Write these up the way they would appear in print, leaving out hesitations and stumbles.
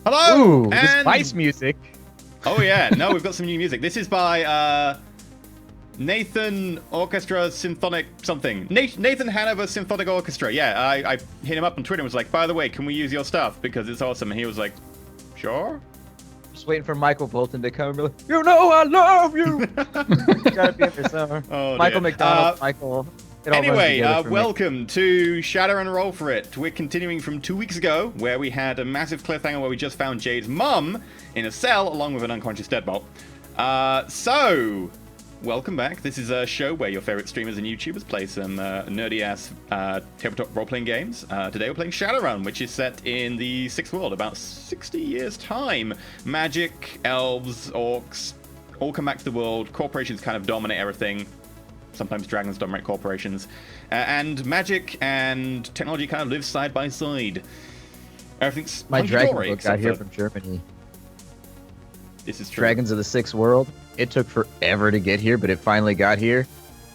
Hello! Ooh, this and... spice music. Oh yeah, no, we've got some new music. This is by Nathan Orchestra Symphonic something. Nathan Hanover Symphonic Orchestra. Yeah, I hit him up on Twitter and was like, by the way, can we use your stuff? Because it's awesome. And he was like, sure. Just waiting for Michael Bolton to come and be like, you know I love you. Gotta be in there somewhere. Oh, Michael dear. McDonald, Michael. Anyway, welcome to Shadowrun Roll4It. We're continuing from 2 weeks ago, where we had a massive cliffhanger where we just found Jade's mum in a cell along with an unconscious deadbolt. So, welcome back. This is a show where your favorite streamers and YouTubers play some nerdy-ass tabletop role-playing games. Today we're playing Shadowrun, which is set in the 6th world, about 60 years' time. Magic, elves, orcs, all come back to the world. Corporations kind of dominate everything. Sometimes dragons dominate corporations. And magic and technology kind of live side by side. Everything's My dragon hunky-dory, book got here from Germany. This is true. Dragons of the Sixth World. It took forever to get here, but it finally got here.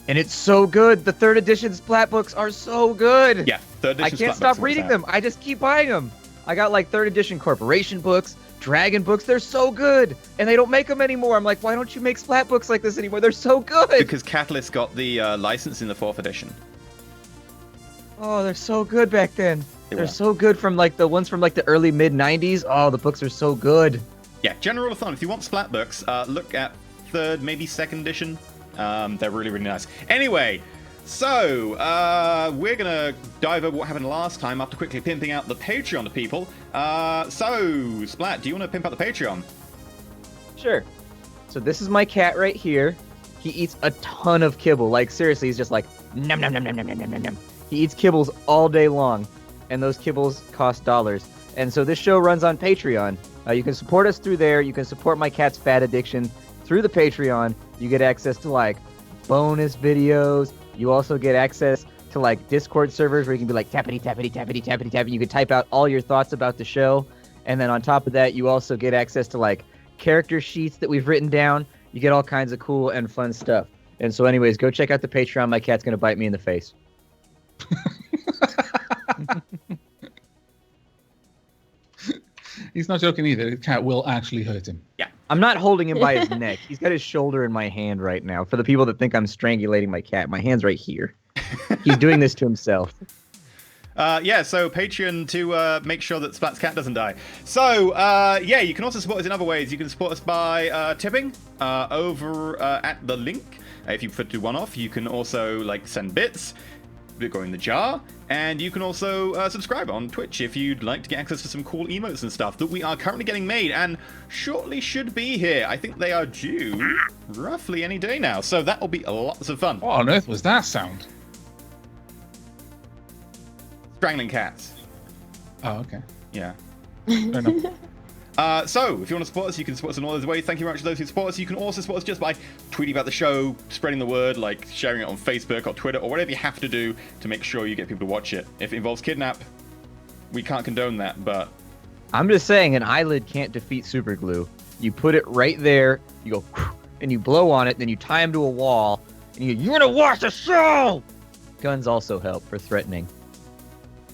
And it's so good. The 3rd edition Splat books are so good. Yeah, 3rd edition I can't stop reading them. I just keep buying them. I got like 3rd edition Corporation books, Dragon books. They're so good. And they don't make them anymore. I'm like, why don't you make Splat books like this anymore? They're so good. Because Catalyst got the license in the 4th edition. Oh, they're so good back then. They're so good from like the ones from like the early mid 90s. Oh, the books are so good. Yeah, general rule of thumb, if you want Splat books, look at 3rd, maybe 2nd edition. They're really, really nice. Anyway, so we're going to dive over what happened last time after quickly pimping out the Patreon to people. So, Splat, do you want to pimp out the Patreon? Sure. So this is my cat right here. He eats a ton of kibble. Like, seriously, he's just like, nom, nom, nom, nom, nom, nom, nom, nom. He eats kibbles all day long, and those kibbles cost dollars. And so this show runs on Patreon. You can support us through there. You can support my cat's fat addiction through the Patreon. You get access to, like, bonus videos. You also get access to, like, Discord servers where you can be like, tappity, tappity, tappity, tappity, tappity. You can type out all your thoughts about the show. And then on top of that, you also get access to, like, character sheets that we've written down. You get all kinds of cool and fun stuff. And so anyways, go check out the Patreon. My cat's going to bite me in the face. He's not joking either. The cat will actually hurt him. Yeah. I'm not holding him by his neck. He's got his shoulder in my hand right now. For the people that think I'm strangulating my cat, my hand's right here. He's doing this to himself. Yeah, so Patreon to make sure that Splat's cat doesn't die. So, yeah, you can also support us in other ways. You can support us by tipping over at the link. If you prefer to do one-off, you can also, like, send bits. They go in the jar. And you can also subscribe on Twitch if you'd like to get access to some cool emotes and stuff that we are currently getting made and shortly should be here. I think they are due roughly any day now. So that will be lots of fun. What on earth was that sound? Strangling cats. Oh, okay. Yeah. Fair enough. So, if you want to support us, you can support us in all those ways. Thank you very much to those who support us. You can also support us just by tweeting about the show, spreading the word, like sharing it on Facebook or Twitter or whatever you have to do to make sure you get people to watch it. If it involves kidnap, we can't condone that, but... I'm just saying an eyelid can't defeat super glue. You put it right there, you go, and you blow on it, then you tie him to a wall, and you go, you're gonna watch the show! Guns also help for threatening.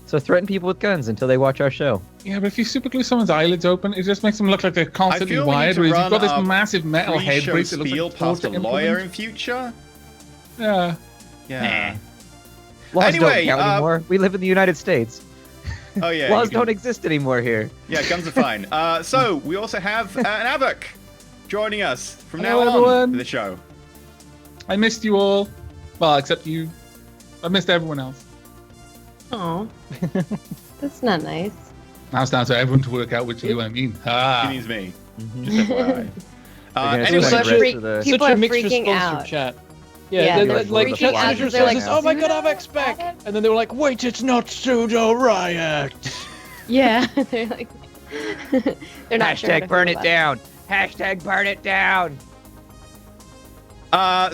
So threaten people with guns until they watch our show. Yeah, but if you superglue someone's eyelids open, it just makes them look like they're constantly I feel wired. we need Whereas to you've got run this massive metal head pre-show brace that looks spiel like past a torture lawyer implement. in future. Yeah. Yeah. Laws Anyway, don't count anymore. We live in the United States. Oh yeah. Laws don't exist anymore here. Yeah, guns are fine. So we also have an Avok joining us from Hello, now on everyone. for the show. I missed you all. Well, except you. I missed everyone else. Oh, that's not nice. Now it's down to everyone to work out which of you I mean. He Ah. means me. Mhm. Just FYI. gonna Anyway, split the rest of the- People Such are a mixed freaking response out. from chat. Yeah, Yeah, they're like freaking chat out manager because they're says, like, "Oh my god, "Pseudo Avex back," riot?" and then they were like, "Wait, it's not pseudo riot." Yeah, they're like, they're not sure. how to Hashtag burn feel it about down. Hashtag burn it down. What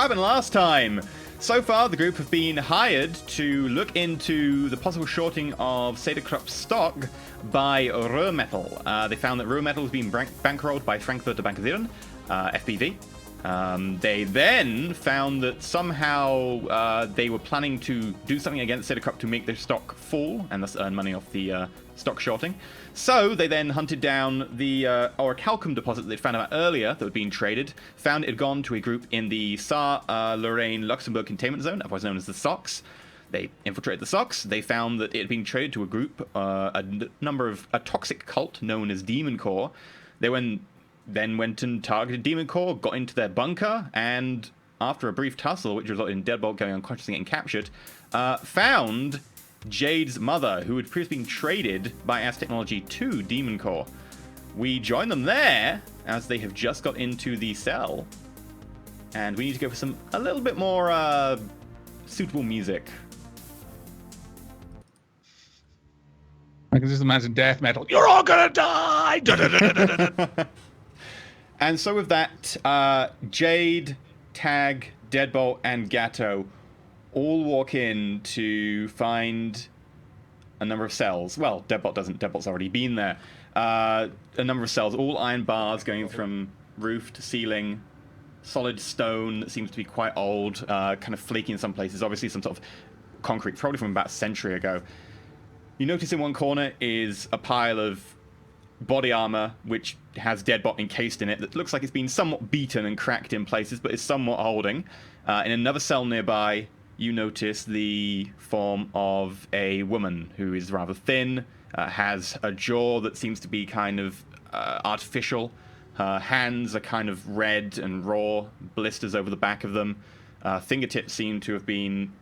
happened last time? So far, the group have been hired to look into the possible shorting of Sadacrup stock by Röhrmetal. They found that Röhrmetal was being bankrolled by Frankfurter Bank FPV. They then found that somehow they were planning to do something against Siddecup to make their stock fall and thus earn money off the stock shorting. So they then hunted down the orichalcum deposit that they'd found out earlier that had been traded, found it had gone to a group in the Saar-Lorraine-Luxembourg containment zone, otherwise known as the SOCs. They infiltrated the SOCs. They found that it had been traded to a group, a toxic cult known as Demon Core. They then went and targeted Demon Core, got into their bunker, and after a brief tussle, which resulted in Deadbolt going unconscious and getting captured, found Jade's mother, who had previously been traded by As Technology to Demon Core. We joined them there, as they have just got into the cell, and we need to go for a little bit more suitable music. I can just imagine death metal. You're all gonna die! And so with that, Jade, Tag, Deadbolt, and Gatto all walk in to find a number of cells. Well, Deadbolt doesn't. Deadbolt's already been there. A number of cells, all iron bars going from roof to ceiling. Solid stone that seems to be quite old, kind of flaky in some places. Obviously some sort of concrete, probably from about a century ago. You notice in one corner is a pile of body armor, which has Deadbolt encased in it, that looks like it's been somewhat beaten and cracked in places, but is somewhat holding. In another cell nearby, you notice the form of a woman who is rather thin, has a jaw that seems to be kind of artificial. Her hands are kind of red and raw, blisters over the back of them. Fingertips seem to have been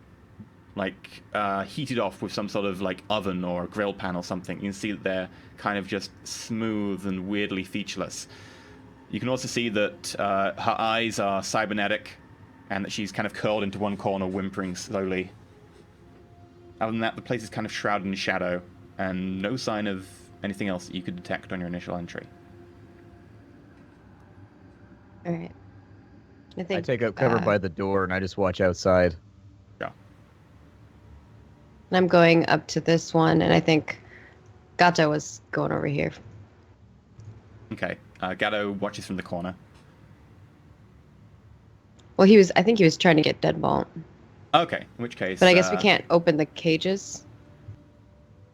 heated off with some sort of oven or a grill pan or something. You can see that they're kind of just smooth and weirdly featureless. You can also see that her eyes are cybernetic and that she's kind of curled into one corner, whimpering slowly. Other than that, the place is kind of shrouded in shadow and no sign of anything else that you could detect on your initial entry. All right. I take up cover by the door and I just watch outside. Yeah. I'm going up to this one, and I think Gato was going over here. Okay. Gatto watches from the corner. Well, I think he was trying to get Deadbolt. Okay, in which case... But I guess we can't open the cages.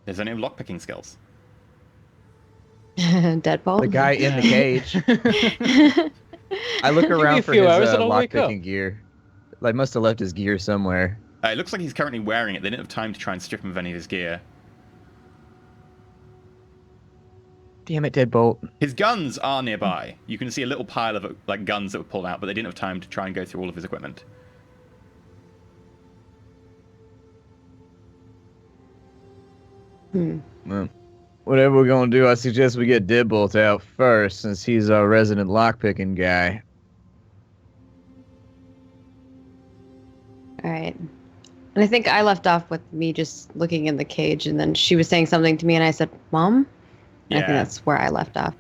There's only lockpicking skills. Deadbolt? The guy in the cage. I look around for his lockpicking gear. Must have left his gear somewhere. It looks like he's currently wearing it. They didn't have time to try and strip him of any of his gear. Damn it, Deadbolt. His guns are nearby. You can see a little pile of guns that were pulled out, but they didn't have time to try and go through all of his equipment. Well, whatever we're gonna do, I suggest we get Deadbolt out first, since he's our resident lockpicking guy. All right. And I think I left off with me just looking in the cage, and then she was saying something to me, and I said, Mom? Yeah. I think that's where I left off.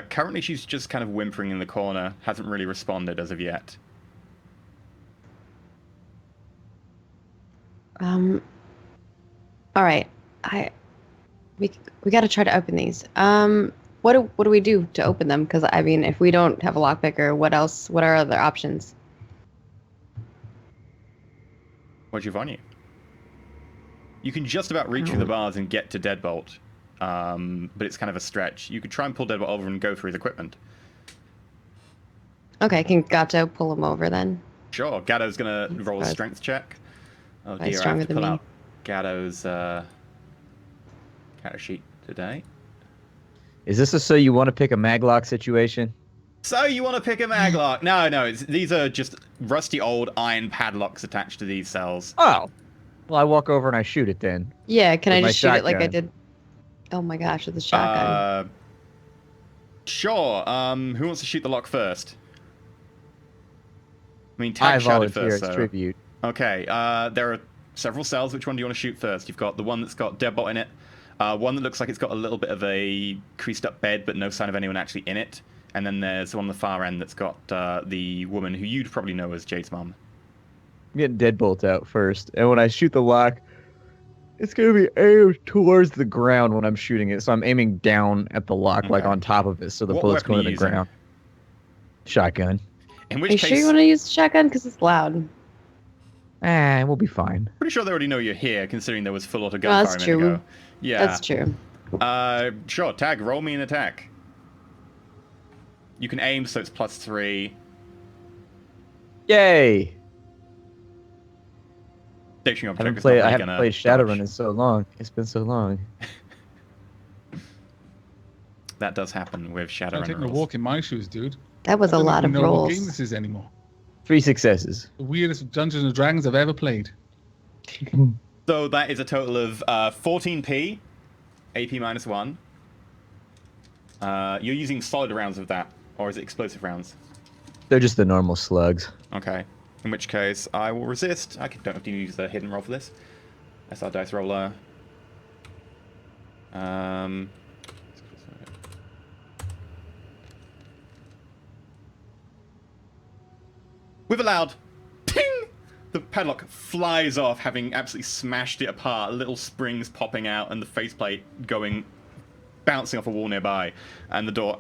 Currently, she's just kind of whimpering in the corner. Hasn't really responded as of yet. All right. We got to try to open these. What do we do to open them? Because I mean, if we don't have a lockpicker, what else? What are other options? What'd you have on you? You can just about reach through the bars and get to Deadbolt, but it's kind of a stretch. You could try and pull Deadbolt over and go through his equipment. Okay, can Gato pull him over then? Sure. Gatto's gonna roll a strength check. Oh dear, I stronger have to than pull me. out Gatto's character sheet today. Is this a so you want to pick a maglock situation? So you want to pick a maglock? No. These are just rusty old iron padlocks attached to these cells. Oh. Well, I walk over and I shoot it then. Yeah, can With I my just shoot it like I shotgun. did? Oh my gosh, with the shotgun. Sure. Who wants to shoot the lock first? I mean, I Tag shouted volunteer first, as so... tribute. Okay, there are several cells. Which one do you want to shoot first? You've got the one that's got Deadbolt in it, one that looks like it's got a little bit of a creased up bed, but no sign of anyone actually in it. And then there's one on the far end that's got the woman who you'd probably know as Jade's mom. I'm getting Deadbolt out first, and when I shoot the lock, it's going to be aimed towards the ground when I'm shooting it, so I'm aiming down at the lock, like Okay. on top of it, so the What bullets weapon go are to the you using? ground. Shotgun. In Are which you case, sure you want to use the shotgun? Because it's loud. We'll be fine. pretty sure they already know you're here, considering there was full auto Oh, gunfire that's a minute true. ago. Yeah. That's true. Sure. Tag. Roll me an attack. You can aim, so it's +3. Yay! Stationary I object is not haven't really played gonna Shadowrun dodge. in so long. It's been so long. That does happen with I'm Shadowrun taking a rules. walk in my shoes, dude. That was I a don't lot even of know what game rolls. this is anymore. 3 successes. The weirdest Dungeons and Dragons I've ever played. So that is a total of 14p, AP -1. You're using solid rounds of that, or is it explosive rounds? They're just the normal slugs. Okay. In which case, I will resist. I don't have to use the hidden roll for this. SR dice roller. With a loud ping, the padlock flies off, having absolutely smashed it apart. Little springs popping out, and the faceplate bouncing off a wall nearby, and the door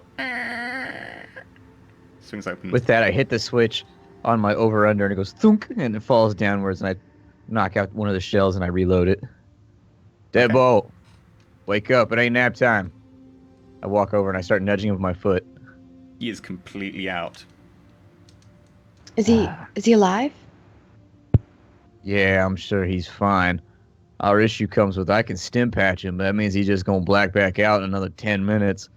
swings open. With that, I hit the switch on my over-under, and it goes thunk, and it falls downwards, and I knock out one of the shells, and I reload it. Deadbolt, wake up, it ain't nap time. I walk over, and I start nudging him with my foot. He is completely out. Is he alive? Yeah, I'm sure he's fine. Our issue comes with I can stim patch him, but that means he's just gonna black back out in another 10 minutes.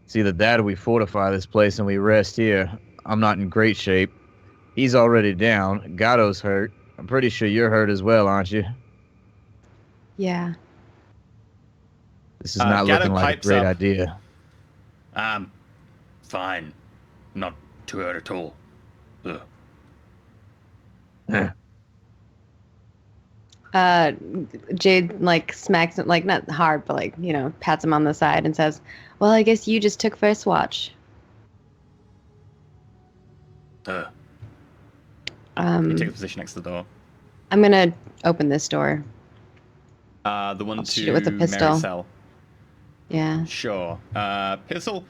It's either that or we fortify this place and we rest here. I'm not in great shape. He's already down. Gatto's hurt. I'm pretty sure you're hurt as well, aren't you? Yeah. This is not Gatto looking like a pipes great up. idea. Fine. Not too hurt at all. Ugh. Jade like smacks him, like not hard, but like, pats him on the side and says, "Well, I guess you just took first watch." You Um, take a position next to the door. I'm gonna open this door. The one I'll to shoot it with a pistol. Mary's cell. Yeah. Sure. Pistol,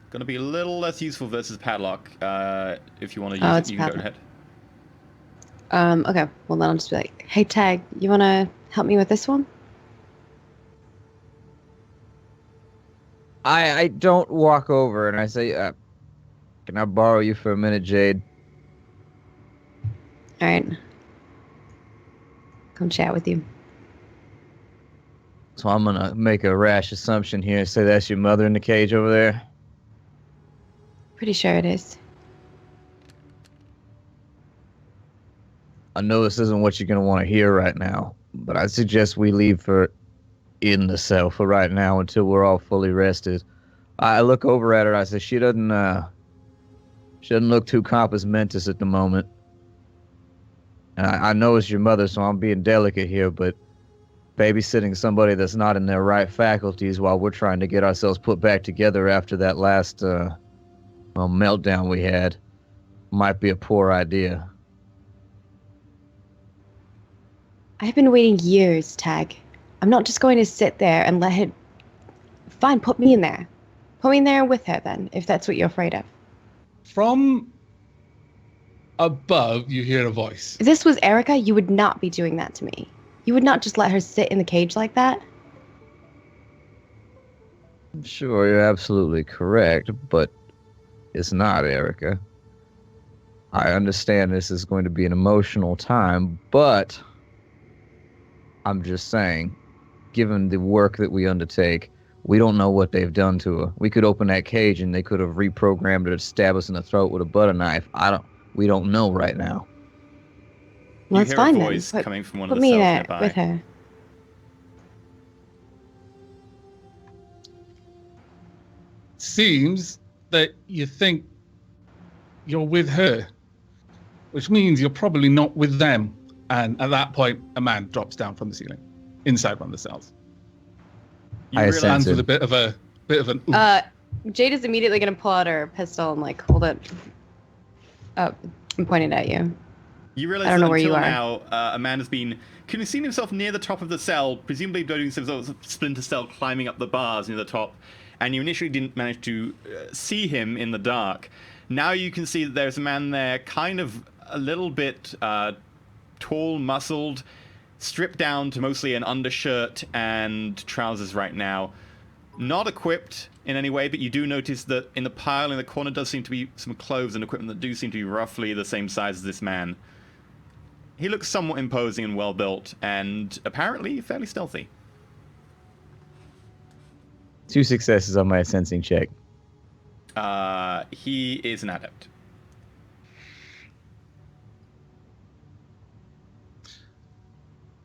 gonna be a little less useful versus padlock. If you want to use Oh, it, it's you can go padlock. ahead. Okay. Well, then I'll just be like, "Hey, Tag, you wanna help me with this one?" I don't walk over and I say, can I borrow you for a minute, Jade? All right. Come chat with you. So I'm gonna make a rash assumption here and say that's your mother in the cage over there. Pretty sure it is. I know this isn't what you're going to want to hear right now, but I suggest we leave her in the cell for right now until we're all fully rested. I look over at her. I say, she doesn't look too compos mentis at the moment. And I know it's your mother, so I'm being delicate here, but babysitting somebody that's not in their right faculties while we're trying to get ourselves put back together after that last meltdown we had might be a poor idea. I've been waiting years, Tag. I'm not just going to sit there and let her... Fine, put me in there. Put me in there with her, then, if that's what you're afraid of. From above, you hear a voice. If this was Erica, you would not be doing that to me. You would not just let her sit in the cage like that. Sure, you're absolutely correct, but it's not, Erica. I understand this is going to be an emotional time, but I'm just saying, given the work that we undertake, we don't know what they've done to her. We could open that cage and they could have reprogrammed her to stab us in the throat with a butter knife. We don't know right now. Well, You it's hear fine a then. voice coming from one of Put the me cells there nearby. with her. Seems that you think you're with her, which means you're probably not with them. And at that point, a man drops down from the ceiling, inside one of the cells. You I realize sense Lands with it. a bit of an oof. Jade is immediately going to pull out her pistol and, like, hold it up and point it at you. You realize I don't that know where until you are. now, a man has been seen himself near the top of the cell, presumably doing some sort of splinter cell, climbing up the bars near the top, and you initially didn't manage to see him in the dark. Now you can see that there's a man there, kind of a little bit tall, muscled, stripped down to mostly an undershirt and trousers right now. Not equipped in any way, but you do notice that in the pile in the corner does seem to be some clothes and equipment that do seem to be roughly the same size as this man. He looks somewhat imposing and well-built, and apparently fairly stealthy. 2 successes on my sensing check. He is an adept.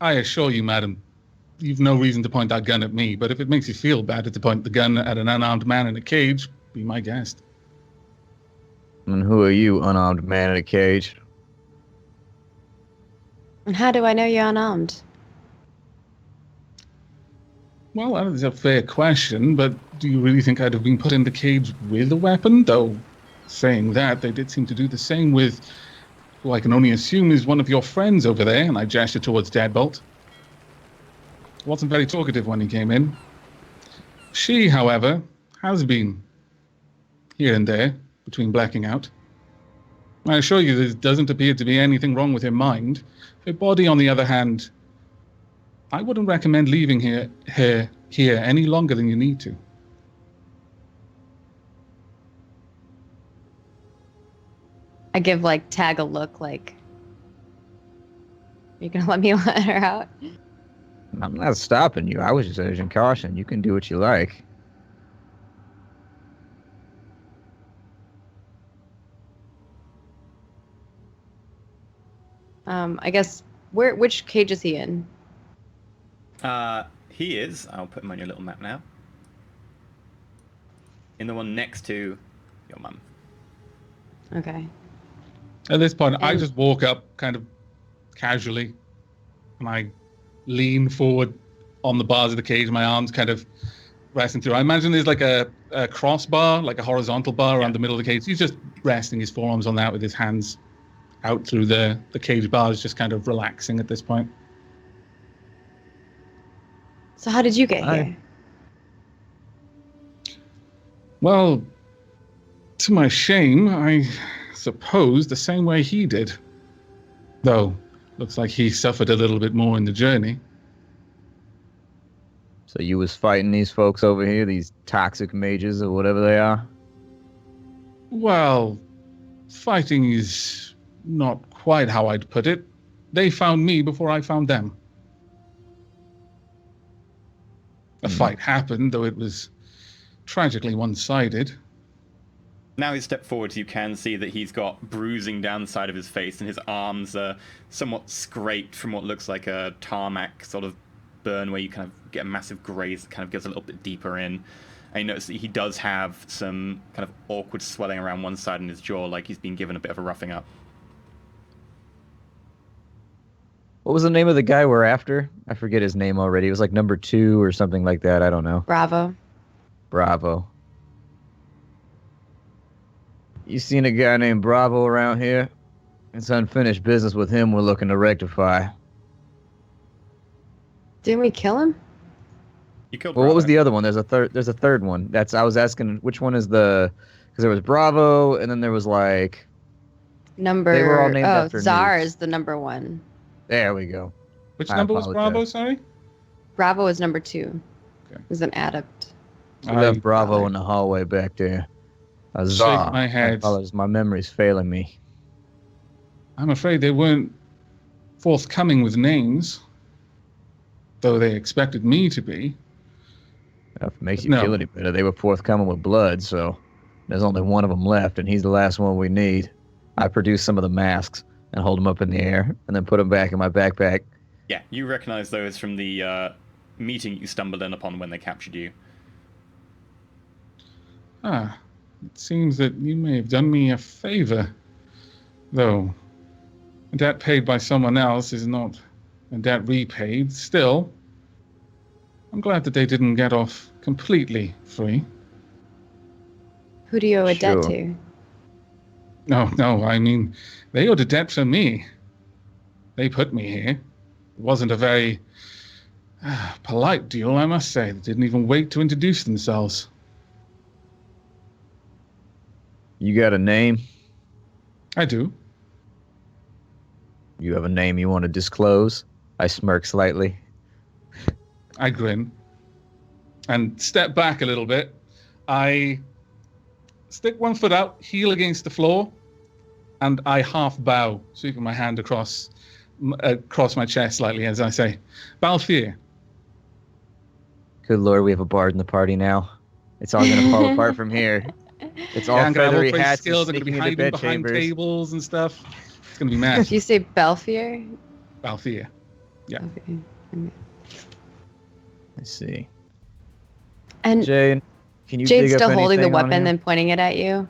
I assure you, madam, you've no reason to point that gun at me, but if it makes you feel better to point the gun at an unarmed man in a cage, be my guest. And who are you, unarmed man in a cage? And how do I know you're unarmed? Well, that is a fair question, but do you really think I'd have been put in the cage with a weapon? Though, saying that, they did seem to do the same with who I can only assume is one of your friends over there, and I gestured towards Deadbolt. Wasn't very talkative when he came in. She, however, has been here and there, between blacking out. I assure you there doesn't appear to be anything wrong with her mind. Her body, on the other hand, I wouldn't recommend leaving her here any longer than you need to. I give like Tag a look like, you gonna let me let her out? I'm not stopping you. I was just urging caution. You can do what you like. I guess which cage is he in? He is. I'll put him on your little map now. In the one next to your mum. Okay. At this point, I just walk up kind of casually, and I lean forward on the bars of the cage, my arms kind of resting through. I imagine there's like a crossbar, like a horizontal bar around the middle of the cage. He's just resting his forearms on that with his hands out through the cage bars, just kind of relaxing at this point. So how did you get here? Well, to my shame, I suppose the same way he did. Though, looks like he suffered a little bit more in the journey. So you was fighting these folks over here, these toxic mages or whatever they are? Well, fighting is not quite how I'd put it. They found me before I found them. A fight happened, though it was tragically one-sided. Now he stepped forward, you can see that he's got bruising down the side of his face, and his arms are somewhat scraped from what looks like a tarmac sort of burn, where you kind of get a massive graze that kind of goes a little bit deeper in. And you notice that he does have some kind of awkward swelling around one side in his jaw, like he's been given a bit of a roughing up. What was the name of the guy we're after? I forget his name already. It was like number 2 or something like that. I don't know. Bravo. Bravo. You seen a guy named Bravo around here? It's unfinished business with him we're looking to rectify. Didn't we kill him? You killed Well, Bravo. what was the other one? There's a third one. I was asking which one is the, because there was Bravo and then there was like, Number. They were all named oh, after Czar nukes. is the number 1. there we go. Which I number was apologize. Bravo, sorry? Bravo is number 2. Okay. He's an adept. We left Bravo in the hallway back there. Huzzah. Shake my head. Apologies, my memory's failing me. I'm afraid they weren't forthcoming with names, though they expected me to be. If it makes you No. feel any better, they were forthcoming with blood, so there's only one of them left, and he's the last one we need. I produced some of the masks and hold them up in the air, and then put them back in my backpack. Yeah, you recognize those from the meeting you stumbled in upon when they captured you. Ah, it seems that you may have done me a favor. Though, a debt paid by someone else is not a debt repaid. Still, I'm glad that they didn't get off completely free. Who do you owe a debt Sure. to? No, I mean, they owed a debt for me. They put me here. It wasn't a very polite deal, I must say. They didn't even wait to introduce themselves. You got a name? I do. You have a name you want to disclose? I smirk slightly. I grin and step back a little bit. I stick one foot out, heel against the floor, and I half bow, sweeping my hand across my chest slightly as I say, Balthier. Good lord, we have a bard in the party now. It's all gonna fall apart from here. It's all I'm gonna have all feathery crazy hats skills. and I'm gonna be sneaking into hiding behind bedchambers. tables and stuff. It's gonna be mad. Do you say Belfier? Balthier. Yeah. Okay. Let's see. And Jade, can you Jade's dig up still holding the anything on weapon him? and pointing it at you.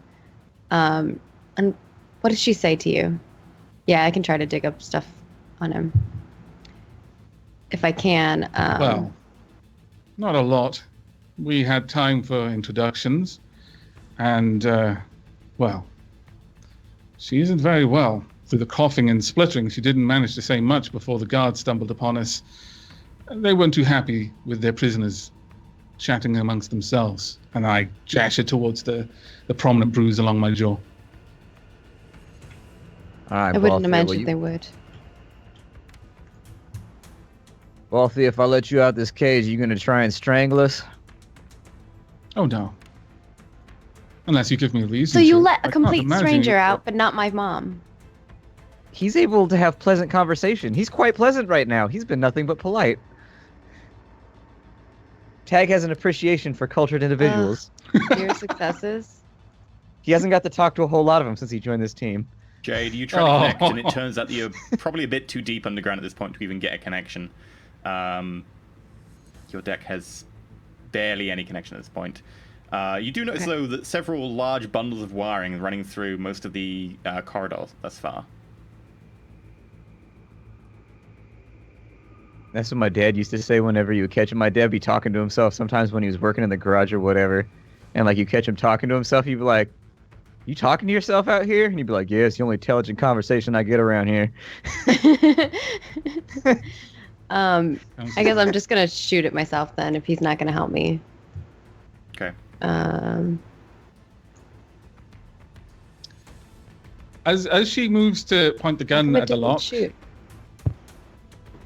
And what did she say to you? Yeah, I can try to dig up stuff on him. If I can. Well, not a lot. We had time for introductions. And, well, she isn't very well. Through the coughing and spluttering, she didn't manage to say much before the guards stumbled upon us. They weren't too happy with their prisoners chatting amongst themselves. And I gesture towards the prominent bruise along my jaw. All right, I wouldn't Balthier, imagine they would. Balthier, if I let you out this cage, you gonna try and strangle us? Oh, no. Unless you give me a reason So you to. let I a can't complete imagine stranger you- out, but not my mom. He's able to have pleasant conversation. He's quite pleasant right now. He's been nothing but polite. Tag has an appreciation for cultured individuals. Your successes. He hasn't got to talk to a whole lot of them since he joined this team. Jade, you try to connect, and it turns out that you're probably a bit too deep underground at this point to even get a connection. Your deck has barely any connection at this point. You do notice, though, that several large bundles of wiring are running through most of the corridors thus far. That's what my dad used to say whenever you would catch him. My dad would be talking to himself sometimes when he was working in the garage or whatever. And, like, you catch him talking to himself, he'd be like, "You talking to yourself out here?" And he'd be like, "Yeah, it's the only intelligent conversation I get around here." I guess I'm just gonna shoot it myself then if he's not gonna help me. Okay. As she moves to point the gun at the lock, Shoot.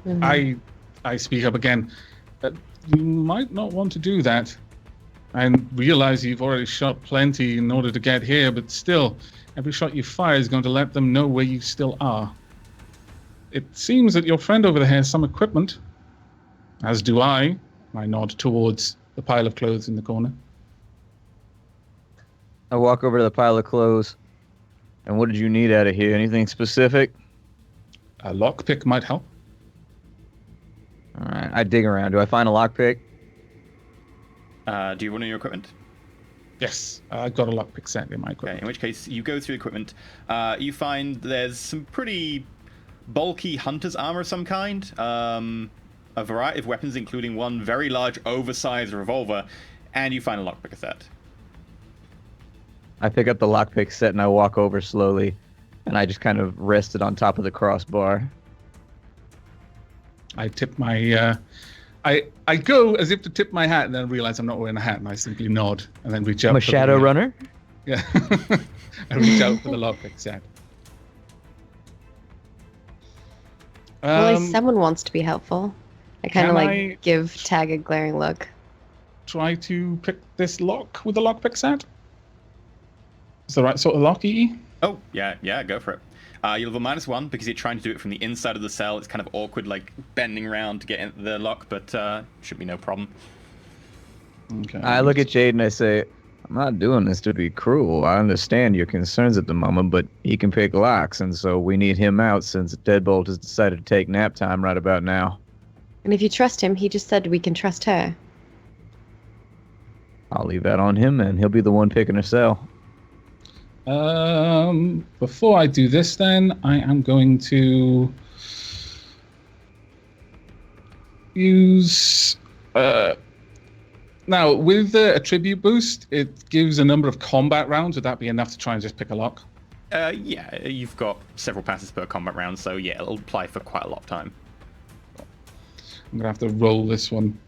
Mhm. I speak up again. You might not want to do that. And realize you've already shot plenty in order to get here, but still, every shot you fire is going to let them know where you still are. It seems that your friend over there has some equipment, as do I. I nod towards the pile of clothes in the corner. I walk over to the pile of clothes. And what did you need out of here? Anything specific? A lockpick might help. All right, I dig around. Do I find a lockpick? Do you want your equipment? Yes, I've got a lockpick set in my Okay, equipment. in which case you go through equipment. You find there's some pretty bulky hunter's armor of some kind, a variety of weapons, including one very large, oversized revolver, and you find a lockpick set. I pick up the lockpick set and I walk over slowly, and I just kind of rest it on top of the crossbar. I tip my... I go as if to tip my hat, and then realize I'm not wearing a hat, and I simply nod, and then reach out. I'm a Shadowrunner. Yeah. I reach out for the lockpick set. Well, at least someone wants to be helpful. I kind of can like I- give Tag a glaring look. Try to pick this lock with the lockpick set? Is the right sort of lock, E? Oh, yeah, go for it. You'll have a -1 because you're trying to do it from the inside of the cell. It's kind of awkward, like bending around to get into the lock, but should be no problem. Okay. I look at Jade and I say, "I'm not doing this to be cruel. I understand your concerns at the moment, but he can pick locks, and so we need him out since Deadbolt has decided to take nap time right about now." And if you trust him, he just said we can trust her. I'll leave that on him, and he'll be the one picking her cell. Before I do this, then, I am going to use... Now, with the attribute boost, it gives a number of combat rounds. Would that be enough to try and just pick a lock? Yeah, you've got several passes per combat round, so yeah, it'll apply for quite a lot of time. I'm going to have to roll this one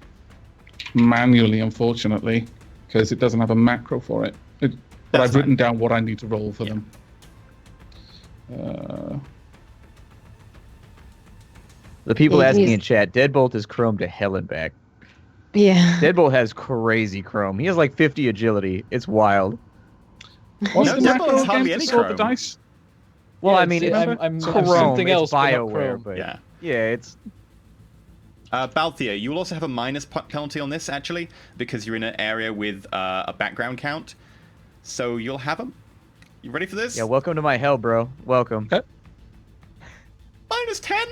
manually, unfortunately, because it doesn't have a macro for it. But That's I've written fine. down what I need to roll for Yeah. them. The people Yeah, asking he's- in chat, Deadbolt is chrome to hell and back. Yeah. Deadbolt has crazy chrome. He has like 50 agility. It's wild. What's No, the Deadbolt macro has again hardly to any sort the chrome. dice? Well, Yeah, I mean, it's I'm So chrome. something It's else, but not Bioware, chrome. but Yeah. it's Balthier, you will also have a minus penalty on this, actually, because you're in an area with a background count. So you'll have them. You ready for this? yeah. Welcome to my hell, bro. Welcome. Okay. Minus 10.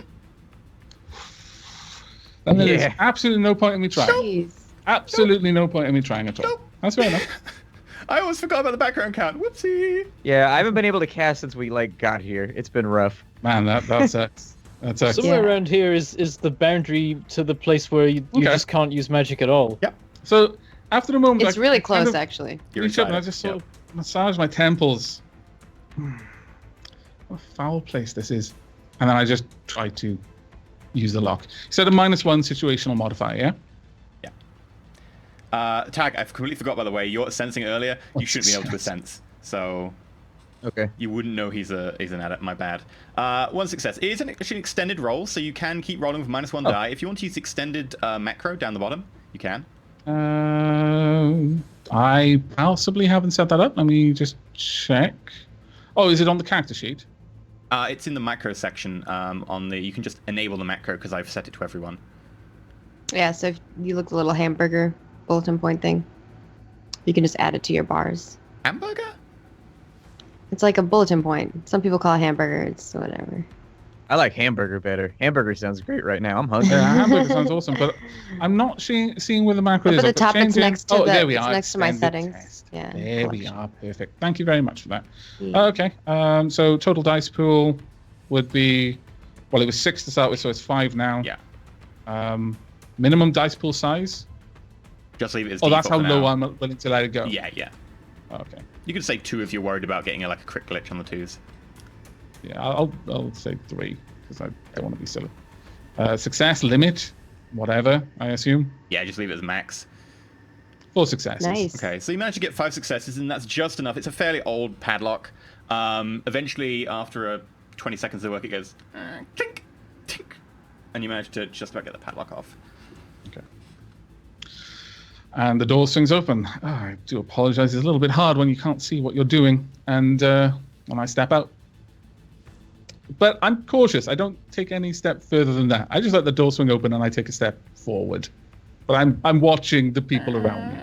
And then there's Yeah. absolutely no point in me trying. Jeez. Absolutely no point in me trying at all. Nope. That's fair enough. I almost forgot about the background count. Whoopsie. Yeah, I haven't been able to cast since we like got here. It's been rough. Man, that sucks. That sucks. Somewhere Yeah. around here is the boundary to the place where you Okay. just can't use magic at all. Yep. So after the moment, It's I really kind close, of actually. You're reach up and I inside it. just sort Yep. of massage my temples. What a foul place this is. And then I just try to use the lock. You said a -1 situational modifier, yeah? Tag, I've completely forgot, by the way. You're sensing earlier. You shouldn't be able to sense. So Okay. you wouldn't know he's an adept. My bad. 1 success. It is actually an extended roll, so you can keep rolling with -1 Oh. die. If you want to use extended macro down the bottom, you can. I possibly haven't set that up. Let me just check. Oh, is it on the character sheet? It's in the macro section. You can just enable the macro because I've set it to everyone. Yeah, so if you look at the little hamburger bulletin point thing, you can just add it to your bars. Hamburger? It's like a bulletin point. Some people call it hamburger. It's whatever. I like hamburger better. Hamburger sounds great right now. I'm hungry. Yeah, hamburger sounds awesome, but I'm not seeing where the macro Up is. at the I've got top, it's changing- next to oh, the- there we it's are. next to my Extended settings. test. Yeah, There we collection. are. Perfect. Thank you very much for that. Yeah. Okay. So total dice pool would be, well, it was 6 to start with, so it's 5 now. Yeah. Minimum dice pool size. Just leave it as Oh, that's how default for low now. I'm willing to let it go. Yeah, yeah. Okay. You could say 2 if you're worried about getting like a crit glitch on the 2s. Yeah, I'll say 3 because I don't want to be silly. Success limit, whatever. I assume Yeah, just leave it as max. 4 successes. Nice. Okay, so you managed to get 5 successes, and that's just enough. It's a fairly old padlock. Eventually, after 20 seconds of work, it goes tink, tink, and you manage to just about get the padlock off. Okay. And the door swings open. Oh, I do apologize. It's a little bit hard when you can't see what you're doing, and when I step out. But I'm cautious. I don't take any step further than that. I just let the door swing open and I take a step forward. But I'm watching the people around me.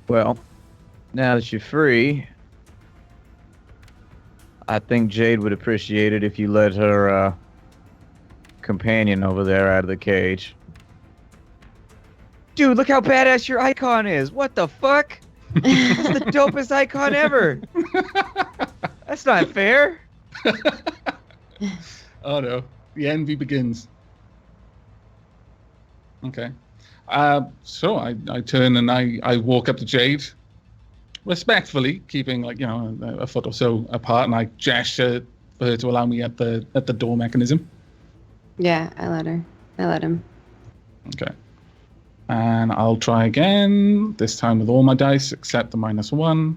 Well, now that you're free, I think Jade would appreciate it if you let her companion over there out of the cage. Dude, look how badass your icon is. What the fuck? It's the dopest icon ever. That's not fair. Oh no, the envy begins. Okay. So I turn and I walk up to Jade, respectfully, keeping a foot or so apart, and I gesture for her to allow me at the door mechanism. Yeah, I let her. I let him. Okay. And I'll try again, this time with all my dice except the -1.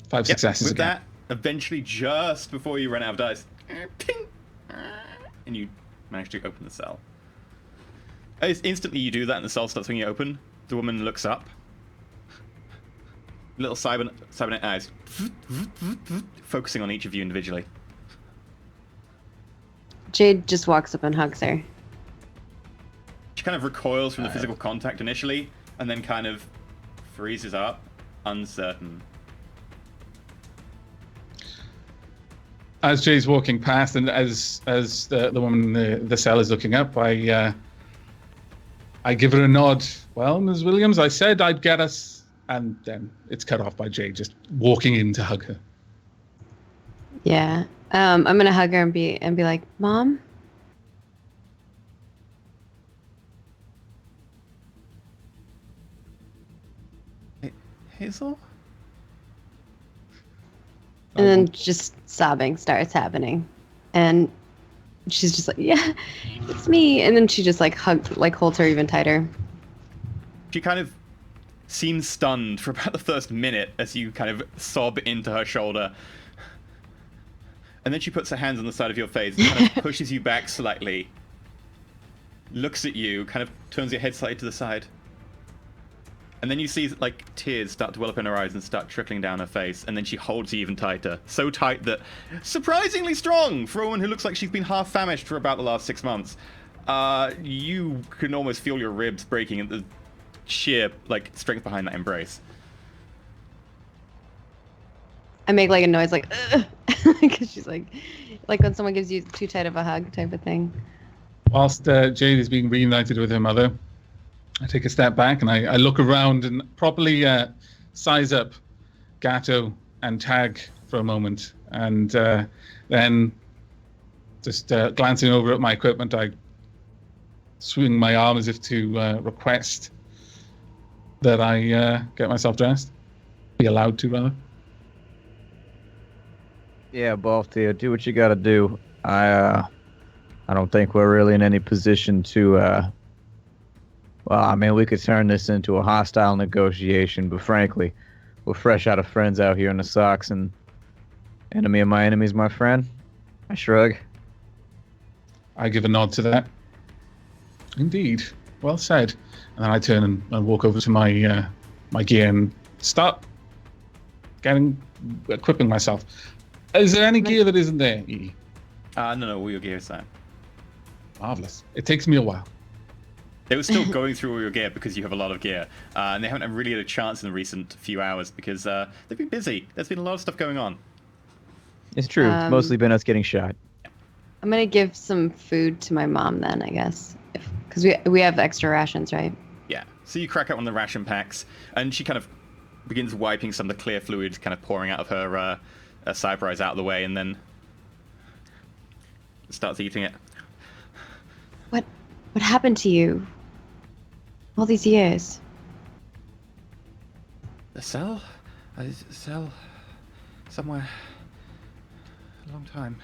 Five successes with again. that, eventually, just before you run out of dice, ping, and you manage to open the cell. As instantly you do that and the cell starts swinging open, the woman looks up. Little cybernet eyes focusing on each of you individually. Jade just walks up and hugs her. She kind of recoils from the physical contact initially, and then kind of freezes up, uncertain. As Jay's walking past, and as the woman in the cell is looking up, I give her a nod. Well, Ms. Williams, I said I'd get us, and then it's cut off by Jay just walking in to hug her. Yeah. I'm gonna hug her and be like, Mom? Hazel? And then just sobbing starts happening. And she's just like, yeah, it's me. And then she just like holds her even tighter. She kind of seems stunned for about the first minute as you kind of sob into her shoulder. And then she puts her hands on the side of your face and kind of pushes you back slightly. Looks at you, kind of turns your head slightly to the side. And then you see like tears start to well up in her eyes and start trickling down her face, and then she holds you even tighter. So tight that surprisingly strong for a woman who looks like she's been half famished for about the last 6 months. You can almost feel your ribs breaking at the sheer like strength behind that embrace. I make like a noise like because she's like when someone gives you too tight of a hug type of thing. Whilst Jade is being reunited with her mother, I take a step back and I look around and properly size up Gato and Tag for a moment. And then just glancing over at my equipment, I swing my arm as if to request that I get myself dressed. Be allowed to, rather. Yeah, Balthea, do what you gotta do. I don't think we're really in any position to, well, I mean, we could turn this into a hostile negotiation, but frankly, we're fresh out of friends out here in the socks, and enemy of my enemy's my friend. I shrug. I give a nod to that. Indeed. Well said. And then I turn and walk over to my my gear and start equipping myself. Is there any gear that isn't there, E? No, all your gear is there. Marvelous. It takes me a while. They were still going through all your gear because you have a lot of gear, and they haven't really had a chance in the recent few hours because they've been busy. There's been a lot of stuff going on. It's true. It's mostly been us getting shot. I'm gonna give some food to my mom then, I guess, because we have extra rations, right? Yeah. So you crack out one of the ration packs, and she kind of begins wiping some of the clear fluid kind of pouring out of her side prize out of the way, and then starts eating it. What happened to you all these years? The cell? Cell somewhere a long time.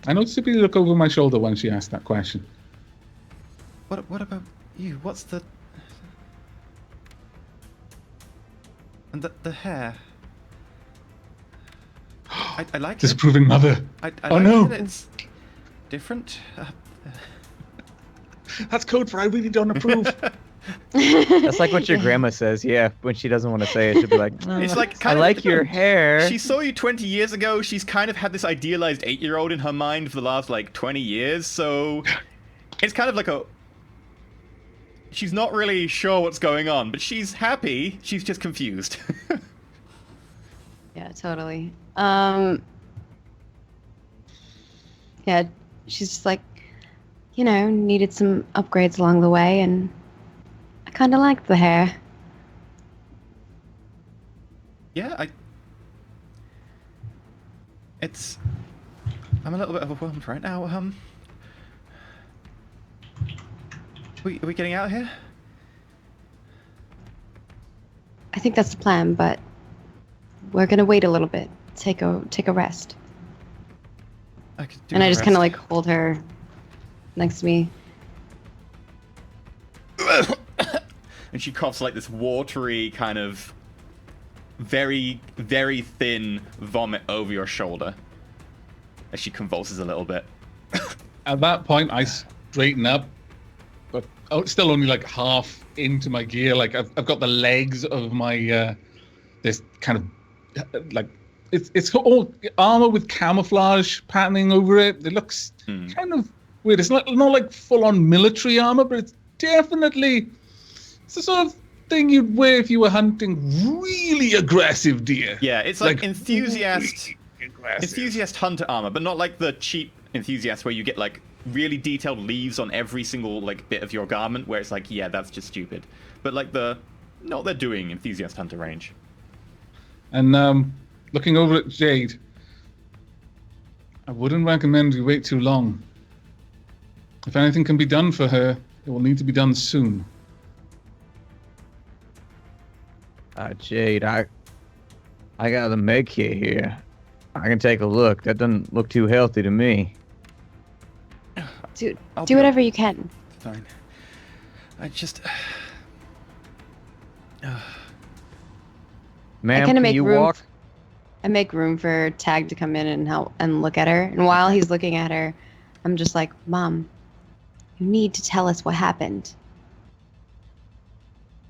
I noticeably look over my shoulder when she asked that question. What about you? What's the... And the hair? I like it. Disapproving mother. I Oh, like no. It. It's different. That's code for I really don't approve. That's like what your grandma says, yeah, when she doesn't want to say it. She'll be like, It's like I like your hair. She saw you 20 years ago. She's kind of had this idealized 8-year-old in her mind for the last, like, 20 years. So it's kind of like a... She's not really sure what's going on, but she's happy. She's just confused. Yeah, totally. Yeah, she's just like, needed some upgrades along the way, and I kind of liked the hair. Yeah, I'm a little bit overwhelmed right now. Are we getting out of here? I think that's the plan, but we're gonna wait a little bit, take a rest. And I just kind of like hold her next to me. And she coughs like this watery kind of very, very thin vomit over your shoulder as she convulses a little bit. At that point, I straighten up, but still only like half into my gear. Like I've got the legs of my this kind of like it's all armor with camouflage patterning over it. It looks kind of weird. It's not like full on military armor, but it's definitely the sort of thing you'd wear if you were hunting really aggressive deer. Yeah, it's like enthusiast hunter armor, but not like the cheap enthusiast where you get like really detailed leaves on every single like bit of your garment, where it's like, yeah, that's just stupid. But like the not they're doing enthusiast hunter range. And looking over at Jade, I wouldn't recommend we wait too long. If anything can be done for her, it will need to be done soon. Jade, I got the med kit here. I can take a look. That doesn't look too healthy to me. Dude, I'll do be whatever you can. fine. I just. Ma'am, kinda can make you room walk? I make room for Tag to come in and help and look at her. And while he's looking at her, I'm just like, Mom, you need to tell us what happened.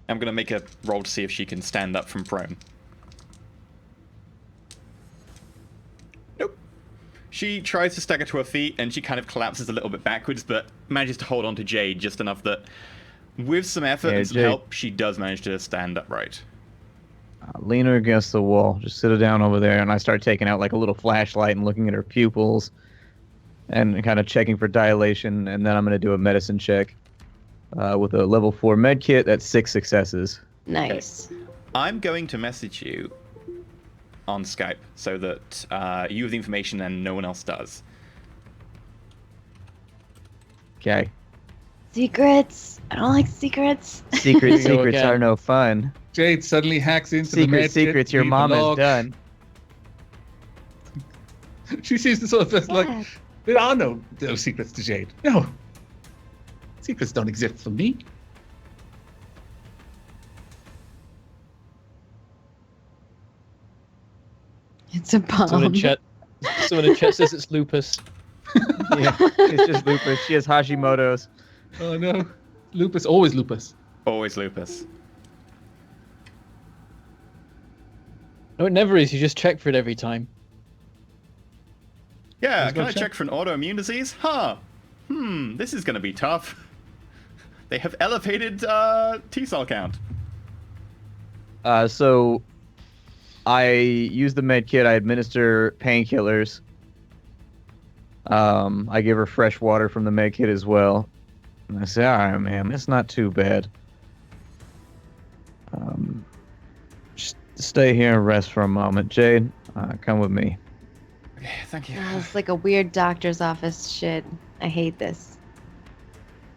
I'm gonna make a roll to see if she can stand up from prone. Nope. She tries to stagger to her feet and she kind of collapses a little bit backwards, but manages to hold on to Jade just enough that, with some effort Yeah, and some Jade. help, she does manage to stand upright. Lean her against the wall. Just sit her down over there, and I start taking out like a little flashlight and looking at her pupils, and kind of checking for dilation. And then I'm gonna do a medicine check with a level 4 med kit. That's 6 successes. Nice. I'm going to message you on Skype so that you have the information and no one else does. Okay. Secrets. I don't like secrets. Secrets Here we go are again. no fun. Jade suddenly hacks into the med kit, Secrets. Your read the mom has log. done. She sees the sort of like, Dad. there are no secrets to Jade. No. Secrets don't exist for me. It's a bomb. Someone in chat says it's lupus. Yeah, it's just lupus. She has Hashimoto's. Oh no. Lupus, always lupus. Always lupus. No, it never is. You just check for it every time. Yeah, Let's go can I check. check for an autoimmune disease? Huh. This is gonna be tough. They have elevated T-cell count. So I use the med kit. I administer painkillers. I give her fresh water from the med kit as well. And I say, all right, ma'am, it's not too bad. Just stay here and rest for a moment. Jade, come with me. Okay, thank you. Oh, it's like a weird doctor's office shit. I hate this.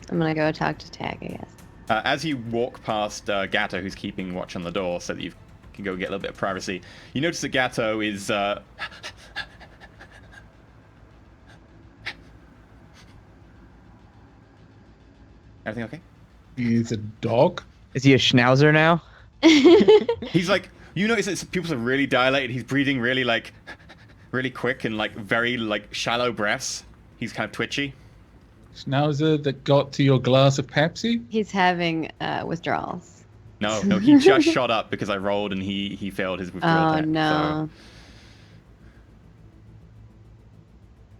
I'm gonna go talk to Tag, I guess. As you walk past Gatto, who's keeping watch on the door so that you can go get a little bit of privacy, you notice that Gatto is... Everything okay? He's a dog. Is he a schnauzer now? He's like... You notice that his pupils are really dilated. He's breathing really, like... really quick and, like, very, like, shallow breaths. He's kind of twitchy. Schnauzer that got to your glass of Pepsi. He's having withdrawals. No, he just shot up because I rolled and he failed his withdrawal Oh check, no. so-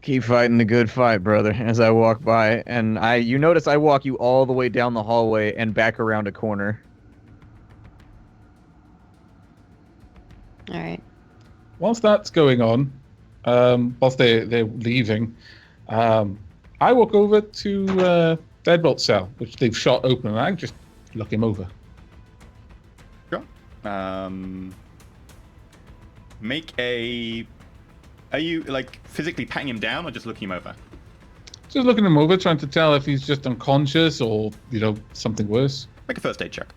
Keep fighting the good fight, brother, as I walk by. And you notice I walk you all the way down the hallway and back around a corner. All right. Whilst that's going on, whilst they're leaving, I walk over to Deadbolt's cell, which they've shot open, and I just look him over. Sure. Make a... Are you, like, physically patting him down or just looking him over? Just looking him over, trying to tell if he's just unconscious or, something worse. Make a first aid check.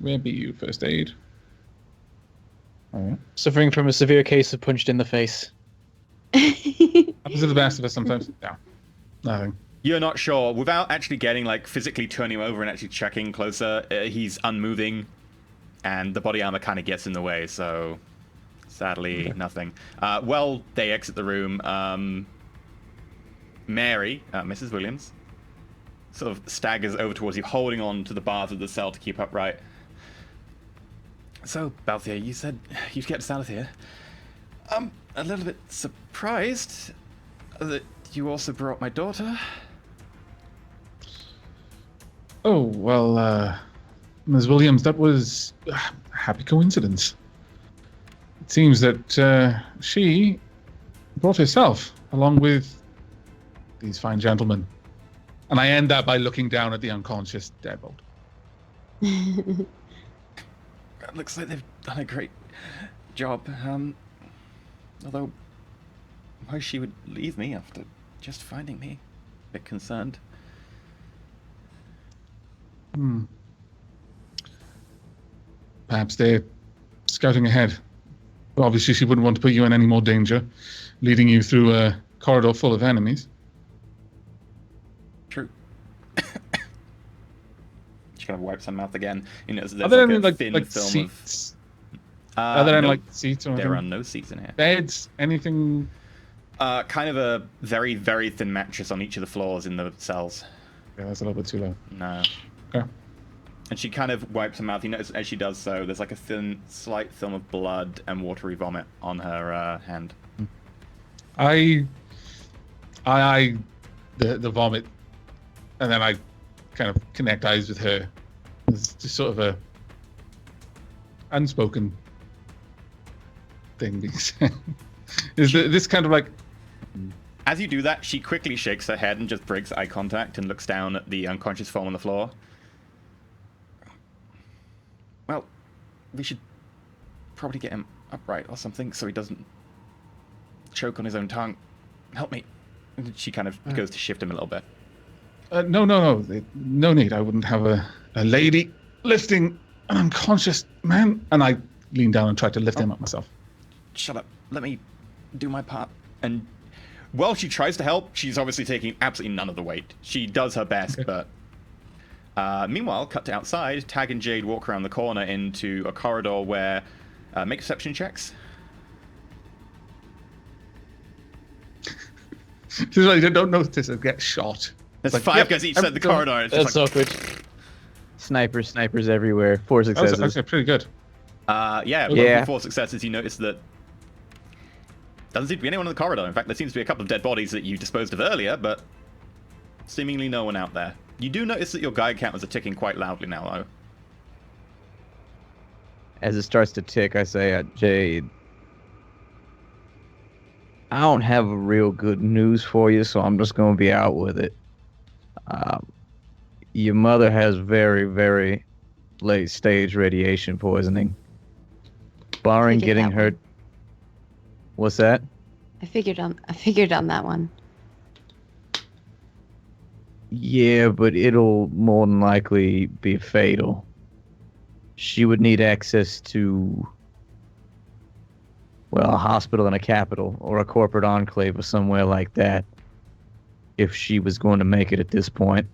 Where be you, first aid? Alright. Suffering from a severe case of punched in the face. Happens to the best of us sometimes. No. Nothing. You're not sure. Without actually getting, like, physically turning him over and actually checking closer, he's unmoving, and the body armor kind of gets in the way, so sadly, Okay. nothing. Well, they exit the room. Mary, Mrs. Williams, sort of staggers over towards you, holding on to the bars of the cell to keep upright. So, Balthier, you said you'd get us out of here. I'm a little bit surprised that you also brought my daughter. Oh, well, Ms. Williams, that was a happy coincidence. It seems that she brought herself along with these fine gentlemen. And I end that by looking down at the unconscious Deadbolt. It looks like they've done a great job. Although, why she would leave me after just finding me? A bit concerned. Hmm. Perhaps they're scouting ahead. Obviously, she wouldn't want to put you in any more danger, leading you through a corridor full of enemies. True. She kind of wipes her mouth again. You know, there's Are there like any a thin film seats? of... Are there any nope, seats or anything? there are no seats in here. Beds? Anything? Kind of a very, very thin mattress on each of the floors in the cells. Yeah, that's a little bit too low. No. Okay. And she kind of wipes her mouth. You notice as she does so, there's like a thin, slight film of blood and watery vomit on her hand. I the vomit, and then I kind of connect eyes with her. It's just sort of a unspoken thing being said. This kind of like... As you do that, she quickly shakes her head and just breaks eye contact and looks down at the unconscious form on the floor. Well, we should probably get him upright or something so he doesn't choke on his own tongue. Help me. And she kind of goes to shift him a little bit. No. No need. I wouldn't have a lady lifting an unconscious man. And I lean down and try to lift him up myself. Shut up. Let me do my part. And while she tries to help, she's obviously taking absolutely none of the weight. She does her best, Okay. but... meanwhile, cut to outside, Tag and Jade walk around the corner into a corridor where... make perception checks. This is why you don't notice it get shot. There's Like, 5 yep, guys each side of the corridor. It's That's just like, awkward. Snipers everywhere. 4 That was successes. actually pretty good. yeah, Yeah. with 4 successes, you notice that doesn't seem to be anyone in the corridor. In fact, there seems to be a couple of dead bodies that you disposed of earlier, but seemingly no one out there. You do notice that your Geiger counters are ticking quite loudly now, though. As it starts to tick, I say, Jade, I don't have a real good news for you, so I'm just going to be out with it. Your mother has very, very late stage radiation poisoning. Barring Figured getting that her... one. What's that? I figured on that one. Yeah, but it'll more than likely be fatal. She would need access to, well, a hospital in a capital or a corporate enclave or somewhere like that if she was going to make it at this point.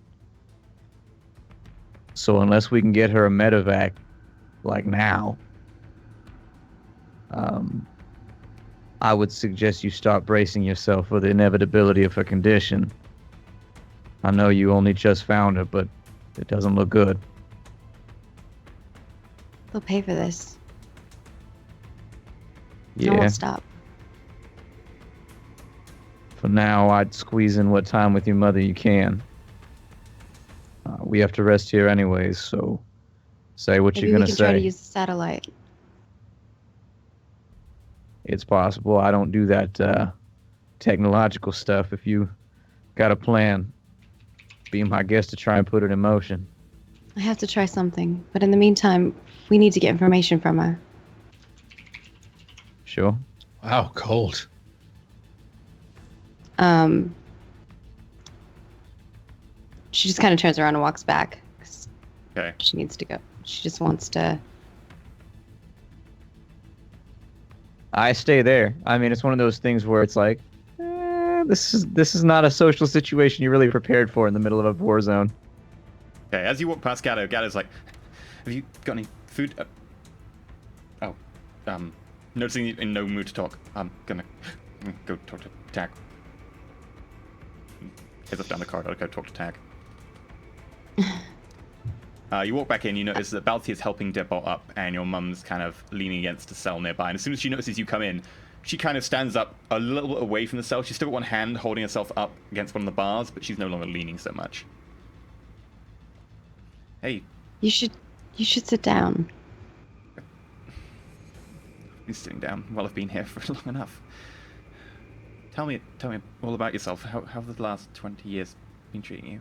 So unless we can get her a medevac, like now, I would suggest you start bracing yourself for the inevitability of her condition. I know you only just found her, but it doesn't look good. They'll pay for this. Yeah. No one stop. For now, I'd squeeze in what time with your mother you can. We have to rest here anyways, so say what Maybe you're we gonna can try to say. use the satellite. It's possible. I don't do that technological stuff. If you got a plan, be my guest to try and put it in motion. I have to try something, but in the meantime, we need to get information from her. Sure. Wow, cold. She just kind of turns around and walks back. 'Cause Okay. she needs to go. She just wants to. I stay there. I mean, it's one of those things where it's like, this is not a social situation you're really prepared for in the middle of a war zone. Okay, as you walk past Gatto, Gatto's like, have you got any food? Noticing you in no mood to talk, I'm gonna go talk to Tag. Heads up down the corridor, go talk to Tag. You walk back in, you notice that Balti is helping Deadbolt up, and your mum's kind of leaning against a cell nearby. And as soon as she notices you come in, she kind of stands up a little bit away from the cell. She's still got one hand holding herself up against one of the bars, but she's no longer leaning so much. Hey, You should sit down. you're sitting down. Well, I've been here for long enough. Tell me all about yourself. How have the last 20 years been treating you?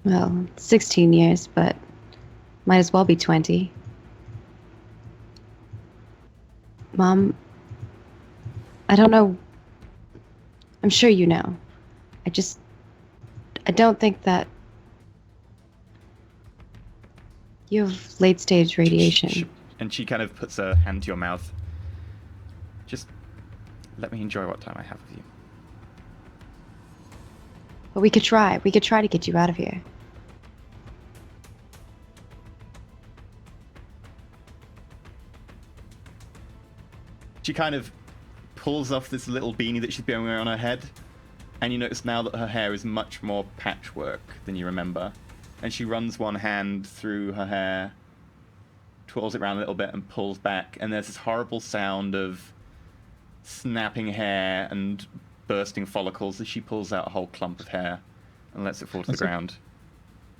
Well, 16 years, but might as well be 20. Mom, I don't know. I'm sure you know. I don't think that You have late stage radiation. And she kind of puts her hand to your mouth. Just let me enjoy what time I have with you. But we could try. We could try to get you out of here. She kind of pulls off this little beanie that she's been wearing on her head, and you notice now that her hair is much more patchwork than you remember. And she runs one hand through her hair, twirls it around a little bit, and pulls back, and there's this horrible sound of snapping hair and bursting follicles as she pulls out a whole clump of hair and lets it fall to the ground.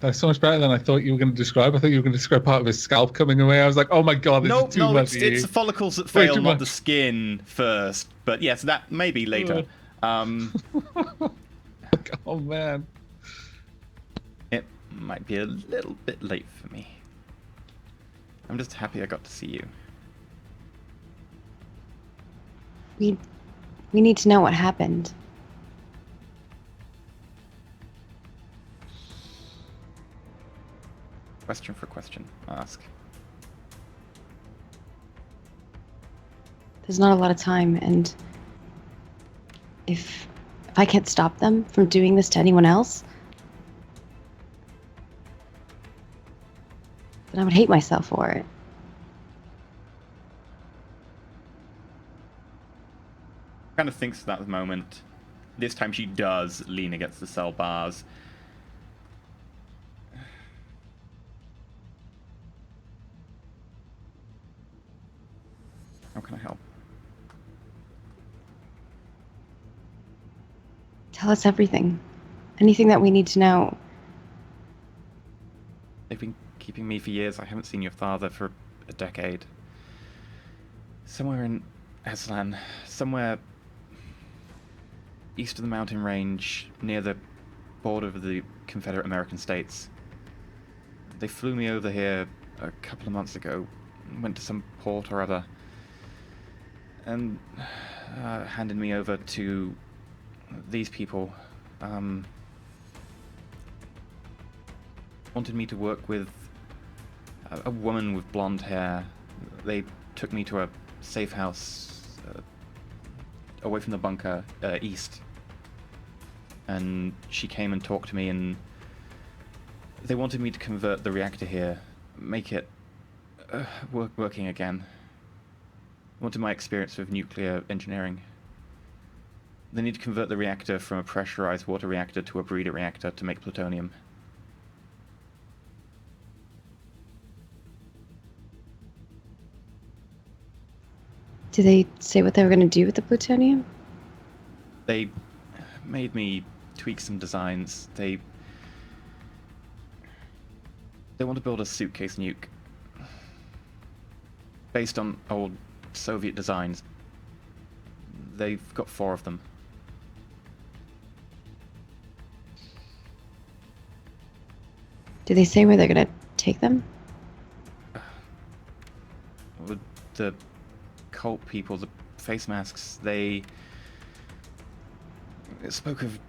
That's so much better than I thought you were going to describe. I thought you were going to describe part of his scalp coming away. I was like, oh my god, this is too much. It's the follicles that fail, not the skin first. But yes, that may be later. Oh man. It might be a little bit late for me. I'm just happy I got to see you. We need to know what happened. Question for question. Ask. There's not a lot of time, and if I can't stop them from doing this to anyone else, then I would hate myself for it. Kind of thinks that moment. This time she does lean against the cell bars. How can I help? Tell us everything. Anything that we need to know. They've been keeping me for years. I haven't seen your father for a decade. Somewhere in Aslan, somewhere east of the mountain range, near the border of the Confederate American states. They flew me over here a couple of months ago, went to some port or other, and handed me over to these people. Wanted me to work with a woman with blonde hair. They took me to a safe house away from the bunker, east. And she came and talked to me, and they wanted me to convert the reactor here, make it working again. Wanted my experience with nuclear engineering. They need to convert the reactor from a pressurized water reactor to a breeder reactor to make plutonium. Did they say what they were going to do with the plutonium? They made me tweak some designs. They want to build a suitcase nuke based on old Soviet designs. They've got 4 of them. Did they say where they're going to take them? The cult people, the face masks, they spoke of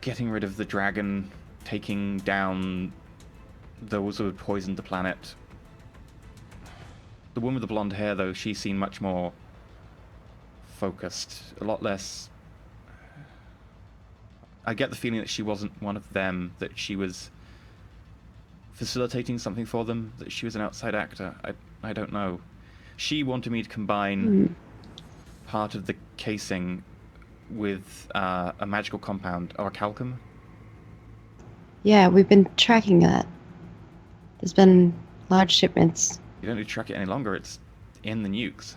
getting rid of the dragon, taking down those who had poisoned the planet. The woman with the blonde hair, though, she seemed much more focused, a lot less... I get the feeling that she wasn't one of them, that she was facilitating something for them, that she was an outside actor. I don't know. She wanted me to combine part of the casing with a magical compound, orichalcum. Yeah, we've been tracking that. There's been large shipments. You don't need to track it any longer, it's in the nukes.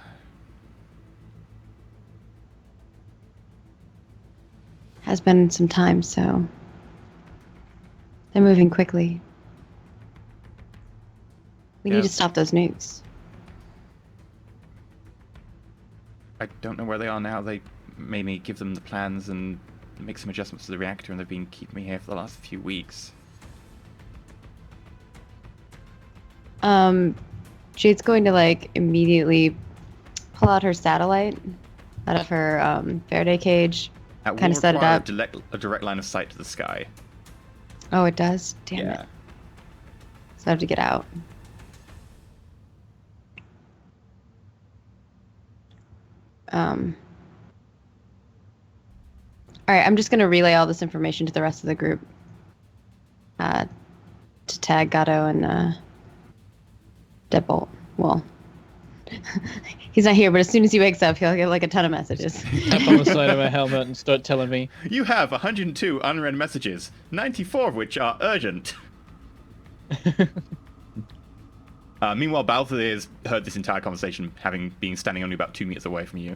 Has been some time, so they're moving quickly. We need to stop those nukes. I don't know where they are now. They made me give them the plans and make some adjustments to the reactor, and they've been keeping me here for the last few weeks. Jade's going to like immediately pull out her satellite out of her Faraday cage, kind of set it up. A direct line of sight to the sky. Oh, it does? Damn it. So I have to get out. All right, I'm just gonna relay all this information to the rest of the group. To tag Gatto and Deadbolt. Well, he's not here, but as soon as he wakes up, he'll get like a ton of messages. Tap on the side of my helmet and start telling me. You have 102 unread messages, 94 of which are urgent. Meanwhile, Balthazar's heard this entire conversation, having been standing only about 2 meters away from you.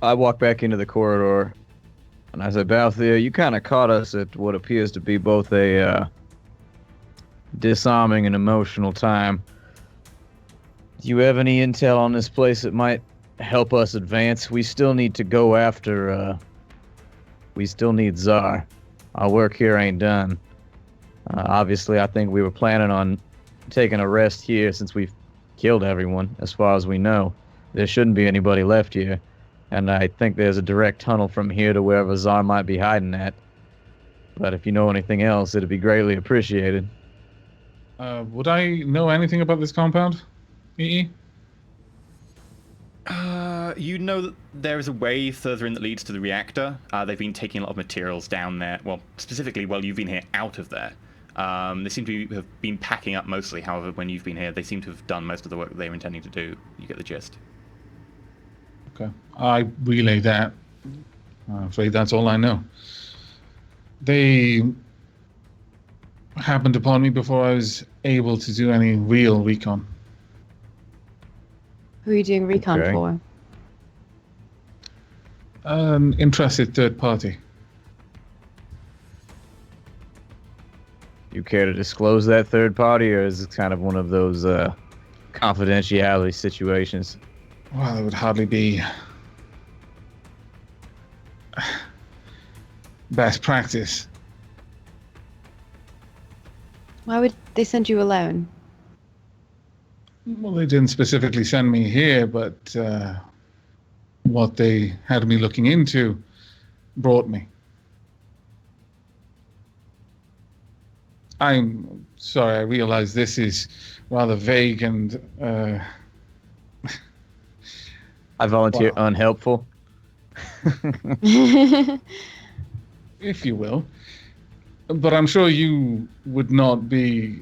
I walk back into the corridor, and I say, Balthier, you kind of caught us at what appears to be both a disarming and emotional time. Do you have any intel on this place that might help us advance? We still need to go after, we still need Tsar. Our work here ain't done. Obviously, I think we were planning on taking a rest here since we've killed everyone, as far as we know. There shouldn't be anybody left here. And I think there's a direct tunnel from here to wherever Tsar might be hiding at. But if you know anything else, it'd be greatly appreciated. Would I know anything about this compound, EE? You know that there is a way further in that leads to the reactor. They've been taking a lot of materials down there. Well, specifically while you've been here, out of there. They seem to have been packing up mostly. However, when you've been here, they seem to have done most of the work that they were intending to do. You get the gist. Okay. I relay that. I'm afraid that's all I know. They happened upon me before I was able to do any real recon. Who are you doing recon Okay. for? An interested third party. You care to disclose that third party, or is it kind of one of those confidentiality situations? Well, it would hardly be best practice. Why would they send you alone? Well, they didn't specifically send me here, but what they had me looking into brought me. I'm sorry, I realize this is rather vague and I volunteer Wow. unhelpful. if you will. But I'm sure you would not be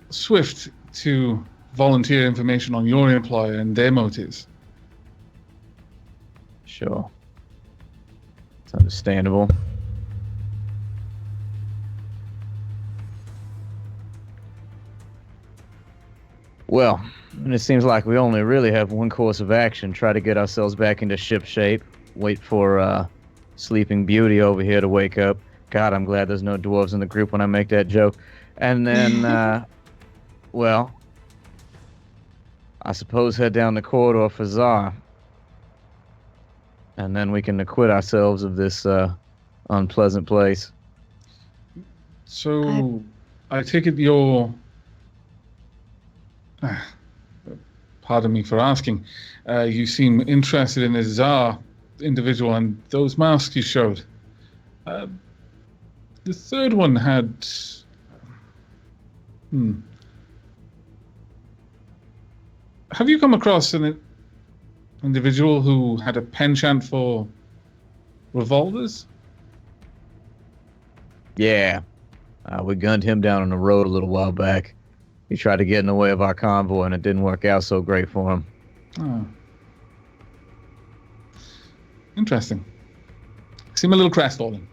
swift to volunteer information on your employer and their motives. Sure. It's understandable. Well, and it seems like we only really have one course of action. Try to get ourselves back into ship shape. Wait for Sleeping Beauty over here to wake up. God, I'm glad there's no dwarves in the group when I make that joke. And then, well, I suppose head down the corridor for Tsar. And then we can acquit ourselves of this unpleasant place. So, I take it you're... Pardon me for asking. You seem interested in this Tsar individual and those masks you showed. The third one had... Have you come across an individual who had a penchant for revolvers? Yeah. We gunned him down on the road a little while back. He tried to get in the way of our convoy, and it didn't work out so great for him. Oh. Interesting. Seem a little crestfallen.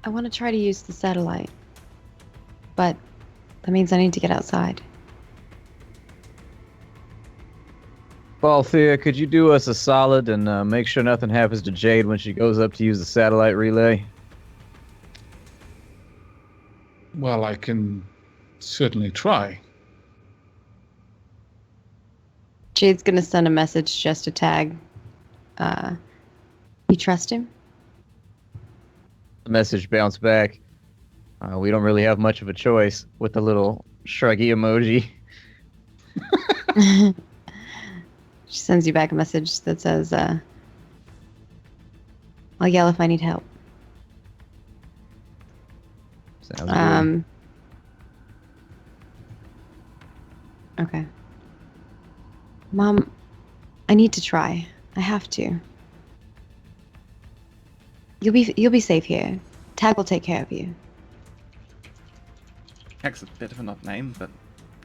I want to try to use the satellite, but that means I need to get outside. Balthier, could you do us a solid and make sure nothing happens to Jade when she goes up to use the satellite relay? Well, I can certainly try. Jade's gonna send a message just to tag. You trust him? The message bounced back. We don't really have much of a choice with the little shruggy emoji. She sends you back a message that says, I'll yell if I need help. Sounds good. Okay. Mom, I need to try. I have to. You'll be safe here. Tag will take care of you. Tag's a bit of an odd name, but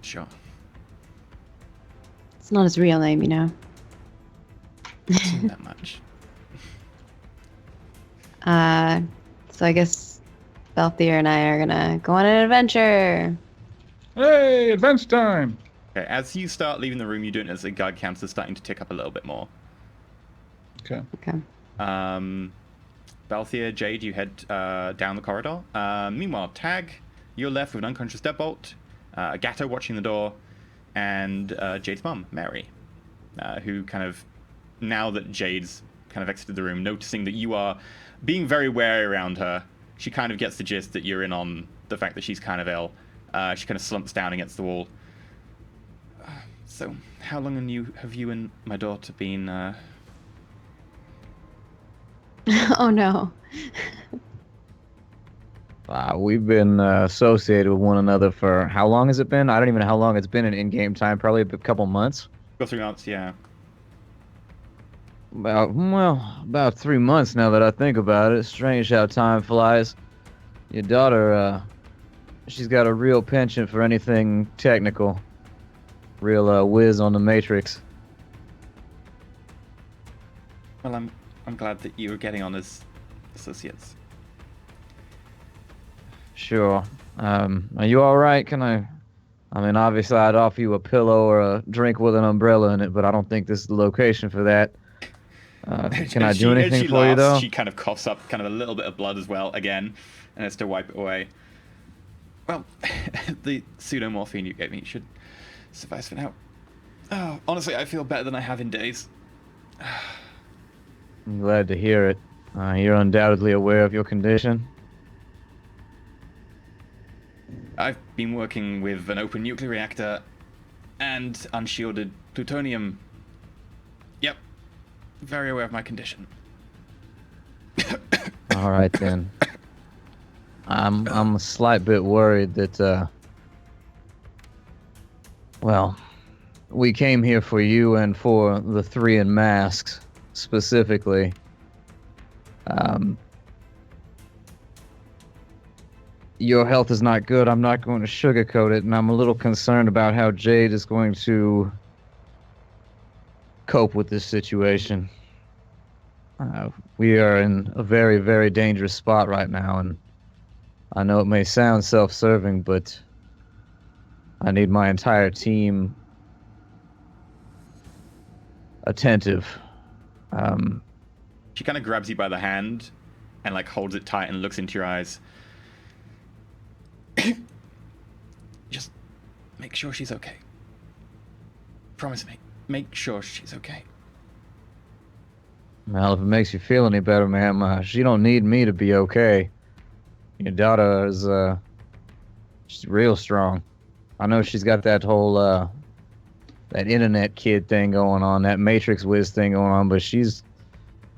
sure. It's not his real name, you know. Isn't that much. So I guess Balthier and I are gonna go on an adventure. Hey, advance time! Okay, as you start leaving the room, you do it as the guard counts are starting to tick up a little bit more. Okay. Okay. Balthier, Jade, you head down the corridor. Meanwhile, Tag, you're left with an unconscious deadbolt, Gatto watching the door, and Jade's mum, Mary, who kind of, now that Jade's kind of exited the room, noticing that you are being very wary around her, she kind of gets the gist that you're in on the fact that she's kind of ill. She kind of slumps down against the wall. So, how long have you and my daughter been... Oh no. We've been associated with one another for how long has it been? I don't even know how long it's been in-game time. Probably a couple months. Go 3 months, yeah. About 3 months now that I think about it. Strange how time flies. Your daughter, she's got a real penchant for anything technical. Real whiz on the Matrix. Well, I'm glad that you were getting on as associates. Sure. Are you all right? I mean, obviously, I'd offer you a pillow or a drink with an umbrella in it, but I don't think this is the location for that. Can I do anything for you, though? She kind of coughs up kind of a little bit of blood as well, again, and has to wipe it away. Well, the pseudomorphine you gave me should suffice for now. Oh, honestly, I feel better than I have in days. I'm glad to hear it. You're undoubtedly aware of your condition. I've been working with an open nuclear reactor and unshielded plutonium. Yep. Very aware of my condition. All right, then. I'm a slight bit worried that, well, we came here for you and for the 3 in masks, specifically. Your health is not good. I'm not going to sugarcoat it, and I'm a little concerned about how Jade is going to cope with this situation. We are in a very, very dangerous spot right now, and I know it may sound self-serving, but I need my entire team attentive. She kind of grabs you by the hand and like holds it tight and looks into your eyes. Just make sure she's okay. Promise me. Make sure she's okay. Well, if it makes you feel any better, ma'am, she don't need me to be okay. Your daughter is, she's real strong. I know she's got that whole, that internet kid thing going on, that Matrix whiz thing going on, but she's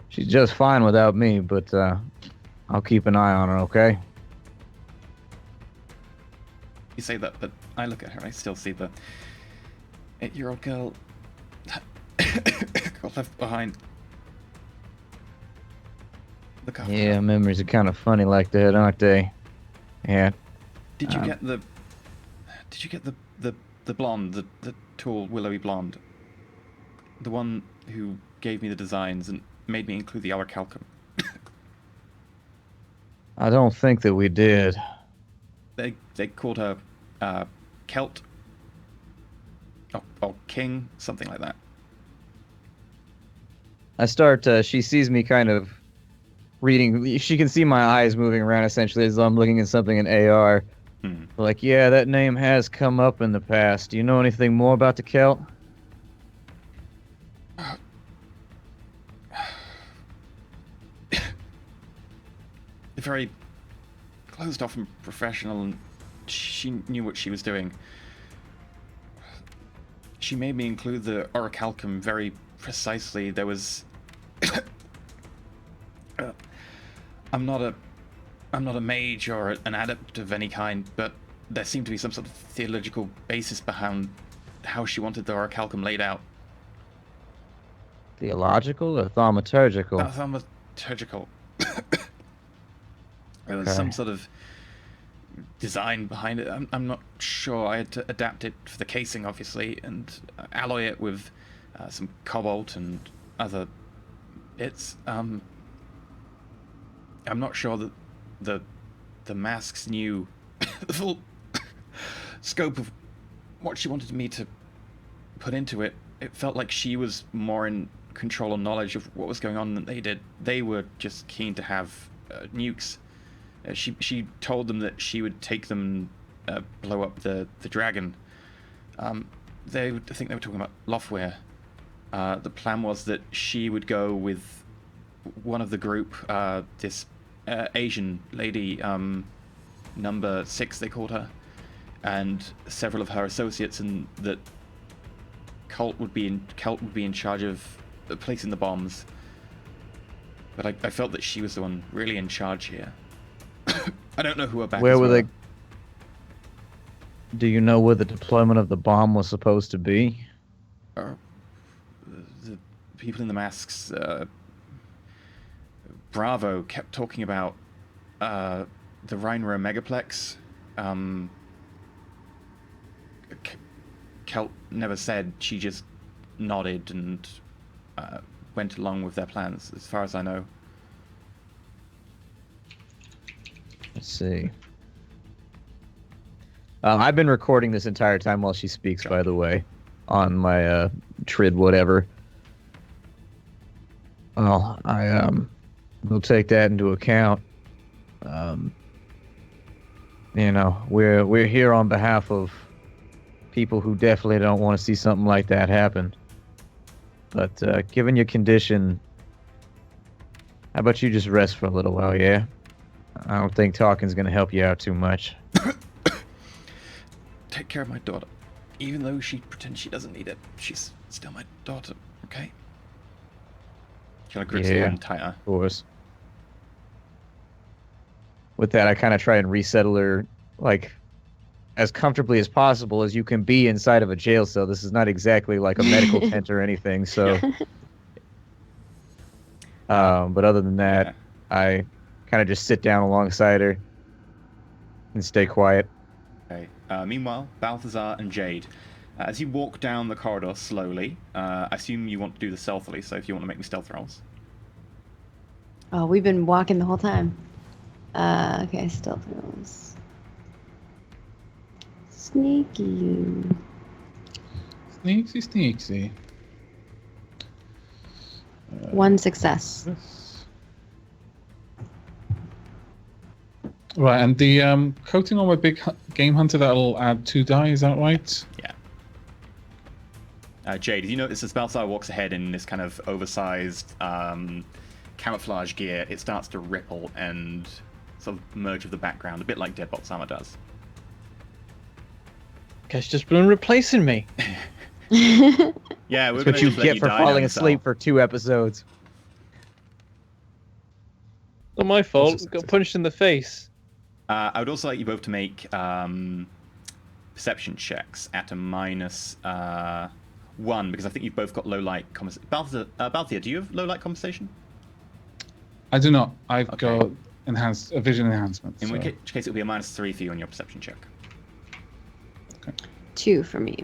just fine without me, but, I'll keep an eye on her, okay? You say that, but I look at her, I still see the 8-year-old girl got left behind. Look after Yeah, her. memories are kind of funny like that, aren't they? Yeah. Did you get the blonde, the tall, willowy blonde? The one who gave me the designs and made me include the orichalcum. I don't think that we did. They called her Celt or King, something like that. I start, she sees me kind of reading, she can see my eyes moving around essentially as though I'm looking at something in AR. Like, yeah, that name has come up in the past. Do you know anything more about the Celt? Very closed off and professional, and she knew what she was doing. She made me include the orichalcum very precisely. There was I'm not a mage or an adept of any kind, but there seemed to be some sort of theological basis behind how she wanted the orichalcum laid out. Theological or thaumaturgical? Thaumaturgical. There was Okay. some sort of design behind it. I'm not sure. I had to adapt it for the casing, obviously, and alloy it with some cobalt and other bits. I'm not sure that the masks knew the full scope of what she wanted me to put into it. It felt like she was more in control and knowledge of what was going on than they did. They were just keen to have nukes. She told them that she would take them and blow up the dragon. I think they were talking about Loftware. The plan was that she would go with one of the group, this Asian lady, number 6 they called her, and several of her associates, and that Cult would be in charge of placing the bombs. But I felt that she was the one really in charge here. I don't know who her backers Where were they? Do you know where the deployment of the bomb was supposed to be? The people in the masks. Bravo kept talking about the Rhinera Megaplex. Kelt never said. She just nodded and went along with their plans, as far as I know. Let's see. I've been recording this entire time while she speaks, by the way, on my Trid whatever. Well, I will take that into account. You know, we're here on behalf of people who definitely don't want to see something like that happen. But given your condition, how about you just rest for a little while, yeah? I don't think talking's gonna help you out too much. Take care of my daughter. Even though she pretends she doesn't need it, she's still my daughter, okay? Kind of grips the hand tighter. Of course. With that, I kind of try and resettle her, like, as comfortably as possible as you can be inside of a jail cell. This is not exactly like a medical tent or anything, so... but other than that, I kind of just sit down alongside her and stay quiet. Okay. Meanwhile, Balthazar and Jade, as you walk down the corridor slowly, I assume you want to do this stealthily, so if you want to make me stealth rolls. Oh, we've been walking the whole time. Okay, stealth rolls. Sneaky. Sneaky. One success. Right, and the coating on my big game hunter, that'll add 2 die, is that right? Yeah. Jade, you notice as Balthazar walks ahead in this kind of oversized camouflage gear, it starts to ripple and sort of merge with the background, a bit like Deadbolt's armor does. Guess just been replacing me. Yeah, we're That's what you just let get for die falling down asleep for 2 episodes. Not my fault. Also Got punched in the face. I would also like you both to make perception checks at a -1, because I think you've both got low light compensation. Balthia, do you have low light compensation? I do not. I've Okay. got a vision enhancement. In so. which case it would be a -3 for you on your perception check. 2 for me.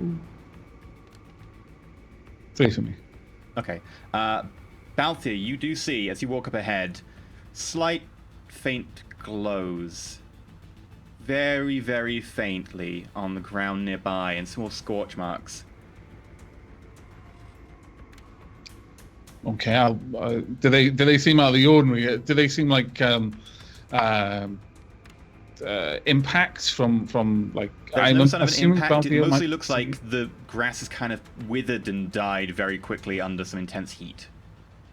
3 for me. Okay. Balthia, you do see, as you walk up ahead, slight faint glows. Very, very faintly on the ground nearby, and small scorch marks. Okay. Do they seem out of the ordinary? Do they seem like impacts from like? There's I'm no sign of an assuming impact. It Balthia mostly might looks see- like the grass is kind of withered and died very quickly under some intense heat.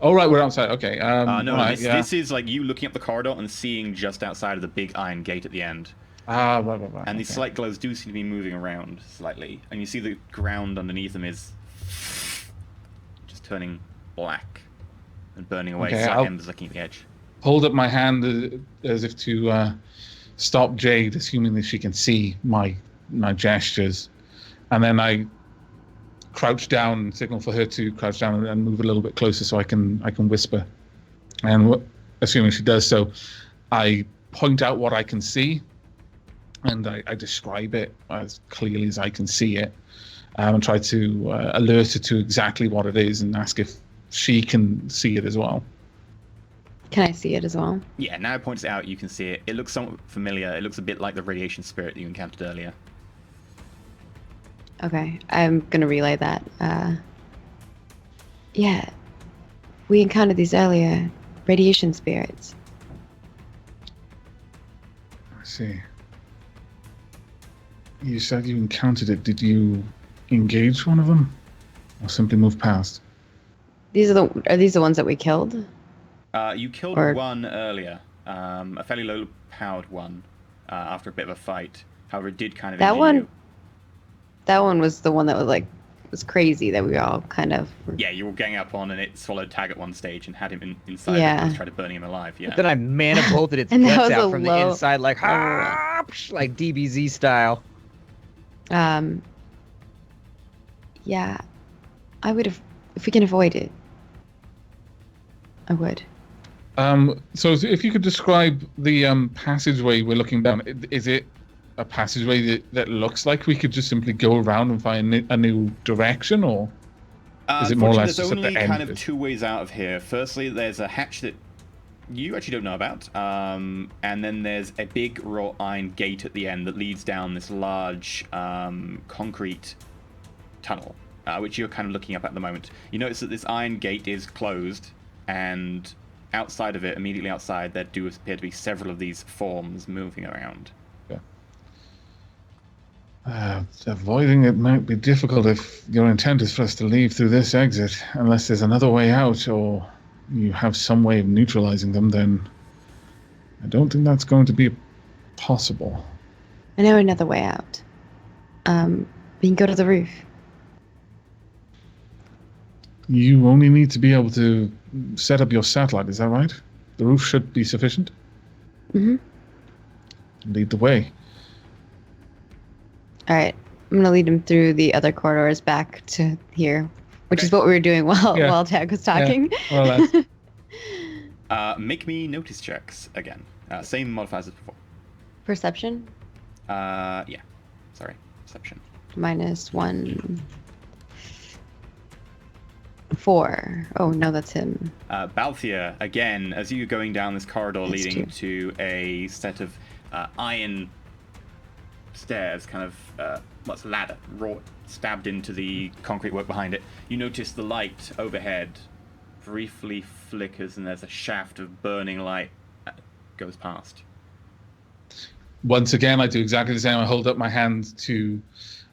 Oh right, we're outside. Okay. No, right, this is like you looking up the corridor and seeing just outside of the big iron gate at the end. Right. And these okay. slight glows do seem to be moving around slightly, and you see the ground underneath them is just turning black and burning away. Okay, Slight I'll- embers looking at the edge. Hold up my hand as if to stop Jade, assuming that she can see my gestures, and then I crouch down, signal for her to crouch down and move a little bit closer so I can whisper. And assuming she does so, I point out what I can see, and I describe it as clearly as I can see it, and try to alert her to exactly what it is and ask if she can see it as well. Can I see it as well? Yeah, now it points it out, you can see it. It looks somewhat familiar. It looks a bit like the radiation spirit that you encountered earlier. Okay, I'm gonna relay that. Yeah, we encountered these earlier radiation spirits. I see. You said you encountered it. Did you engage one of them, or simply move past? Are these the ones that we killed? You killed one earlier, a fairly low-powered one, after a bit of a fight. However, it did kind of injure you. That one was the one that was crazy that we all kind of... Yeah, you were gang up on, and it swallowed Tag at one stage and had him inside and was trying to burn him alive. Yeah. But then I mana bolted its And that guts was out a from low- the inside, like like DBZ style. Yeah, I would have, if we can avoid it, I would. So if you could describe the passageway we're looking down, is it a passageway that looks like we could just simply go around and find a new direction, or is it more or less there's just at only the end kind of of it? two ways out of here. Firstly, there's a hatch that you actually don't know about, and then there's a big wrought iron gate at the end that leads down this large concrete tunnel, which you're kind of looking up at the moment. You notice that this iron gate is closed, and outside of it, immediately outside, there do appear to be several of these forms moving around. Avoiding it might be difficult if your intent is for us to leave through this exit, unless there's another way out, or you have some way of neutralizing them, then I don't think that's going to be possible. I know another way out. We can go to the roof. You only need to be able to set up your satellite, is that right? The roof should be sufficient? Mm-hmm. Lead the way. All right, I'm gonna lead him through the other corridors back to here, which is what we were doing while Tag was talking. Yeah. Well, that's... Make me notice checks again. Same modifiers as before. Perception? Yeah. Sorry, perception. -1. 4. Oh no, that's him. Balthia, again, as you're going down this corridor That's leading to a set of iron stairs, kind of what's ladder, stabbed into the concrete work behind it, you notice the light overhead briefly flickers, and there's a shaft of burning light that goes past. Once again, I do exactly the same. I hold up my hand to...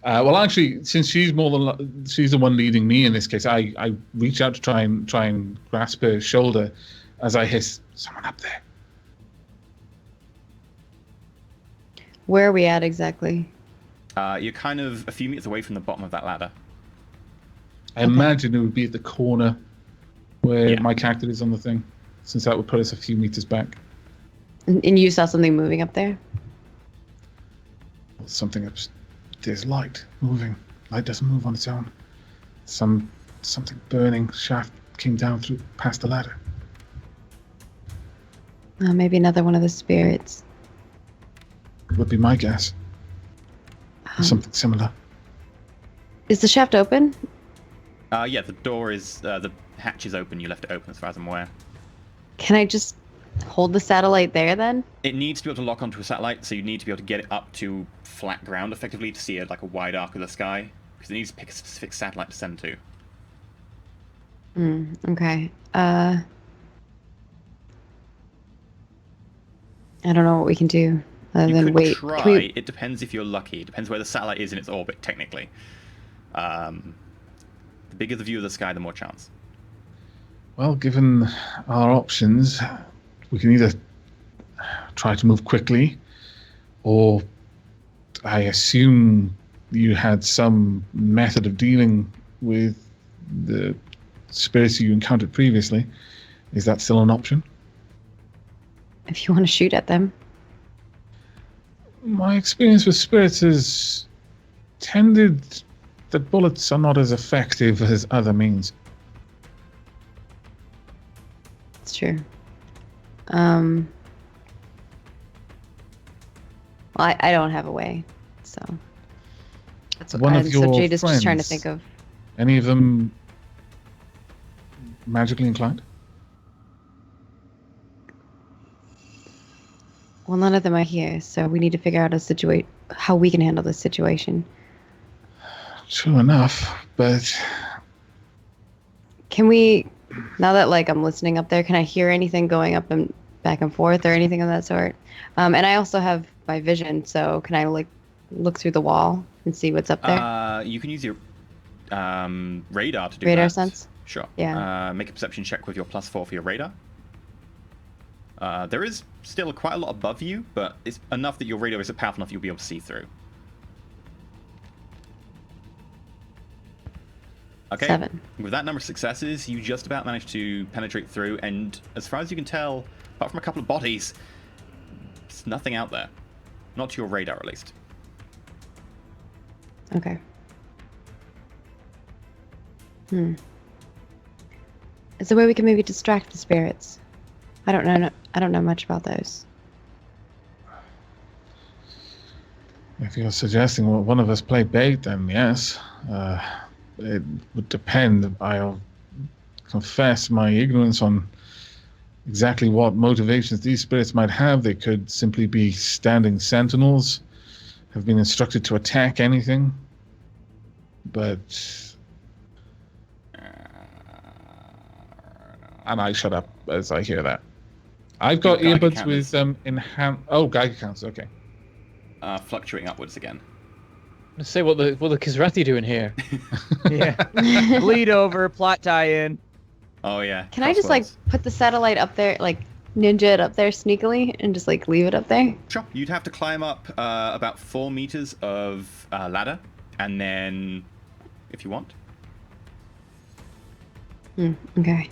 well, actually, since she's the one leading me in this case, I reach out to try and grasp her shoulder as I hiss, "Someone up there." Where are we at exactly? You're kind of a few meters away from the bottom of that ladder. I imagine it would be at the corner where my character is on the thing, since that would put us a few meters back. And you saw something moving up there? Something up. There's light moving. Light doesn't move on its own. Something burning shaft came down past the ladder. Maybe another one of the spirits. Would be my guess. Something similar. Is the shaft open? Yeah, the door is... the hatch is open. You left it open as far as I'm aware. Can I just hold the satellite there then? It needs to be able to lock onto a satellite, so you need to be able to get it up to flat ground, effectively, to see a wide arc of the sky, because it needs to pick a specific satellite to send to. Okay. I don't know what we can do other than wait. Try. It depends if you're lucky. It depends where the satellite is in its orbit, technically. The bigger the view of the sky, the more chance. Well, given our options, we can either try to move quickly, or I assume you had some method of dealing with the spirits you encountered previously. Is that still an option? If you want to shoot at them. My experience with spirits has tended that bullets are not as effective as other means. It's true. Well, I don't have a way, so. That's One of so your Jade is just trying to friends, think of. any of them magically inclined? Well, none of them are here, so we need to figure out how we can handle this situation. True enough, but Can we, now that like I'm listening up there, can I hear anything going up and back and forth or anything of that sort? And I also have my vision, so can I like look through the wall and see what's up there? You can use your radar to do Radar that. sense? Sure. Yeah. Make a perception check with your +4 for your radar. There is still quite a lot above you, but it's enough that your radar is powerful enough you'll be able to see through. Okay. 7. With that number of successes, you just about managed to penetrate through, and as far as you can tell, apart from a couple of bodies, there's nothing out there. Not to your radar, at least. Okay. Is there a way we can maybe distract the spirits? I don't know much about those. if you're suggesting one of us play bait, then yes. It would depend. I'll confess my ignorance on exactly what motivations these spirits might have. They could simply be standing sentinels, have been instructed to attack anything. But... and I shut up as I hear that. I've got Your Geiger earbuds with enhanced... Oh, Geiger counts, okay. Fluctuating upwards again. Let's say what the Kizrathi doing here. Yeah. Bleed over, plot tie-in. Oh, yeah. Can I just like put the satellite up there, like ninja it up there sneakily, and just like leave it up there? Sure. You'd have to climb up about 4 meters of ladder, and then, if you want. Okay.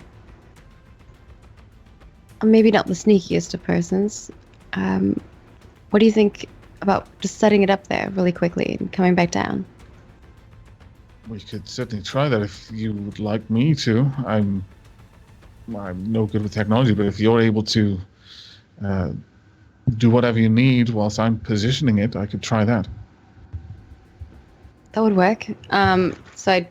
I'm maybe not the sneakiest of persons. What do you think about just setting it up there really quickly and coming back down? We could certainly try that if you would like me to. I'm no good with technology, but if you're able to do whatever you need whilst I'm positioning it, I could try that. That would work. So I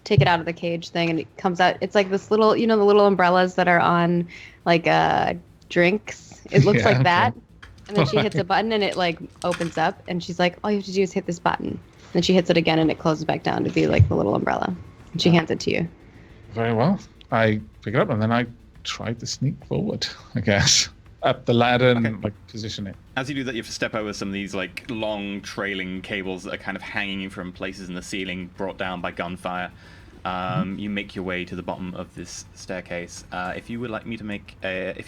take it out of the cage thing, and it comes out. It's like this little, the little umbrellas that are on like drinks. It looks Yeah, like that. okay. And then she hits a button, and it like opens up, and she's like, all you have to do is hit this button. Then she hits it again, and it closes back down to be like the little umbrella. And she hands it to you. Very well. I pick it up and then I try to sneak forward, I guess. Up the ladder and like position it. As you do that, you have to step over some of these like long trailing cables that are kind of hanging from places in the ceiling, brought down by gunfire. You make your way to the bottom of this staircase. If you would like to make a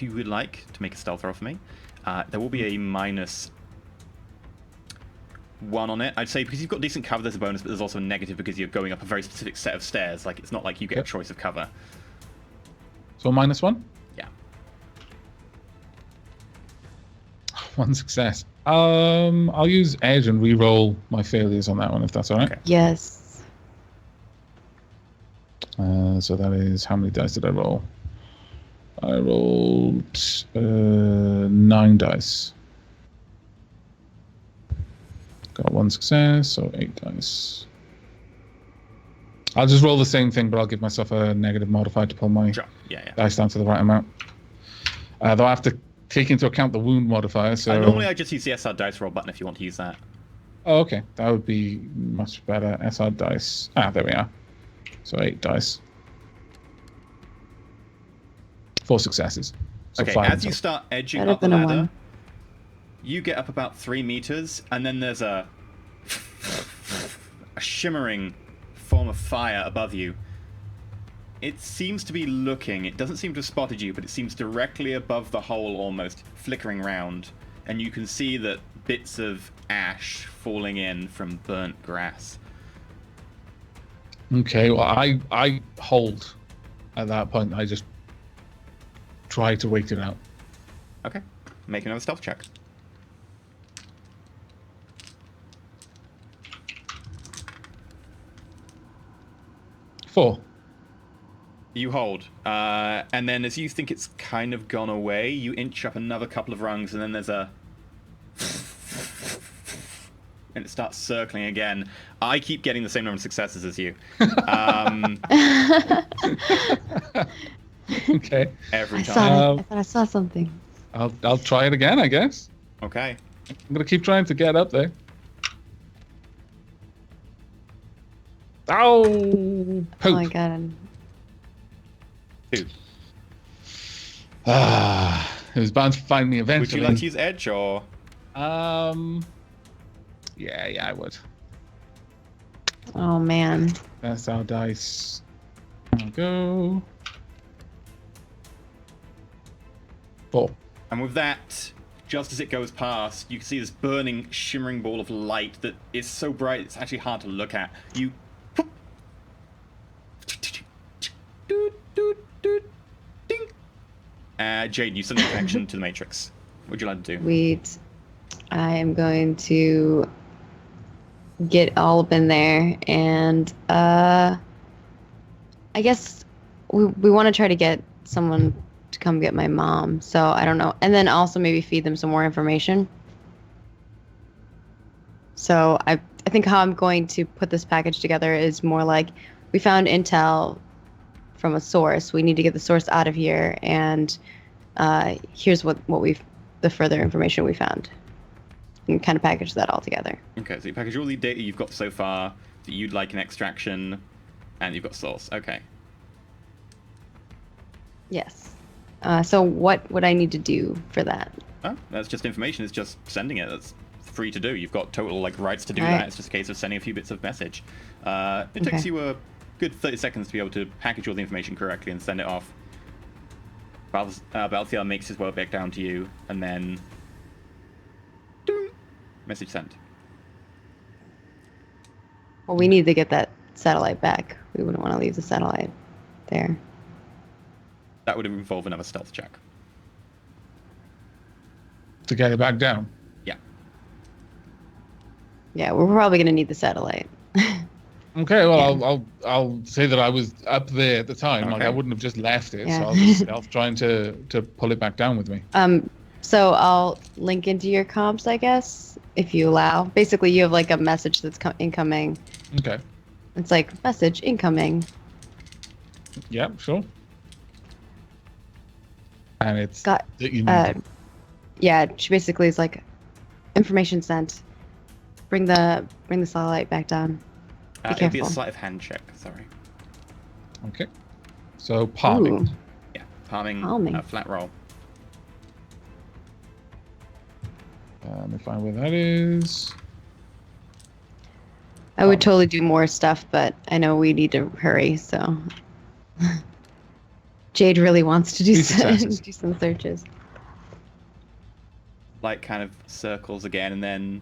stealth roll for me, there will be a -1 on it. I'd say because you've got decent cover, there's a bonus, but there's also a negative because you're going up a very specific set of stairs. Like it's not like you get a choice of cover. So -1? Yeah. 1 success. I'll use edge and re-roll my failures on that one if that's all right. Okay. Yes. So that is, how many dice did I roll? I rolled 9 dice. Got 1 success, so 8 dice. I'll just roll the same thing, but I'll give myself a negative modifier to pull my dice down to the right amount. Though I have to take into account the wound modifier, so... normally I just use the SR dice roll button if you want to use that. Oh, okay. That would be much better. SR dice. There we are. So 8 dice. 4 successesses. So Okay, 5 as you start edging Better up the than a ladder, 1. you get up about 3 meters, and then there's a shimmering form of fire above you. It seems to be looking. It doesn't seem to have spotted you, but it seems directly above the hole, almost flickering round, and you can see that bits of ash falling in from burnt grass. Okay, well, I hold at that point. I just try to wait it out. Okay, make another stealth check. 4. You hold. And then as you think it's kind of gone away, you inch up another couple of rungs, and then there's a... and it starts circling again. I keep getting the same number of successes as you. Okay. Every I time. saw it. I thought I saw something. I'll try it again, I guess. Okay. I'm gonna keep trying to get up there. Ow! Oh Poop. my god. 2. It was bound to find me Would eventually. you like to use edge, or... Yeah, I would. Oh man. That's our dice. I'll go. 4. And with that, just as it goes past, you can see this burning, shimmering ball of light that is so bright it's actually hard to look at. You... Jade, you send a connection to the Matrix. What would you like to do? Wait. I am going to get all up in there, and I guess we want to try to get someone to come get my mom. So I don't know, and then also maybe feed them some more information. So I think how I'm going to put this package together is more like, we found intel from a source. We need to get the source out of here, and here's what we've the further information we found, and kind of package that all together. Okay, so you package all the data you've got so far that you'd like an extraction, and you've got source. Okay. Yes. So what would I need to do for that? Oh, that's just information. It's just sending it. That's free to do. You've got total rights to do All right. that. It's just a case of sending a few bits of message. It takes Okay. you a good 30 seconds to be able to package all the information correctly and send it off. Balthiel makes his way back down to you, and then... Ding! Message sent. Well, we need to get that satellite back. We wouldn't want to leave the satellite there. That would involve another stealth check. To get it back down. Yeah. Yeah, we're probably going to need the satellite. Okay, well, I'll say that I was up there at the time. Like, Okay. I wouldn't have just left it, Yeah. so I'll just stealth trying to pull it back down with me. So I'll link into your comps, I guess, if you allow. Basically, you have like a message that's incoming. Okay. It's like, message incoming. Yeah, sure. And it's Got that you need. yeah, she basically is like, information sent. Bring the satellite back down. It'd be a careful. sleight of hand check, sorry. Okay. So palming. Ooh. Yeah, palming, Palming. flat roll. Let me find where that is. I would totally do more stuff, but I know we need to hurry, so. Jade really wants to do 3 successes. do some searches. Light kind of circles again, and then...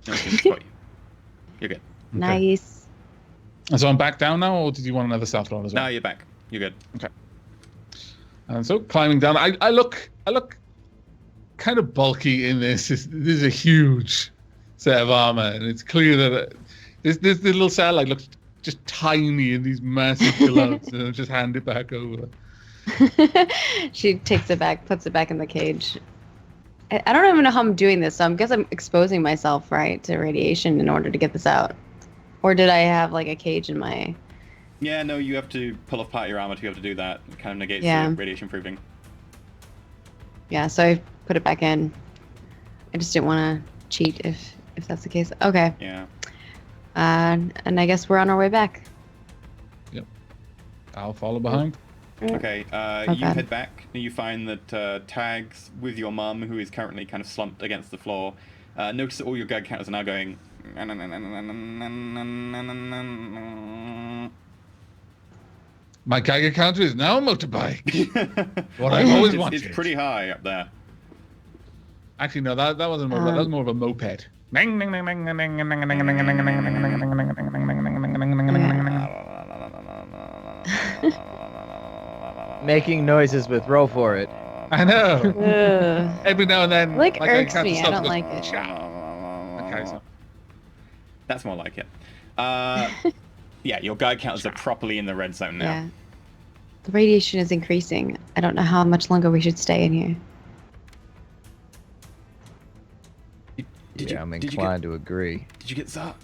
Okay, spot you. You're good. Nice. And so I'm back down now, or did you want another stealth roll as well? No, you're back. You're good. Okay. And so climbing down, I look kind of bulky in this. This is a huge set of armor, and it's clear that this little satellite looks just tiny in these massive gloves, and I'll just hand it back over. She takes it back, puts it back in the cage. I don't even know how I'm doing this, so I guess I'm exposing myself, right, to radiation in order to get this out. Or did I have like a cage in my... Yeah, no, you have to pull off part of your armor to be able to do that. It kind of negates Yeah. the radiation proofing. Yeah, so I put it back in. I just didn't want to cheat if that's the case. Okay. Yeah. And I guess we're on our way back. I'll follow behind. Okay, you bad. head back, and you find that Tags with your mum, who is currently kind of slumped against the floor, notice that all your gag counters are now going... My Geiger counter is now a motorbike. What I've always wanted. It's pretty high up there. Actually, no, that wasn't more. That was more of a moped. Making noises with Roll4It. I know. Ugh. Every now and then, Like my Geiger irks counter me. I stops don't and like goes, it. "Cha." Okay, so That's more like it. Yeah, your guide counters are properly in the red zone now. Yeah. The radiation is increasing. I don't know how much longer we should stay in here. I'm inclined to agree. Did you get Zart?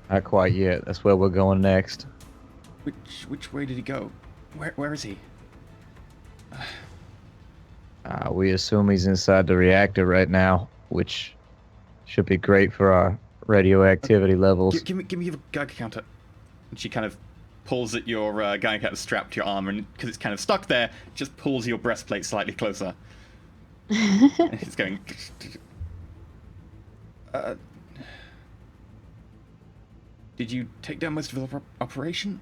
Not quite yet. That's where we're going next. Which way did he go? Where is he? We assume he's inside the reactor right now, which should be great for our radioactivity levels. Give me your Geiger counter. And she kind of pulls at your Geiger counter strapped to your armor, and because it's kind of stuck there, just pulls your breastplate slightly closer. It's going. Did you take down most of the operation?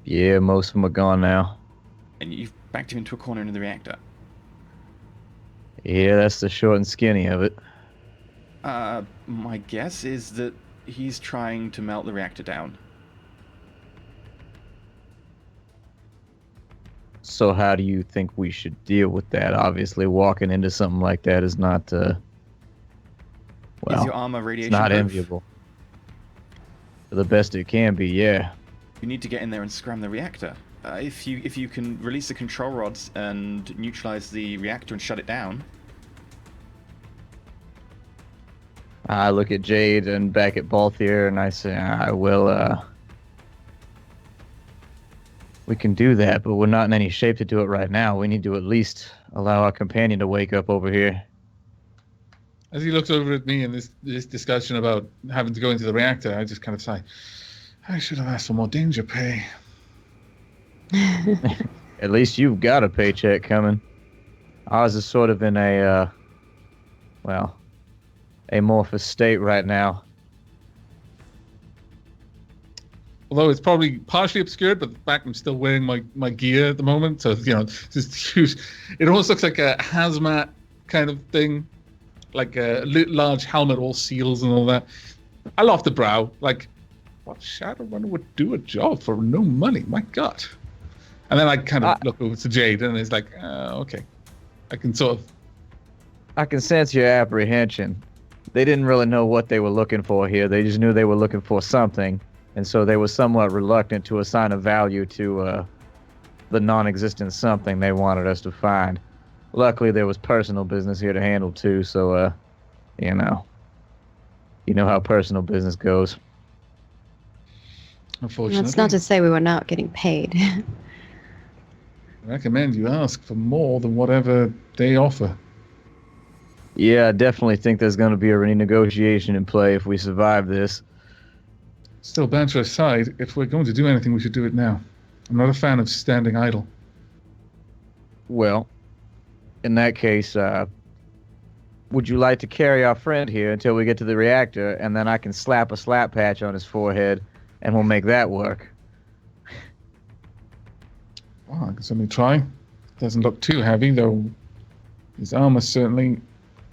Yeah, most of them are gone now. And you've backed him into a corner in the reactor. Yeah, that's the short and skinny of it. My guess is that he's trying to melt the reactor down. So how do you think we should deal with that? Obviously, walking into something like that is not, Is your armor radiation it's not proof? enviable. The best it can be, yeah. You need to get in there and scram the reactor. If you can release the control rods and neutralize the reactor and shut it down. I look at Jade and back at Balthier and I say, I will, we can do that, but we're not in any shape to do it right now. We need to at least allow our companion to wake up over here. As he looks over at me in this discussion about having to go into the reactor, I just kind of sigh, I should have asked for more danger pay. At least you've got a paycheck coming. Ours is sort of in a, amorphous state right now. Although it's probably partially obscured, but the fact I'm still wearing my gear at the moment, so it's just huge. It almost looks like a hazmat kind of thing, like a large helmet, all seals and all that. I laughed the brow, like, what Shadowrunner would do a job for no money? My God. And then I kind of look over to Jade, and it's like, okay, I can sense your apprehension. They didn't really know what they were looking for here. They just knew they were looking for something. And so they were somewhat reluctant to assign a value to the non-existent something they wanted us to find. Luckily, there was personal business here to handle too, so, you know how personal business goes. Unfortunately. That's not to say we were not getting paid. I recommend you ask for more than whatever they offer. Yeah, I definitely think there's going to be a renegotiation in play if we survive this. Still, banter aside, if we're going to do anything, we should do it now. I'm not a fan of standing idle. Well, in that case, would you like to carry our friend here until we get to the reactor, and then I can slap a slap patch on his forehead, and we'll make that work? Well, I can certainly try. Doesn't look too heavy, though his armor certainly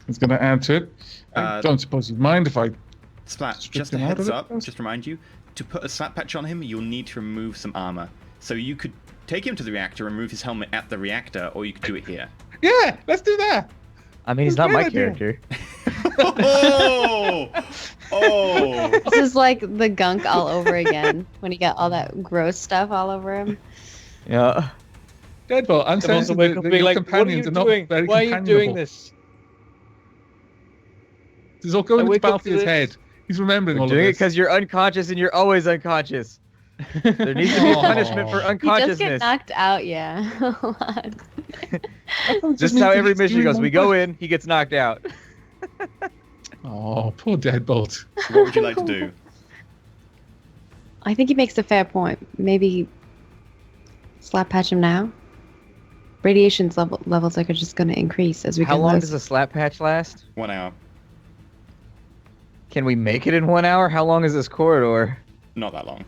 is going to add to it. I don't suppose you'd mind if I... Splat, just a heads up, just remind you, to put a slap patch on him, you'll need to remove some armor. So you could take him to the reactor, remove his helmet at the reactor, or you could do it here. Yeah, let's do that. I mean, he's not my character. Oh! This is like the gunk all over again when he got all that gross stuff all over him. Yeah. Deadbolt, I'm saying Also wake up being your like, what are you companions are not doing? very Why are you doing companionable. this? This is all going into wake up to Balthier's this. head. He's remembering We're all of doing it this. because you're unconscious and you're always unconscious. There needs to be a punishment for He just unconsciousness. get knocked out, yeah. A lot. This is how every mission goes. We go in, he gets knocked out. Oh, poor Deadbolt. What would you like to do? I think he makes a fair point. Maybe slap patch him now. Radiation levels are just going to increase as we How get long closer. does a slap patch last? 1 hour. Can we make it in 1 hour? How long is this corridor? Not that long.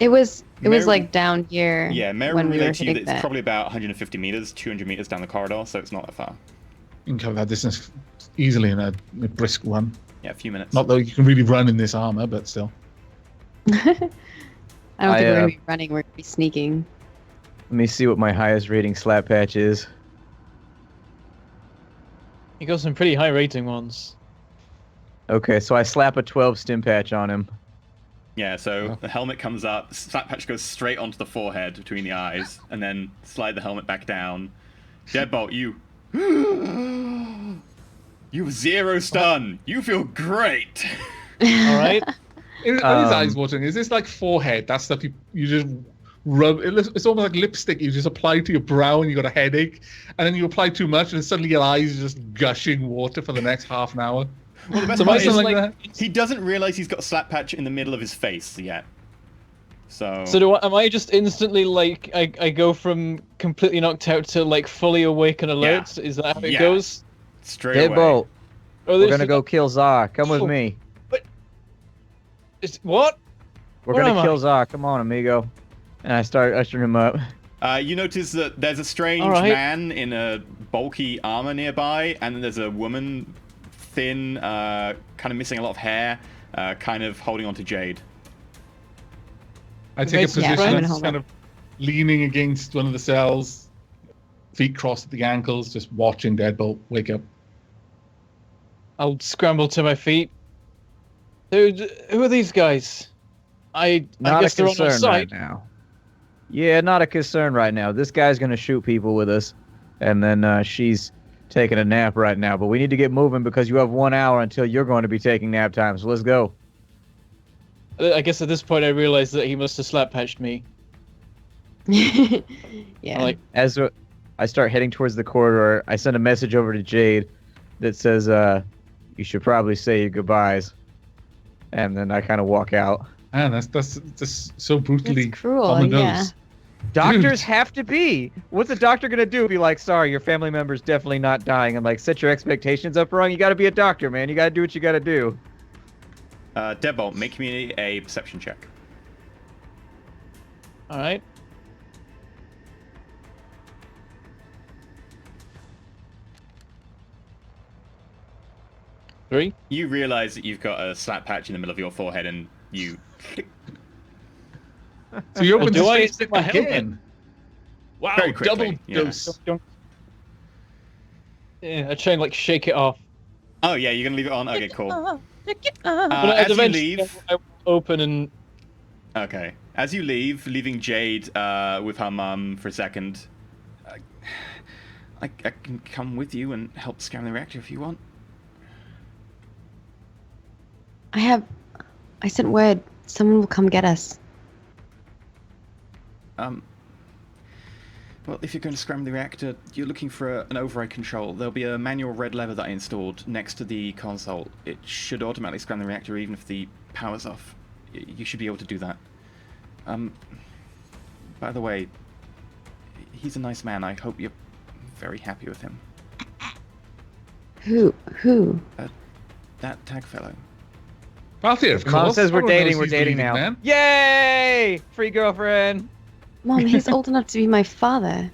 It was Mary- like down here. Yeah, Mary when we were relayed to you that hitting it's that. probably about 150 meters, 200 meters down the corridor, so it's not that far. You can cover that distance easily in a brisk run. Yeah, a few minutes. Not that you can really run in this armor, but still. I don't think we're uh, going to be running. We're going to be sneaking. Let me see what my highest rating slap patch is. He got some pretty high rating ones. Okay, so I slap a 12 stim patch on him. Yeah, so the helmet comes up, slap patch goes straight onto the forehead between the eyes, and then slide the helmet back down. Deadbolt, you. You have 0 stun. You feel great. All right. His eyes watering. Is this like forehead? That stuff you just rub. It's almost like lipstick. You just apply to your brow and you got a headache, and then you apply too much, and suddenly your eyes are just gushing water for the next half an hour. Well, the best part is he doesn't realize he's got a slap patch in the middle of his face yet. So am I just instantly like I go from completely knocked out to like fully awake and alert? Yeah. Is that how it goes? Straight away. Deadbolt. We're gonna go kill Zah. Come with me. What? We're gonna kill Zah. Come on, amigo. And I start ushering him up. You notice that there's a strange man in a bulky armor nearby, and then there's a woman, thin, kind of missing a lot of hair, kind of holding on to Jade. I take a position kind of leaning against one of the cells, feet crossed at the ankles, just watching Deadbolt wake up. I'll scramble to my feet. Dude, who are these guys? I guess they're on our side right now. Yeah, not a concern right now. This guy's gonna shoot people with us, and then she's taking a nap right now. But we need to get moving because you have 1 hour until you're going to be taking nap time. So let's go. I guess at this point I realized that he must have slap patched me. Yeah. As I start heading towards the corridor, I send a message over to Jade that says, "You should probably say your goodbyes." And then I kind of walk out. Man, that's so brutally cruel. on the Yeah. nose. Doctors have to be. What's a doctor gonna do? Be like, sorry, your family member's definitely not dying, and like set your expectations up wrong. You got to be a doctor, man. You got to do what you got to do. Deadbolt, make me a perception check. All right. Three. You realize that you've got a slap patch in the middle of your forehead, and you. So you open do I the stick again? Wow, Very quickly, double dose. Yeah, I try and like shake it off. Oh yeah, you're gonna leave it on. Okay, cool. But As you leave, I open and. Okay. As you leave, leaving Jade with her mum for a second, I can come with you and help scam the reactor if you want. I sent word. Someone will come get us. Well, if you're going to scram the reactor, you're looking for an override control. There'll be a manual red lever that I installed next to the console. It should automatically scram the reactor even if the power's off. You should be able to do that. By the way, he's a nice man. I hope you're very happy with him. Who? That tag fellow. Althea, of course. Mom says we're dating. We're he's dating leaving, now. man. Yay! Free girlfriend. Mom, he's old enough to be my father.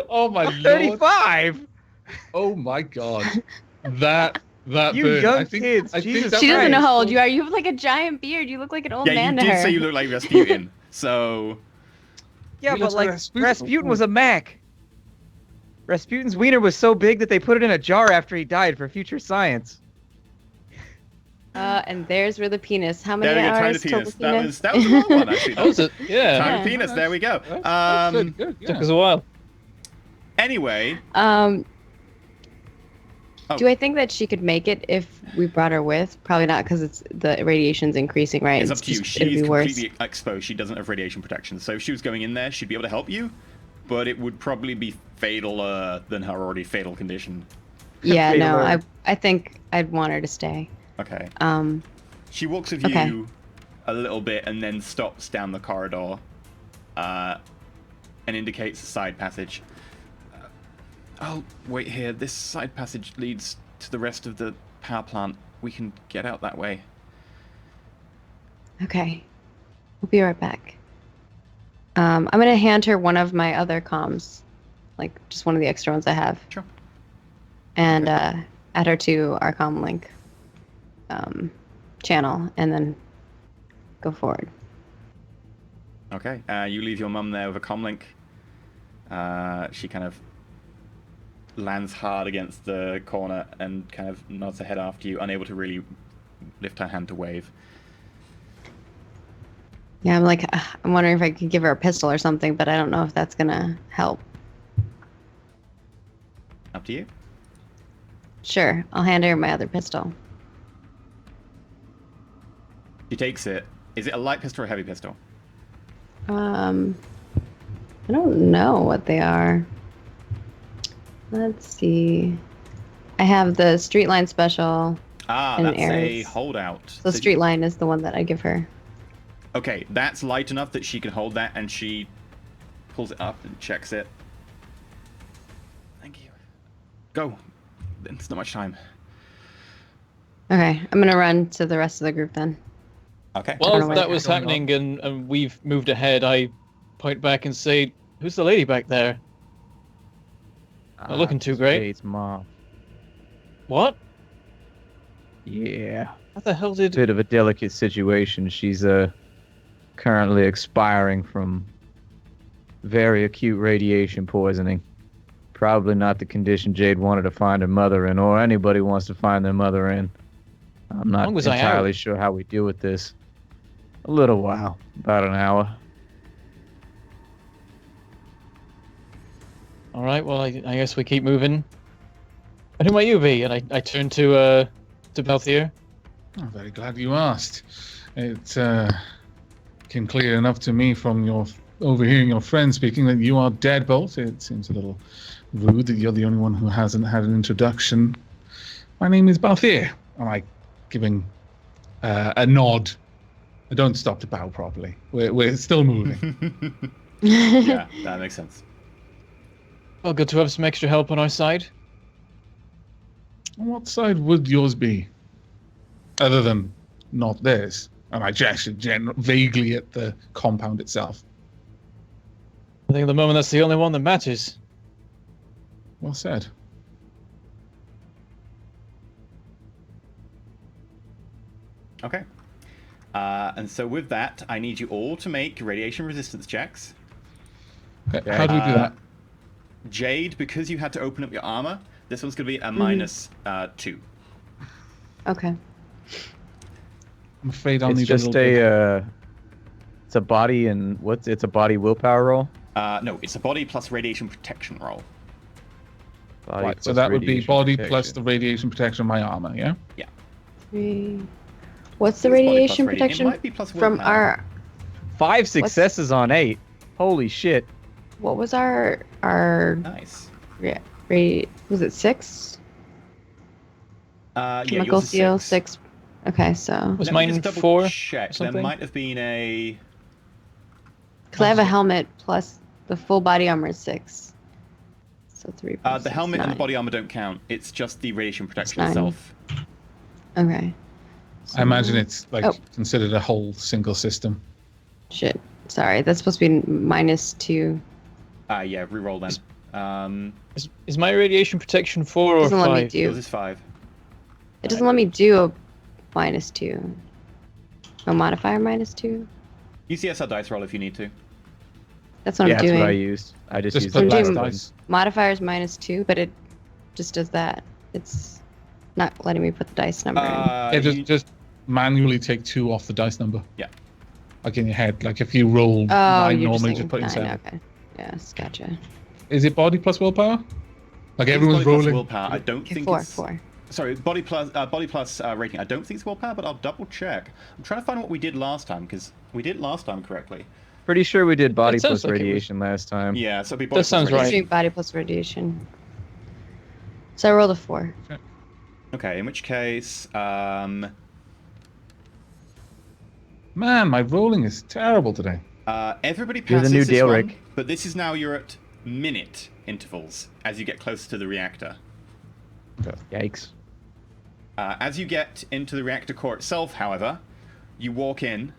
Oh my lord. 35. Oh my god. That You burn. young I think, kids, I think Jesus that She doesn't know Christ. how old you are. You have like a giant beard. You look like an old Yeah, man you to did her. say you look like Rasputin. So Yeah, He but looks like like Rasputin. Rasputin was a Mac. Rasputin's wiener was so big that they put it in a jar after he died for future science. And there's where the penis. How many there we go. Time hours to total penis. That was the wrong one actually. That was it. Yeah. Time Yeah. to penis. There we go. That's good, yeah. Took us a while. Anyway. Do I think that she could make it if we brought her with? Probably not, because it's the radiation's increasing, right? It's up to you. It'd She's be worse. completely exposed. She doesn't have radiation protection. So if she was going in there, she'd be able to help you, but it would probably be fataler than her already fatal condition. Yeah, no, Fatal. I think I'd want her to stay. Okay. Um, She walks with Okay. you a little bit and then stops down the corridor and indicates a side passage. I'll wait here. This side passage leads to the rest of the power plant. We can get out that way. okay. We'll be right back. I'm going to hand her one of my other comms, like just one of the extra ones I have, Sure. and add her to our comm link channel, and then go forward. Okay. You leave your mum there with a comlink. She kind of lands hard against the corner and kind of nods her head after you, unable to really lift her hand to wave. Yeah, I'm like, I'm wondering if I could give her a pistol or something, but I don't know if that's gonna help. Up to you. Sure, I'll hand her my other pistol. She takes it. Is it a light pistol or a heavy pistol? I don't know what they are. Let's see. I have the street line special. Ah, and that's a Ares. holdout. The street line is the one that I give her. Okay, that's light enough that she can hold that, and she pulls it up and checks it. Thank you. Go. There's not much time. Okay, I'm gonna run to the rest of the group then. Okay. don't know While what that the was hell's going happening and we've moved ahead, I point back and say, "Who's the lady back there?" Not looking too it's great. Jade's mom. What? Yeah. How the hell did... Bit of a delicate situation. She's currently expiring from very acute radiation poisoning. Probably not the condition Jade wanted to find her mother in, or anybody wants to find their mother in. I'm not long was I entirely out? sure how we deal with this. A little while, about an hour. All right, well, I guess we keep moving. And who might you be? And I turn to Balthier. I'm very glad you asked. It came clear enough to me from your overhearing your friend speaking that you are Deadbolt. It seems a little rude that you're the only one who hasn't had an introduction. My name is Balthier. Am I giving a nod? I don't stop to bow properly. We're still moving. Yeah, that makes sense. Well, good to have some extra help on our side. On what side would yours be? Other than not theirs. And I gestured vaguely at the compound itself. I think at the moment that's the only one that matters. Well said. Okay. And so with that, I need you all to make radiation resistance checks. Okay, how do we do that? Jade, because you had to open up your armor, this one's going to be a -2. Okay. I'm afraid I'll It's need just a little bit. it's a body and it's a body willpower roll. No, it's a body plus radiation protection roll. Body Right, so plus that would be radiation body protection. plus the radiation protection of my armor, yeah? 3. What's the It's body plus radiation It protection might be plus from willpower. our? 5 successes on 8. Holy shit. What was our Nice. was it 6? Yeah, Chemical yours is seal 6. 6. Okay, so Was Let me mine just double 4 check. There something? might have been a... because I have a helmet plus the full body armor is 6. So 3. plus the 6, helmet and the 9. body armor don't count. It's just the radiation protection 9. itself. Okay. I imagine it's like Oh. considered a whole single system. Shit. Sorry, that's supposed to be -2. Yeah, reroll then. Is my radiation protection 4 or Doesn't let me 5? do. Yours is 5. It doesn't let me do a -2. A modifier -2. Use the SR dice roll if you need to. That's what Yeah, I'm that's doing. what I used. I just Just used put the less last dice. one. Modifier is -2, but it just does that. It's not letting me put the dice number in. Yeah, just manually take 2 off the dice number. Yeah. Like in your head. Like if you roll 9 you're normally, just just put in 7. Okay. Yes, gotcha. Is it body plus willpower? Like everyone's body plus rolling. willpower. I don't Okay, think 4, it's... 4. Sorry, body plus rating. I don't think it's willpower, but I'll double check. I'm trying to find what we did last time, because we did it last time correctly. Pretty sure we did body It sounds plus like it was- radiation last time. Yeah, so it'll be body That plus sounds Let's right. do body plus radiation. So I rolled a 4. Okay, in which case, Man, my rolling is terrible today. everybody You're the passes new this Dale one, Rick. but this is now you're at minute intervals as you get closer to the reactor. Yikes. As you get into the reactor core itself, however, you walk in.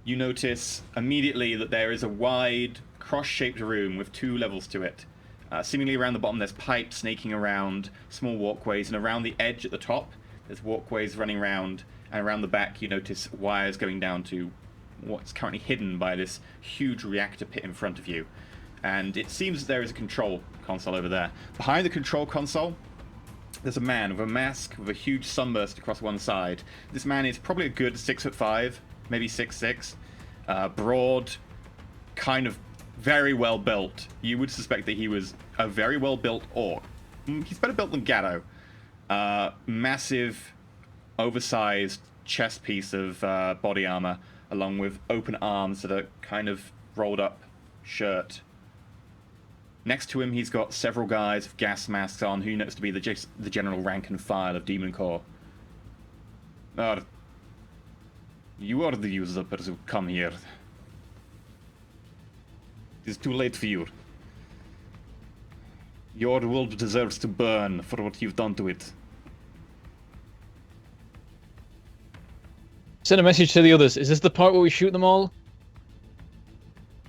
You notice immediately that there is a wide, cross-shaped room with 2 levels to it. Seemingly around the bottom there's pipes snaking around, small walkways, and around the edge at the top there's walkways running around, and around the back you notice wires going down to what's currently hidden by this huge reactor pit in front of you. and it seems there is a control console over there. Behind the control console, there's a man with a mask with a huge sunburst across one side. This man is probably a good 6'5", maybe 6'6", broad, kind of very well built. You would suspect that he was a very well built orc. He's better built than Gatto. Massive, oversized chest piece of body armor, along with open arms that are kind of rolled up shirt. Next to him, he's got several guys with gas masks on, who knows to be the general rank and file of Demon Corps. You are the usurpers who come here. It is too late for you. Your world deserves to burn for what you've done to it. Send a message to the others. Is this the part where we shoot them all?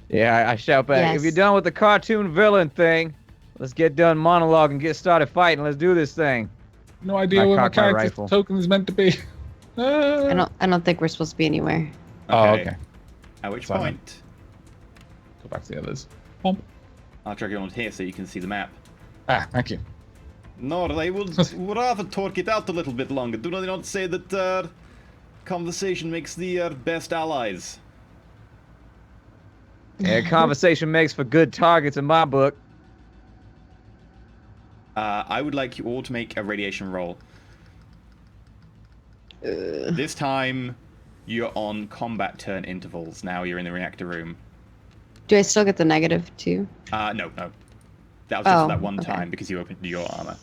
Yeah, I shout back. Yes. If you're done with the cartoon villain thing, let's get done monologue and get started fighting. Let's do this thing. No idea where my cock my character's rifle. token is meant to be. I don't think we're supposed to be anywhere. Oh, okay. At which Sorry. point, Go back to the others. Bump. I'll drag you on here so you can see the map. Ah, thank you. No, I would rather talk it out a little bit longer. Do they not say that conversation makes the best allies? Yeah, conversation makes for good targets in my book. I would like you all to make a radiation roll. This time, you're on combat turn intervals. Now you're in the reactor room. Do I still get the negative too? No. That was just Oh, that one okay. time because you opened your armor.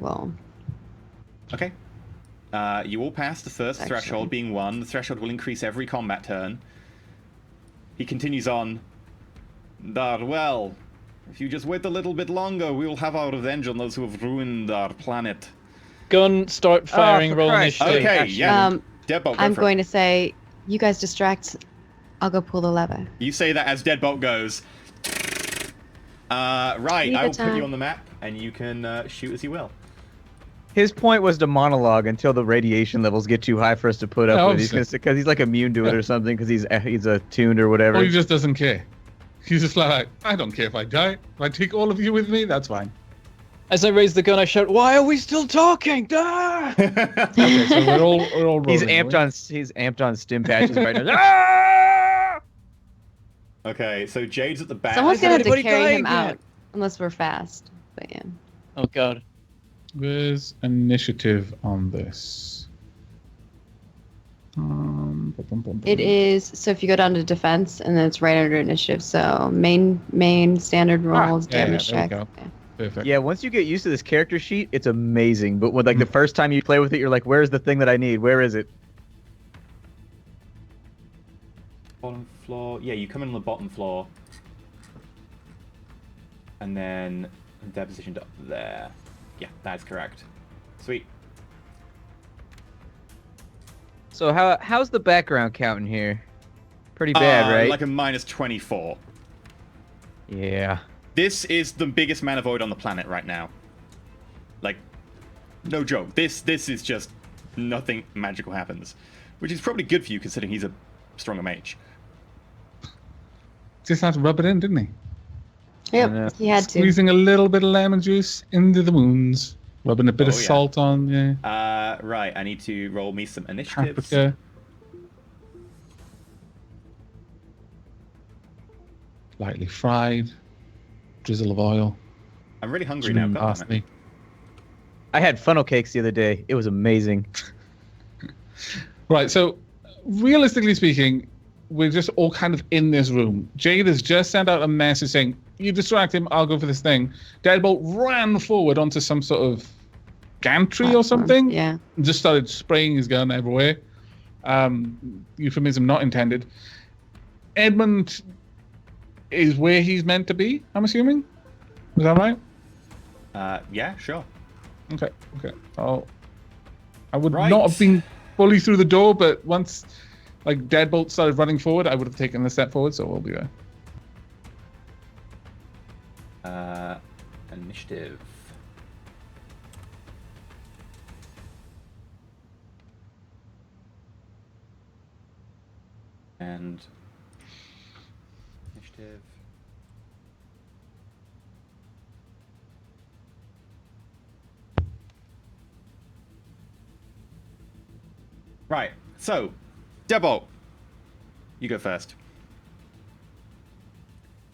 Well, Okay. You all passed the first Actually. threshold, being 1. The threshold will increase every combat turn. He continues on. Well, if you just wait a little bit longer, we will have our revenge on those who have ruined our planet. Gun, start firing, for roll Christ's initiative. sake. Okay, yeah. Deadbolt, I'm go for going it. to say, you guys distract. I'll go pull the lever. You say that as Deadbolt goes. Right, Leave I will it put you time. on the map, and you can shoot as you will. His point was to monologue until the radiation levels get too high for us to put up Yeah, with. Because he's like immune to it or something. Because he's attuned or whatever. Or he just doesn't care. He's just like, I don't care if I die. If I take all of you with me, that's fine. As I raise the gun, I shout, "Why are we still talking?" Ah! Okay, so we're all rolling. He's are amped on stim patches right now. Ah! Okay, so Jade's at the back. Someone's gonna have to anybody carry dying him yet? out, unless we're fast. But yeah. Oh god. Where's initiative on this? Bum, bum, bum, It bum. is, so if you go down to defense, and then it's right under initiative. So main standard rolls, yeah, damage there we check. go. Yeah. Perfect. Yeah, once you get used to this character sheet, it's amazing. But when the first time you play with it, you're like, "Where's the thing that I need? Where is it?" Bottom floor. Yeah, you come in on the bottom floor. And then they're positioned up there. Yeah, that's correct. Sweet. So how's the background count in here? Pretty bad, right? Like a minus 24. Yeah. This is the biggest mana void on the planet right now. Like, no joke. This is just nothing magical happens. Which is probably good for you considering he's a stronger mage. Just had to rub it in, didn't he? Yep, he had to. Squeezing a little bit of lemon juice into the wounds. Rubbing a bit of Oh, yeah. salt on, yeah. Right, I need to roll me some initiatives. Paprika. Lightly fried. Drizzle of oil. I'm really hungry now. God damn it. Parsley. I had funnel cakes the other day. It was amazing. Right, so realistically speaking, we're just all kind of in this room. Jade has just sent out a message saying, "You distract him, I'll go for this thing." Deadbolt ran forward onto some sort of gantry or something. Yeah. And just started spraying his gun everywhere. Euphemism not intended. Edmund is where he's meant to be, I'm assuming. Is that right? Yeah, sure. Okay. Oh, I would Right. not have been fully through the door, but once like Deadbolt started running forward, I would have taken a step forward, so we'll be there. Initiative. And initiative. Right. So, Deadbolt, you go first.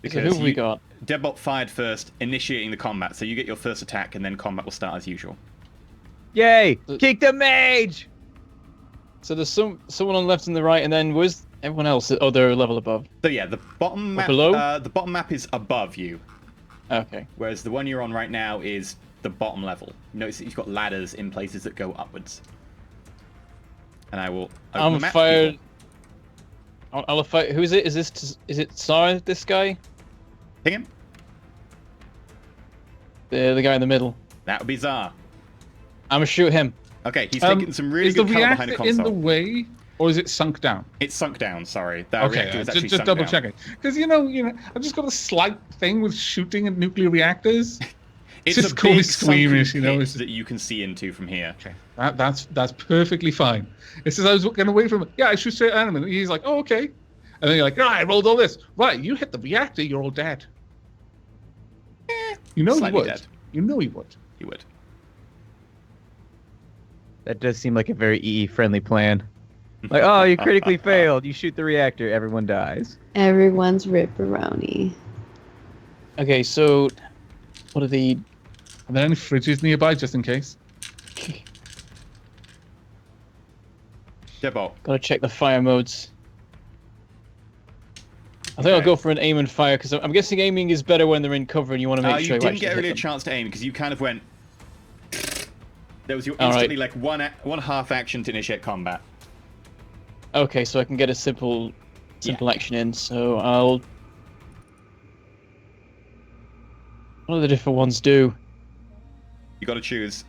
So who have we got? Deadbolt fired first, initiating the combat. So you get your first attack, and then combat will start as usual. Yay! Kick the mage! So there's someone on the left and the right, and then where's everyone else? Oh, they're a level above. So yeah, the bottom map. below? The bottom map is above you, Okay. whereas the one you're on right now is the bottom level. Notice that you've got ladders in places that go upwards. And I will. Open I'm the map, fired. people. I'll fire. Who is it? Is it Sar? This guy? Ping him. The guy in the middle. That would be Zar. I'm gonna shoot him. Okay, he's taking some really is the good cover behind the reactor in console. the way, or is it sunk down? It's sunk down. Sorry, that reactor is actually just sunk double down. checking, because I've just got a slight thing with shooting at nuclear reactors. It's just a call me big squeamish, sunken pit it's- that you can see into from here. Okay, that's perfectly fine. It says I was going to wait for him. Yeah, I shoot straight at him, and he's like, "Oh, okay." And then you're like, "Oh, I rolled all this. Right, you hit the reactor, you're all dead." You know he Slightly would. dead. You know he would. He would. That does seem like a very EE-friendly plan. Like, oh, you critically failed. You shoot the reactor, everyone dies. Everyone's ripperoni. Okay, so what are the? Are there any fridges nearby, just in case? Deadbolt. Gotta check the fire modes. I think I'll Okay. go for an aim and fire because I'm guessing aiming is better when they're in cover and you want to make You sure you didn't actually get hit really a them. chance to aim because you kind of went. There was your All right. instantly like one half action to initiate combat. Okay, so I can get a simple action in. So I'll. What do the different ones do? You got to choose.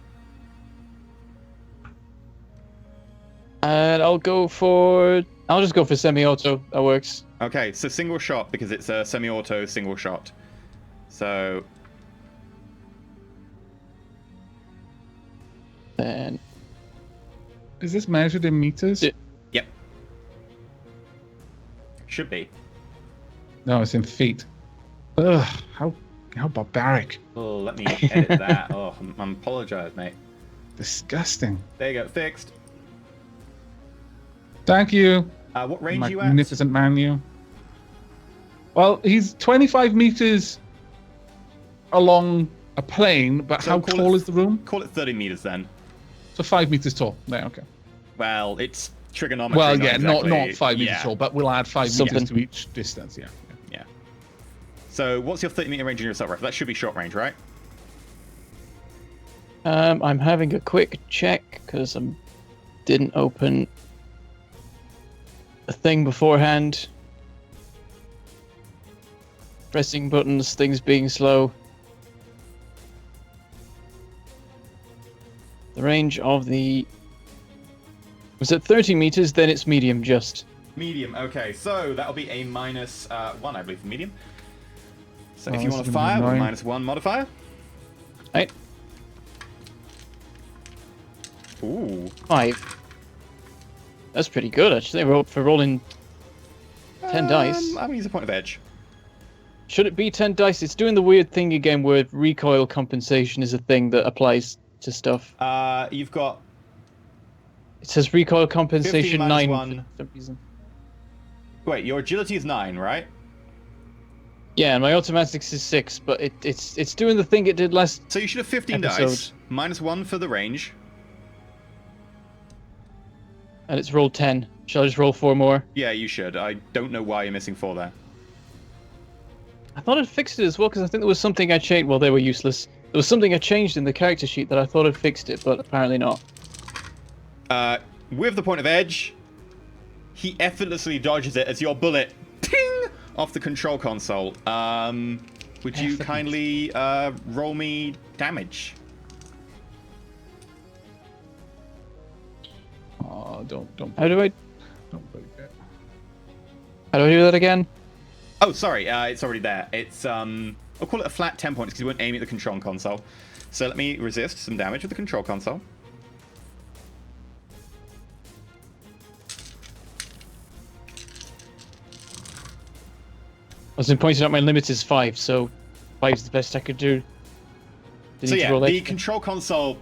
And I'll just go for semi-auto. That works. Okay, so single shot because it's a semi-auto single shot. So Then Is this measured in meters? yep, should be. No, it's in feet. Ugh, how barbaric. Oh, let me edit that. Oh, I apologize, mate. Disgusting. There you go, fixed. Thank you, What range are you at? magnificent man, you. Well, he's 25 meters along a plane, but So how call tall it- is the room? Call it 30 meters then. So 5 meters tall. There, okay. Well, it's trigonometry. Well, yeah, exactly. not 5 meters Yeah. tall, but we'll add 5 Something. meters to each distance, yeah. Yeah. So, what's your 30-meter range in your assault rifle? That should be short range, right? I'm having a quick check because I didn't open a thing beforehand. Pressing buttons, things being slow. The range of the was at 30 meters, then it's medium just. Medium. Okay, so that'll be a minus 1, I believe, for medium. So Oh, if you that's want to gonna be fire with 9. -1 modifier. Right, Ooh. 5. That's pretty good actually. For rolling 10 dice. I'm gonna use a point of edge. Should it be 10 dice? It's doing the weird thing again where recoil compensation is a thing that applies to stuff. You've got. It says recoil 15 compensation minus 9 1. for some reason. Wait, your agility is 9, right? Yeah, and my automatics is 6, but it's doing the thing it did last. So you should have 15 dice. Episode. -1 for the range. And it's rolled 10. Shall I just roll 4 more? Yeah, you should. I don't know why you're missing 4 there. I thought I'd fixed it as well because I think there was something I changed. Well, they were useless. There was something I changed in the character sheet that I thought had fixed it, but apparently not. With the point of edge, he effortlessly dodges it as your bullet ping off the control console. Would you kindly roll me damage? Oh, don't How do I break it. do that again? Oh, sorry, it's already there. It's I'll call it a flat 10 points because you weren't aiming at the control console. So let me resist some damage with the control console. I was pointing out my limit is 5, so 5 is the best I could do. So yeah, roll the extra? control console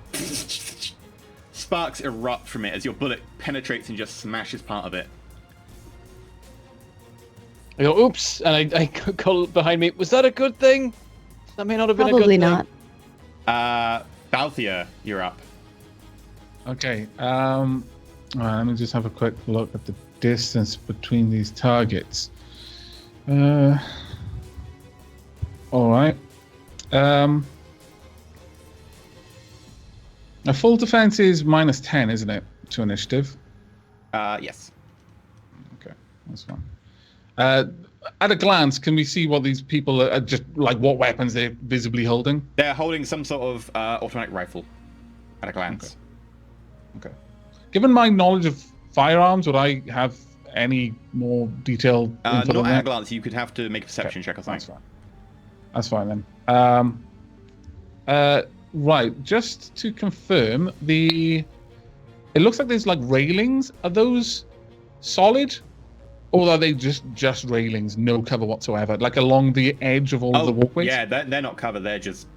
sparks erupt from it as your bullet penetrates and just smashes part of it. I go, oops, and I call behind me. Was that a good thing? That may not have been a good Probably thing. not. Balthia, you're up. Okay. All right, let me just have a quick look at the distance between these targets. All right. A full defense is -10, isn't it, to initiative? Yes. Okay, that's fine. At a glance, can we see what these people are just like? What weapons they're visibly holding? They're holding some sort of automatic rifle. At a glance. Okay. Given my knowledge of firearms, would I have any more detailed info Not on at a that? glance. You could have to make a perception check or something. That's fine then. Right. Just to confirm, it looks like there's like railings. Are those solid, or are they just railings, no cover whatsoever, like along the edge of all of the walkways? Yeah, they're not covered. They're just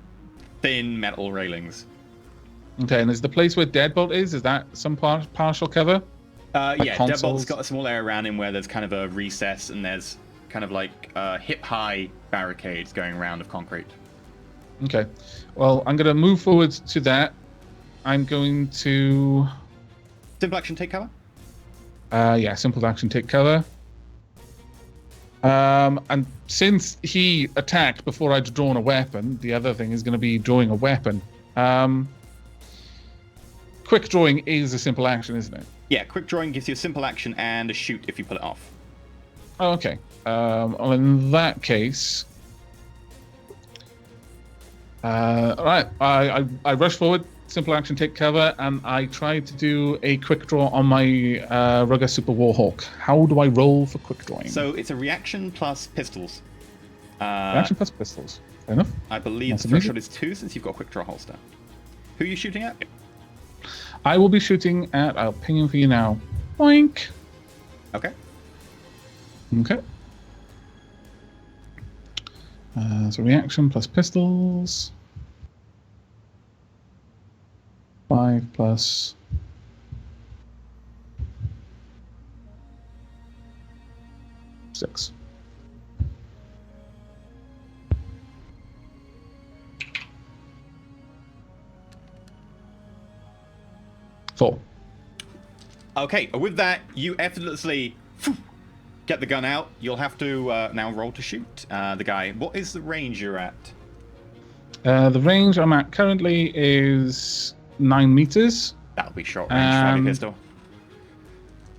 thin metal railings. Okay, and is the place where Deadbolt is that some partial cover? Yeah, consoles? Deadbolt's got a small area around him where there's kind of a recess and there's kind of like hip-high barricades going around of concrete. Okay, well, I'm going to move forward to that. I'm going to... Simple action, take cover? Yeah, simple action, take cover. And since he attacked before I'd drawn a weapon, the other thing is going to be drawing a weapon. Quick drawing is a simple action, isn't it? Yeah, quick drawing gives you a simple action and a shoot if you pull it off. Oh, okay. Well, in that case... all right, I rush forward, simple action, take cover, and I try to do a quick draw on my Rugger Super Warhawk. How do I roll for quick drawing? So it's a reaction plus pistols. Reaction plus pistols. Fair enough. I believe That's the threshold is 2 since you've got a quick draw holster. Who are you shooting at? I will be shooting at... I'll ping him for you now. Boink. Okay. Okay. So reaction plus pistols. 5 plus... 6. Four. Okay, with that, you effortlessly get the gun out. You'll have to now roll to shoot the guy. What is the range you're at? The range I'm at currently is 9 meters. That'll be short range for your pistol.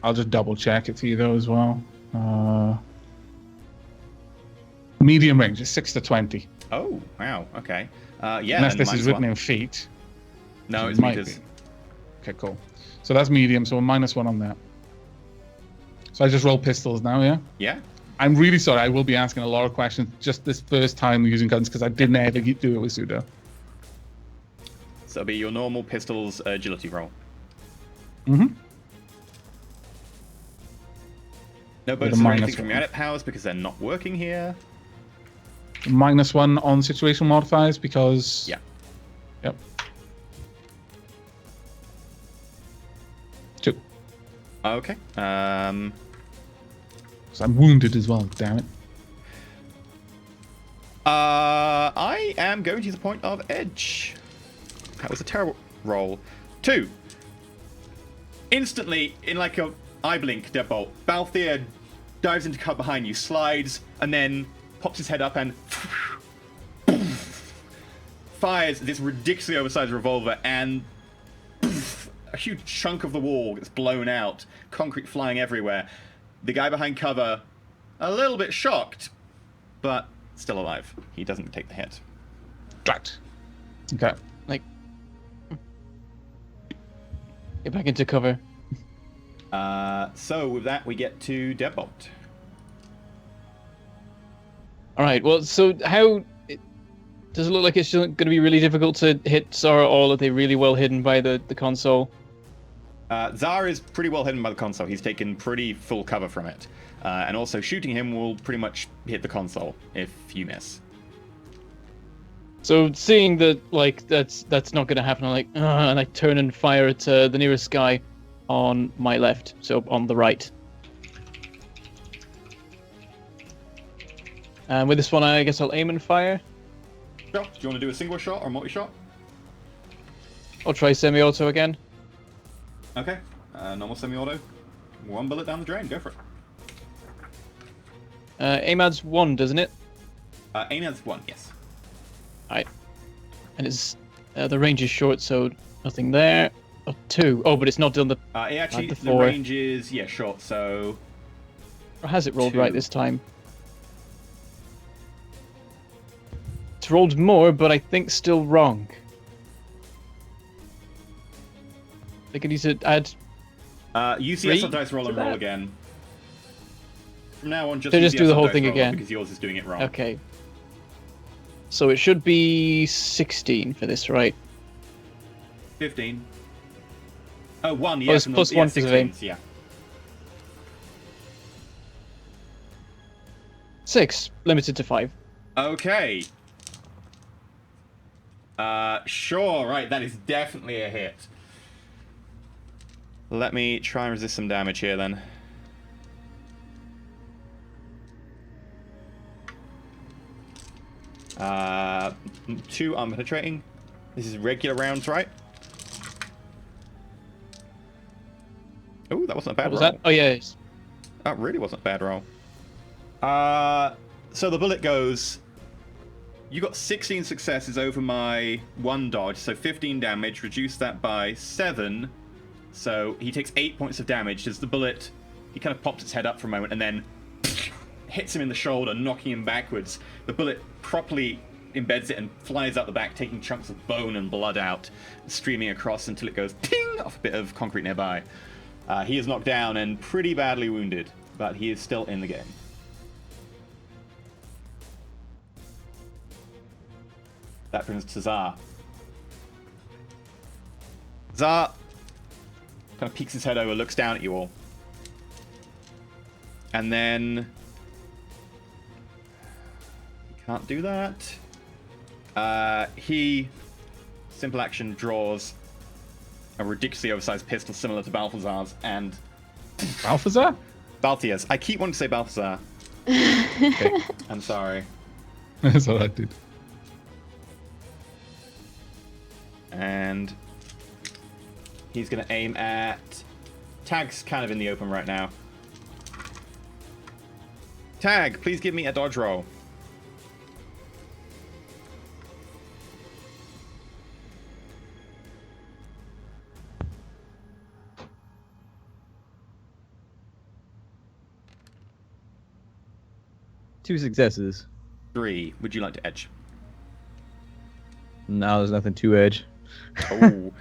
I'll just double check it for you though as well. Medium range is 6 to 20. Oh, wow. Okay. Yeah. Unless then this is written -1. in feet. No, It it's might meters. be. Okay, cool. So that's medium, so a -1 on that. So I just roll pistols now, yeah? Yeah. I'm really sorry, I will be asking a lot of questions just this first time using guns because I didn't ever do it with Sudo. So it'll be your normal pistols agility roll. Mm-hmm. No bonus or anything from your edit powers because they're not working here. -1 on situation modifiers because... Yeah. Yep. 2. Okay. So I'm wounded as well, damn it. I am going to use a point of edge. That was a terrible roll. 2. Instantly, in like a eye blink, Deadbolt, Balthier dives into cover behind you, slides, and then pops his head up and fires this ridiculously oversized revolver, and a huge chunk of the wall gets blown out, concrete flying everywhere. The guy behind cover, a little bit shocked, but still alive. He doesn't take the hit. Drat. Okay. Like, get back into cover. So with that, we get to Deadbolt. All right. Well, so does it look like it's going to be really difficult to hit Zara, or are they really well hidden by the console? Zara is pretty well hidden by the console. He's taken pretty full cover from it. And also shooting him will pretty much hit the console if you miss. So seeing that, like, that's not going to happen, I'm like, and I turn and fire at the nearest guy on my left, so on the right. And with this one, I guess I'll aim and fire. Sure. Do you want to do a single shot or multi-shot? I'll try semi-auto again. Okay. Normal semi-auto. One bullet down the drain. Go for it. Aim adds 1, doesn't it? Aim adds 1, yes. Alright. And it's the range is short, so nothing there. Oh, 2. Oh, but it's not done the. Actually, the the 4. range is, yeah, short, so... Or has it rolled 2. right this time? It's rolled more, but I think still wrong. I think it needs to add. UCS 3 on dice roll to and roll that? again. From now on, just So just UCS do the on whole dice thing roll again. because yours is doing it wrong. Okay. So it should be 16 for this, right? 15. Oh, 1, yeah. it's plus 1 because of aim. 16s, yeah. 6, limited to 5. Okay. Sure, right, that is definitely a hit. Let me try and resist some damage here, then. Uh, 2 armor penetrating. This is regular rounds, right? Oh, that wasn't a bad What was roll. that? Oh, yeah. It's... That really wasn't a bad roll. So the bullet goes... You got 16 successes over my 1 dodge, so 15 damage. Reduce that by 7. So he takes 8 points of damage as the bullet... He kind of pops its head up for a moment and then hits him in the shoulder, knocking him backwards. The bullet properly embeds it and flies out the back, taking chunks of bone and blood out, streaming across until it goes ting off a bit of concrete nearby. He is knocked down and pretty badly wounded, but he is still in the game. That brings us to Zar. Zar kind of peeks his head over, looks down at you all. And then... He can't do that. He, simple action, draws a ridiculously oversized pistol similar to Balthazar's, and... Balthazar? Baltia's. I keep wanting to say Balthazar. Okay. I'm sorry. That's all I did. And he's going to aim at... Tag's kind of in the open right now. Tag, please give me a dodge roll. Two successes. 3. Would you like to edge? No, there's nothing to edge. Oh.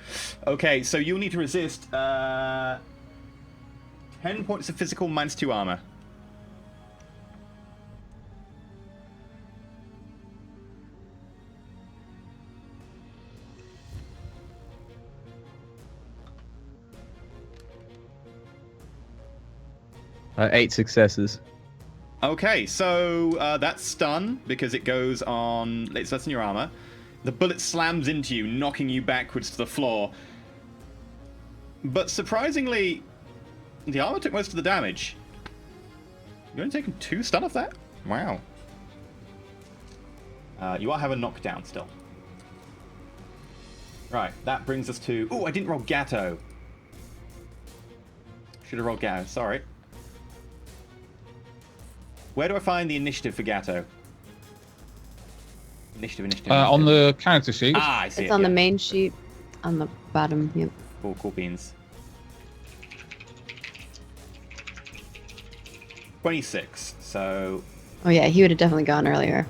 Okay, so you'll need to resist 10 points of physical minus 2 armor. Eight successes. Okay, so that's stun because it goes on. It's less than your armor. The bullet slams into you, knocking you backwards to the floor. But surprisingly, the armor took most of the damage. You're only taking 2 stun off that? Wow. You are having a knockdown still. Right, that brings us to... Oh, I didn't roll Gatto. Should have rolled Gatto, sorry. Where do I find the initiative for Gatto? Initiative. On the character sheet. Ah, I see It's it, on yeah. the main sheet, on the bottom. Yep. Cool beans. 26, so... Oh yeah, he would have definitely gone earlier.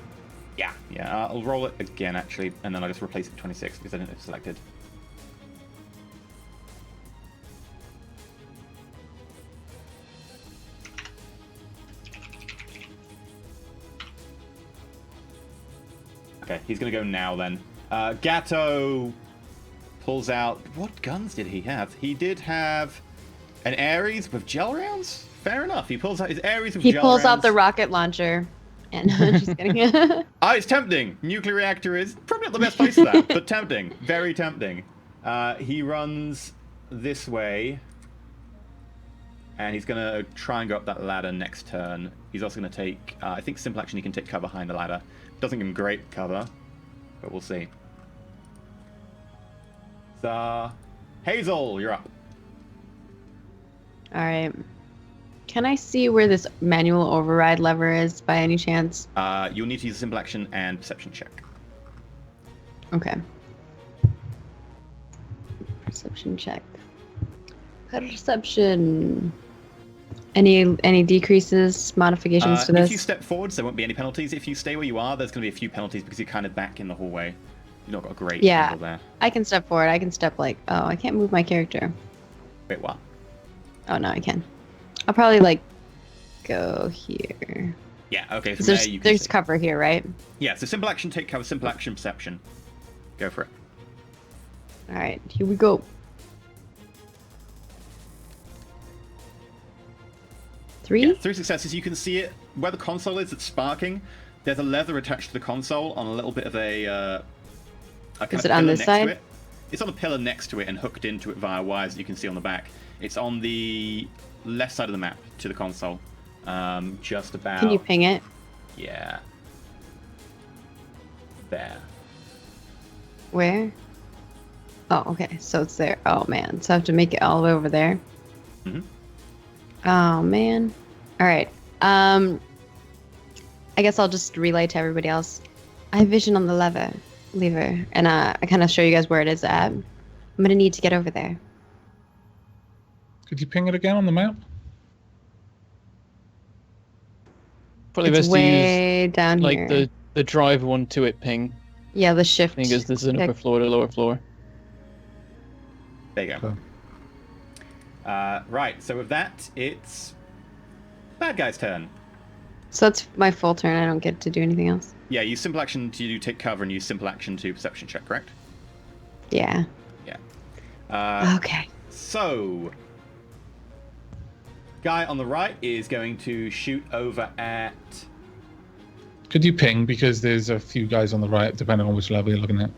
Yeah, I'll roll it again, actually, and then I'll just replace it with 26, because I didn't have it selected. Okay, he's gonna go now, then. Gatto pulls out... What guns did he have? He did have an Ares with gel rounds? Fair enough. He pulls out his Ares with He gel pulls out rounds. the rocket launcher. And just kidding. It's tempting. Nuclear reactor is probably not the best place for that, but tempting. Very tempting. He runs this way. And he's going to try and go up that ladder next turn. He's also going to take... I think simple action, he can take cover behind the ladder. Doesn't give him great cover, but we'll see. So, Hazel, you're up. All right. Can I see where this manual override lever is by any chance? You'll need to use a simple action and perception check. Okay. Perception check. Perception. Any decreases, modifications to this? If you step forwards, there won't be any penalties. If you stay where you are, there's going to be a few penalties because you're kind of back in the hallway. You've not got a great angle there. I can step forward. I can step like... Oh, I can't move my character. Wait, what? Oh, no, I can. I'll probably, like, go here. Yeah, okay, from there you can There's see. cover here, right? Yeah, so simple action, take cover, simple action, perception. Go for it. All right, here we go. 3? Yeah, 3 successes. You can see it where the console is. It's sparking. There's a leather attached to the console on a little bit of a kind Is of it on pillar this next side? to it. It's on a pillar next to it and hooked into it via wires that you can see on the back. It's on the left side of the map to the console. Just about... Can you ping it? Yeah. There. Where? Oh, okay. So it's there. Oh, man. So I have to make it all the way over there? Mm-hmm. Oh, man. All right. I guess I'll just relay to everybody else. I have vision on the lever, and I kind of show you guys where it is at. I'm going to need to get over there. Could you ping it again on the map? Probably It's best to way use down like here. the driver one to it ping. Yeah, the shift. I think there's an Yeah. upper floor to lower floor. There you go. Right, so with that, it's bad guy's turn. So that's my full turn. I don't get to do anything else. Yeah, use simple action to take cover and use simple action to perception check, correct? Yeah. Yeah. Okay. So, guy on the right is going to shoot over at... Could you ping, because there's a few guys on the right, depending on which level you're looking at.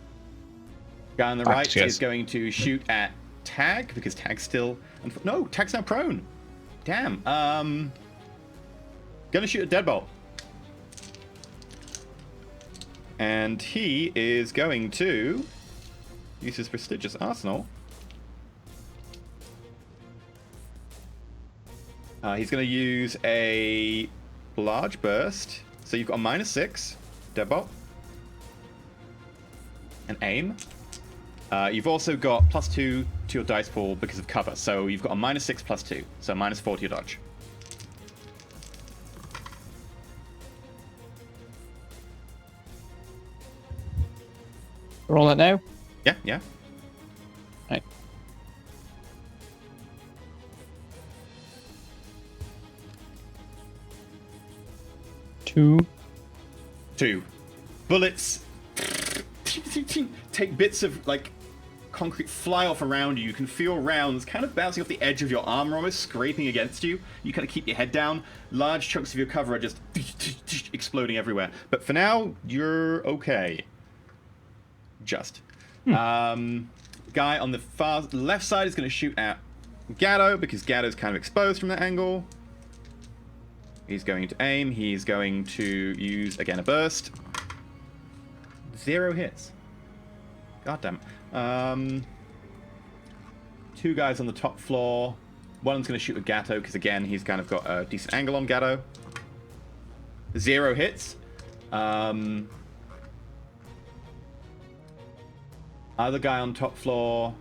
Guy on the Ah, right cheers. is going to shoot at Tag, because Tag's still... No, Tag's now prone. Damn. Gonna shoot a deadbolt. And he is going to use his prestigious arsenal. He's going to use a large burst. So you've got a -6 deadbolt. And aim. You've also got +2 to your dice pool because of cover. So you've got a -6 +2. So -4 to your dodge. Roll that now. Yeah, yeah. Right. Two. 2. Bullets take bits of like concrete fly off around you. You can feel rounds kind of bouncing off the edge of your armor, almost scraping against you. You kind of keep your head down. Large chunks of your cover are just exploding everywhere. But for now, you're okay. Just. Guy on the far left side is going to shoot at Gatto because Gatto's kind of exposed from that angle. He's going to aim. He's going to use, again, a burst. 0 hits. God damn. 2 guys on the top floor. One's going to shoot at Gatto because, again, he's kind of got a decent angle on Gatto. 0 hits. Other guy on top floor.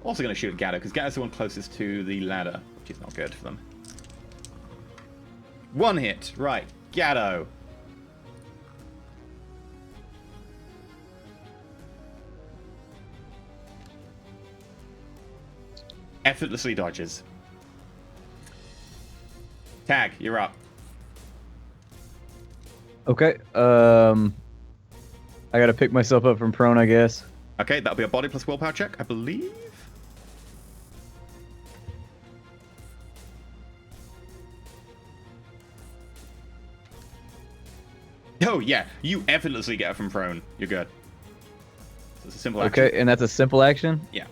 Also going to shoot at Gatto because Gatto's the one closest to the ladder, which is not good for them. 1 hit. Right. Gatto. Effortlessly dodges. Tag, you're up. Okay. I gotta pick myself up from prone, I guess. Okay, that'll be a body plus willpower check, I believe. Oh, yeah. You effortlessly get her from prone. You're good. So it's a simple action. Okay, and that's a simple action? Yeah.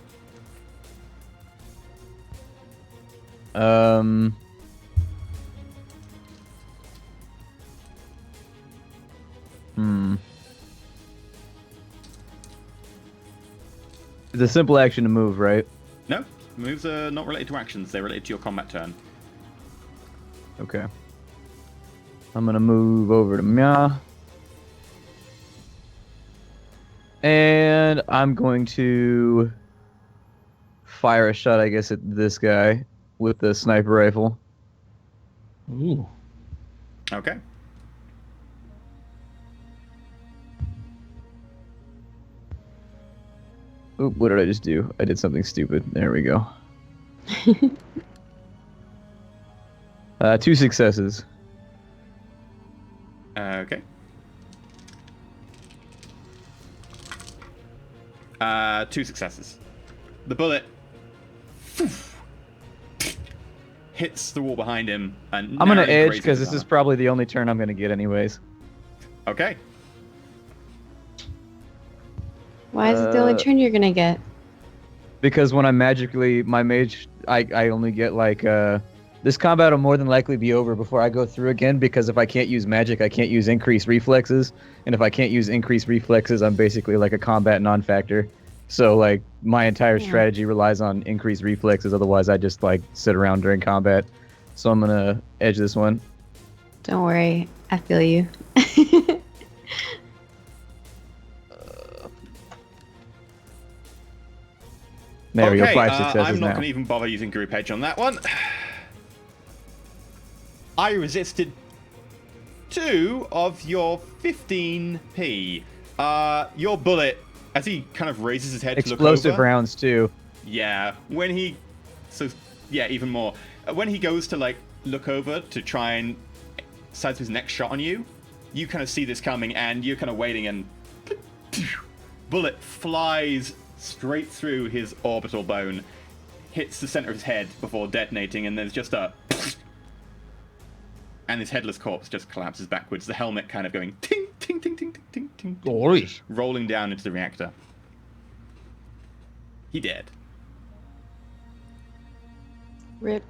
It's a simple action to move, right? No. Moves are not related to actions. They're related to your combat turn. Okay. I'm gonna move over to Mia. And I'm going to fire a shot, I guess, at this guy with the sniper rifle. Ooh. Okay. Oop, what did I just do? I did something stupid. There we go. 2 successes. Okay. 2 successes. The bullet hits the wall behind him, and I'm gonna narrowly edge grazes because his this is armor. probably the only turn I'm gonna get anyways. Okay. Why is it the only turn you're gonna get? Because when I magically my mage, I only get like this combat will more than likely be over before I go through again, because if I can't use magic, I can't use increased reflexes, and if I can't use increased reflexes, I'm basically like a combat non-factor. So like my entire Yeah. strategy relies on increased reflexes. Otherwise, I just like sit around during combat. So I'm gonna edge this one. Don't worry, I feel you. There we go, 5 I'm successes not now. going to even bother using group edge on that one. I resisted 2 of your 15p. Your bullet, as he kind of raises his head to look Explosive over. rounds too. Yeah, when he... So, yeah, even more. When he goes to, like, look over to try and size his next shot on you, you kind of see this coming, and you're kind of waiting, and... Bullet flies straight through his orbital bone, hits the center of his head before detonating, and there's just a... And his headless corpse just collapses backwards, the helmet kind of going ting, ting, ting, ting, ting, ting, ting, Glory. rolling down into the reactor. He dead. Rip.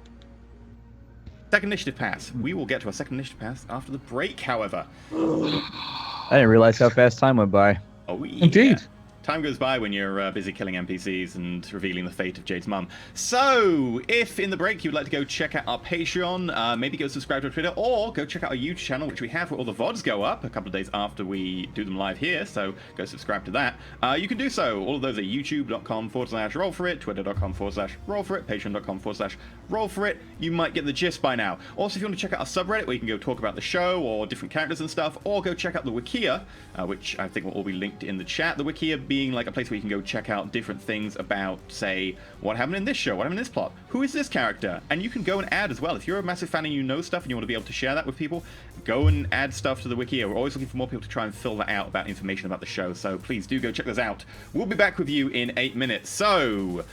Second initiative pass. We will get to our second initiative pass after the break, however. I didn't realize how fast time went by. Oh, yeah. Indeed. Time goes by when you're busy killing NPCs and revealing the fate of Jade's mum. So, if in the break you'd like to go check out our Patreon, maybe go subscribe to our Twitter, or go check out our YouTube channel, which we have, where all the VODs go up a couple of days after we do them live here, so go subscribe to that. You can do so. All of those are youtube.com/roll4it, twitter.com/roll4it, patreon.com/roll4it. You might get the gist by now. Also, if you want to check out our subreddit, where you can go talk about the show or different characters and stuff, or go check out the Wikia, which I think will all be linked in the chat. The Wikia being like a place where you can go check out different things about, say, what happened in this show, what happened in this plot, who is this character, and you can go and add as well. If you're a massive fan and you know stuff and you want to be able to share that with people, go and add stuff to the Wikia. We're always looking for more people to try and fill that out about information about the show, so please do go check those out. We'll be back with you in 8 minutes, so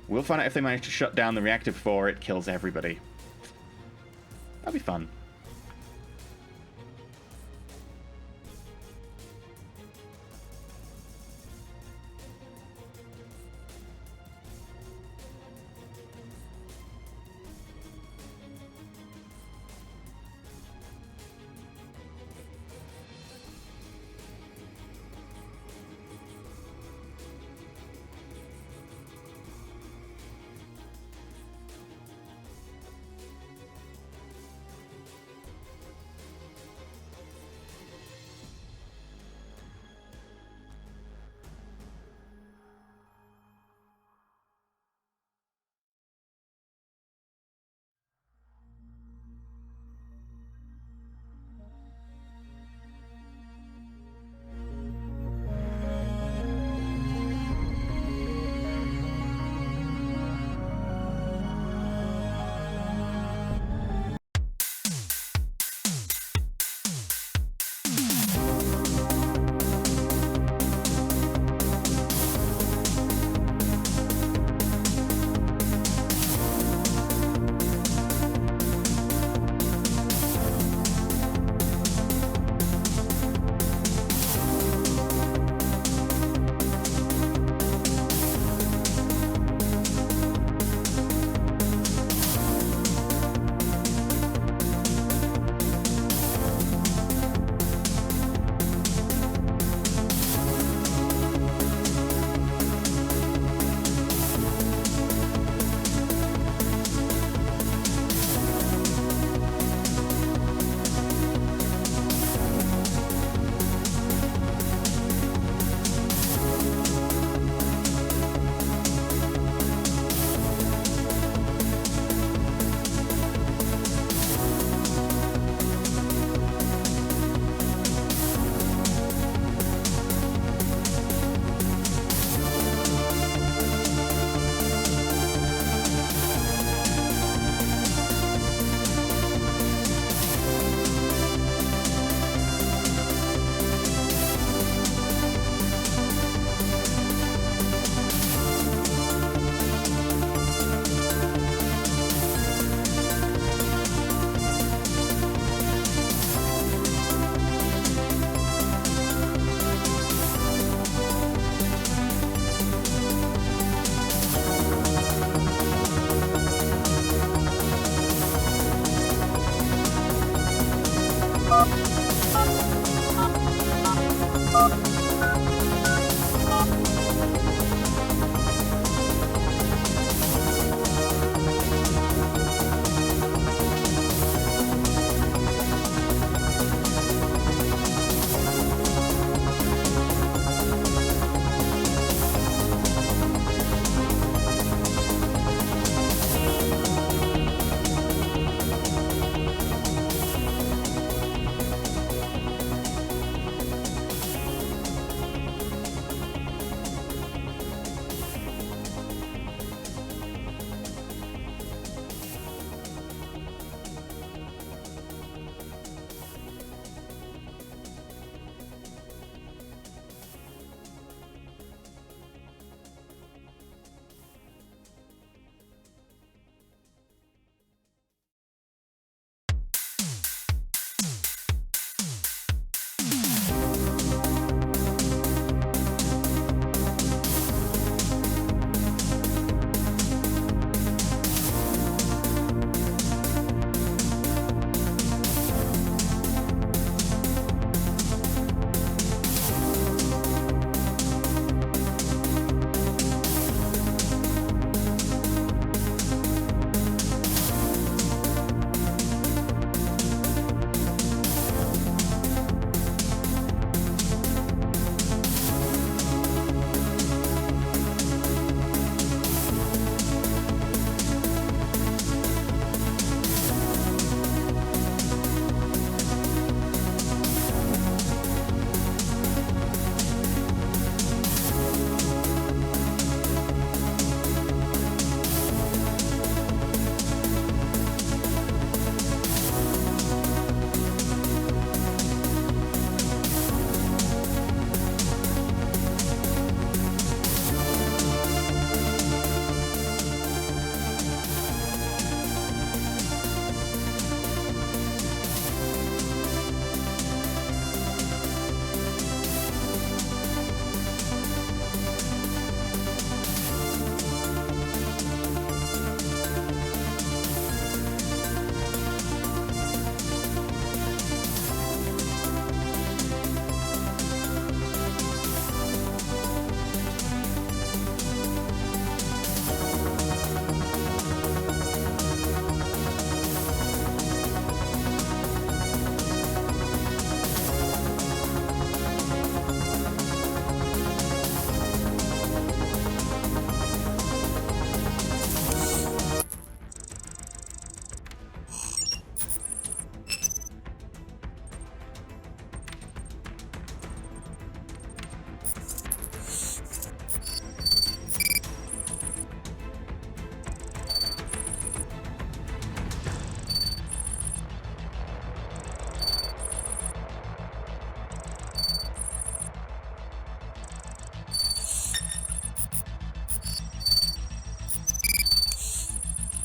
we'll find out if they manage to shut down the reactor before it kills everybody. That'll be fun.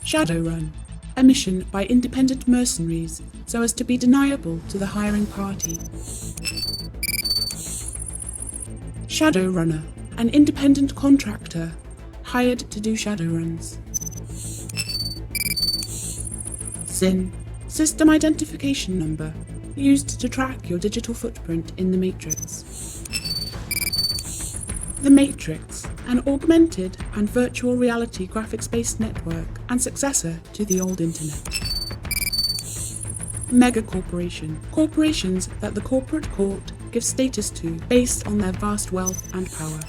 Shadowrun, a mission by independent mercenaries so as to be deniable to the hiring party. Shadowrunner, an independent contractor hired to do Shadowruns. SIN, system identification number, used to track your digital footprint in the Matrix. The Matrix, an augmented and virtual reality graphics-based network and successor to the old internet. Megacorporation, corporations that the corporate court gives status to based on their vast wealth and power.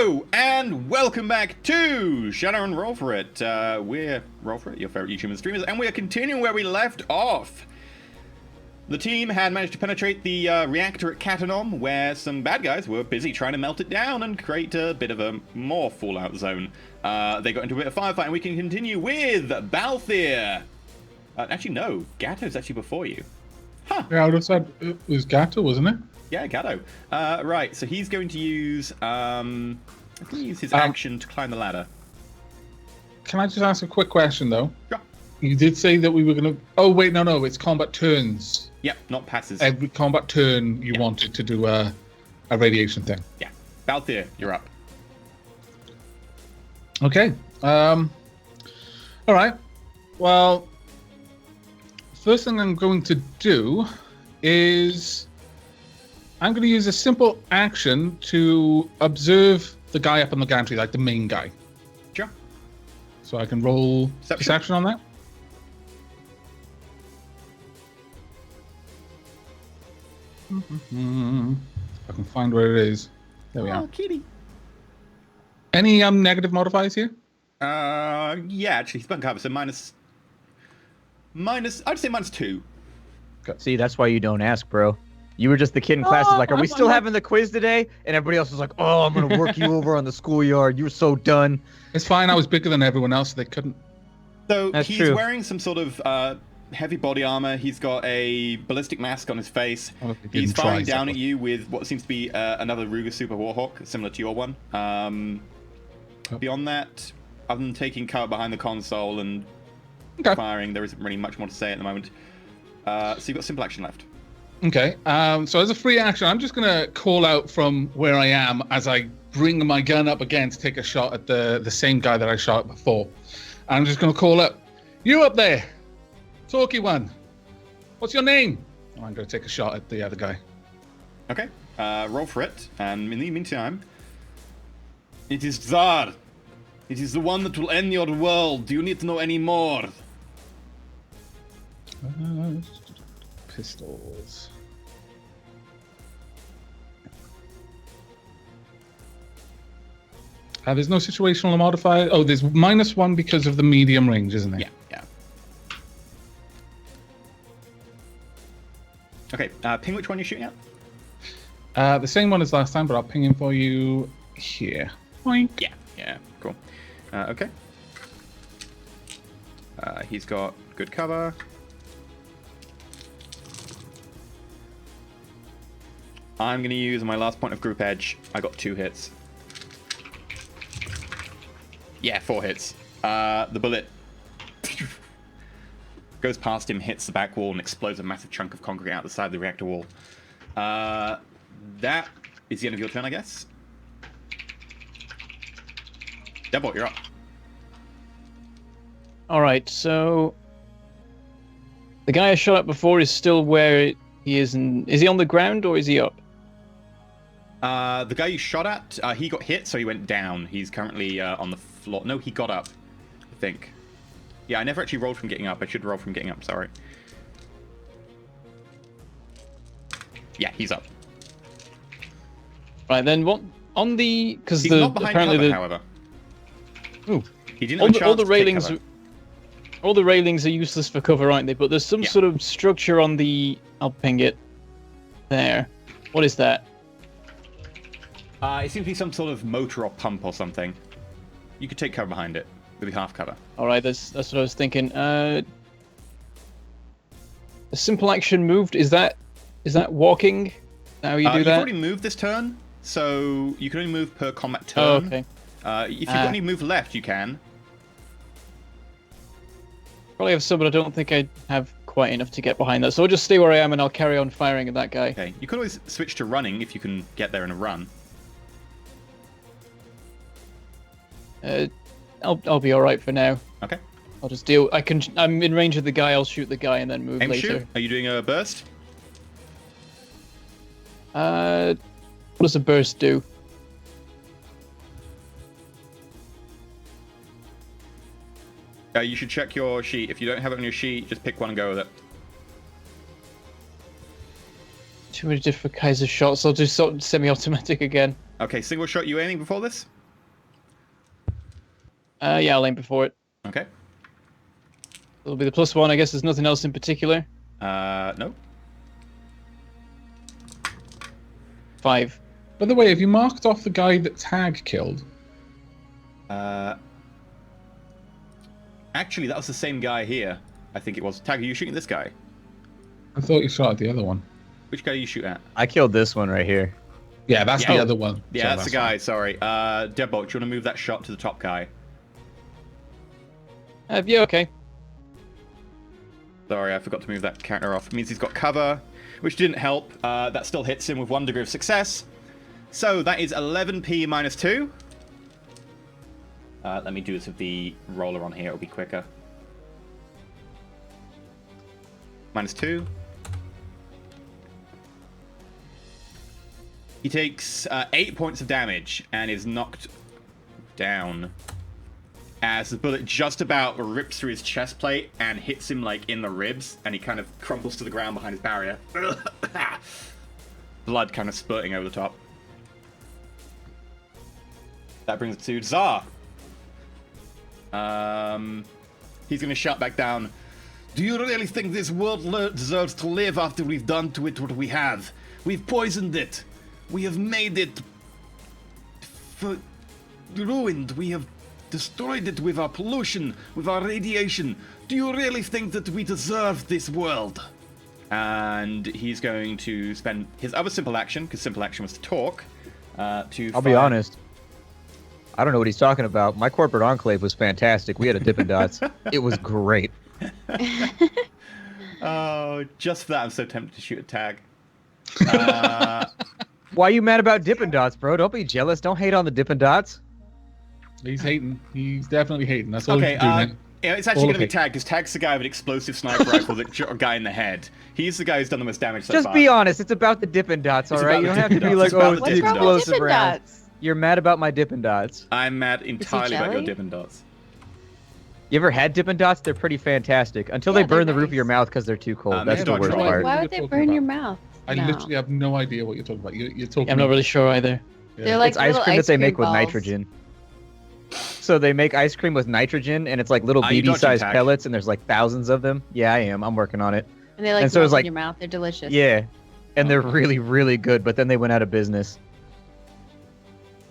Hello, and welcome back to Shadowrun Roll4It. We're Roll4It, your favorite YouTuber streamers, and we are continuing where we left off. The team had managed to penetrate the reactor at Catanom, where some bad guys were busy trying to melt it down and create a bit of a more fallout zone. They got into a bit of firefight, and we can continue with Balthier. Actually, no, Gatto's actually before you. Huh. Yeah, I would have said it was Gatto, wasn't it? Yeah, Gatto. Right, so he's going to use his action to climb the ladder. Can I just ask a quick question, though? Sure. You did say that we were going to... Oh, wait, no, it's combat turns. Yep, not passes. Every combat turn, you wanted to do a radiation thing. Yeah. Balthier, you're up. Okay. All right. Well, first thing I'm going to do is... I'm going to use a simple action to observe the guy up on the gantry, like the main guy. Sure. So I can roll perception on that. I can find where it is. There we are. Kitty. Any negative modifiers here? Yeah, actually, he's been covered, so minus, I'd say -2. See, that's why you don't ask, bro. You were just the kid in class who's like, are we still having the quiz today? And everybody else was like, oh, I'm going to work you over on the schoolyard. You were so done. It's fine. I was bigger than everyone else. So they couldn't. So That's he's true. wearing some sort of heavy body armor. He's got a ballistic mask on his face. Oh, He's firing down at you with what seems to be another Ruger Super Warhawk, similar to your one. Beyond that, other than taking cover behind the console and firing, there isn't really much more to say at the moment. So you've got simple action left. Okay, so as a free action, I'm just going to call out from where I am as I bring my gun up again to take a shot at the same guy that I shot at before. I'm just going to call up, you up there, talky one, what's your name? And I'm going to take a shot at the other guy. Okay, roll for it, and in the meantime, it is Tsar. It is the one that will end your world. Do you need to know any more? Pistols. There's no situational modifier. Oh, there's -1 because of the medium range, isn't there? Yeah. Okay, ping which one you're shooting at? The same one as last time, but I'll ping him for you here. Boink. Yeah, cool. Okay. He's got good cover. I'm going to use my last point of group edge. I got 2 hits. Yeah, 4 hits. The bullet goes past him, hits the back wall, and explodes a massive chunk of concrete out the side of the reactor wall. That is the end of your turn, I guess. Deadbolt, you're up. All right, so the guy I shot at before is still where he is. Is he on the ground or is he up? The guy you shot at, he got hit, so he went down. He's currently on the floor. No, he got up, I think. Yeah, I never actually rolled from getting up. I should roll from getting up, sorry. Yeah, he's up. Right, then what on the... Because He's not behind cover, however. Ooh. He didn't have a chance all the to take railings... cover. All the railings are useless for cover, aren't they? But there's some sort of structure on the... I'll ping it. There. What is that? It seems to be some sort of motor or pump or something. You could take cover behind it with half cover. All right, that's what I was thinking. A simple action moved. Is that walking? How you do You've that? already moved this turn, so you can only move per combat turn. Oh, okay. If you've got any move left, you can. Probably have some, but I don't think I have quite enough to get behind that. So I'll just stay where I am and I'll carry on firing at that guy. Okay. You could always switch to running if you can get there in a run. I'll be all right for now. Okay. I'll just deal. I'm in range of the guy. I'll shoot the guy and then move Aim later. shoot. Are you doing a burst? What does a burst do? You should check your sheet. If you don't have it on your sheet, just pick one and go with it. Too many different kinds of shots. I'll do semi-automatic again. Okay, single shot you aiming before this? Yeah, I'll aim before it. Okay. It'll be the +1. I guess there's nothing else in particular. No. 5. By the way, have you marked off the guy that Tag killed? Actually, that was the same guy here. I think it was. Tag, are you shooting this guy? I thought you shot at the other one. Which guy do you shoot at? I killed this one right here. Yeah, that's Yeah. the other one. Yeah, So that's the guy. fine. Sorry. Deadbolt, do you want to move that shot to the top guy? Yeah, okay. Sorry, I forgot to move that counter off. It means he's got cover, which didn't help. That still hits him with 1 degree of success. So that is 11p minus 2. Let me do this with the roller on here. It'll be quicker. Minus 2. He takes 8 points of damage and is knocked down as the bullet just about rips through his chest plate and hits him like in the ribs, and he kind of crumbles to the ground behind his barrier. Blood kind of spurting over the top. That brings it to Tsar. He's going to shout back down. Do you really think this world deserves to live after we've done to it what we have? We've poisoned it. We have made it ruined. We have destroyed it with our pollution, with our radiation. Do you really think that we deserve this world? And he's going to spend his other simple action, because simple action was to talk, I'll be honest. I don't know what he's talking about. My corporate enclave was fantastic. We had a Dippin' Dots. It was great. Oh, just for that, I'm so tempted to shoot a tag. Why are you mad about Dippin' Dots, bro? Don't be jealous. Don't hate on the Dippin' Dots. He's hating. He's definitely hating. That's all Okay, he's doing. yeah, it's actually going to be Tag, because Tag's the guy with an explosive sniper rifle that shot a guy in the head. He's the guy who's done the most damage so Just far. be honest. It's about the Dippin' Dots, all It's right? about You the don't have to Dippin' be Dots. like, It's about oh, the it's the Dippin' Dots. explosive Dippin' round. Dots? You're mad about my Dippin' Dots. I'm mad entirely about your jelly? Dippin' Dots. You ever had Dippin' Dots? They're pretty fantastic. Until Yeah, they burn they're the roof of your nice. mouth because they're too cold. That's yeah, the don't worst try. part. Why What would are you they talking burn your about? mouth? I No. literally have no idea what you're talking about. You're talking. I'm not really sure either. Yeah. They're like It's ice little cream that they make with balls. nitrogen. So they make ice cream with nitrogen, and it's like little You dodging, BB-sized Tag. pellets, and there's like thousands of them. Yeah, I am. I'm working on it. And they like And so it's melt in like- your mouth. They're delicious. Yeah, and they're really, really good. But then they went out of business,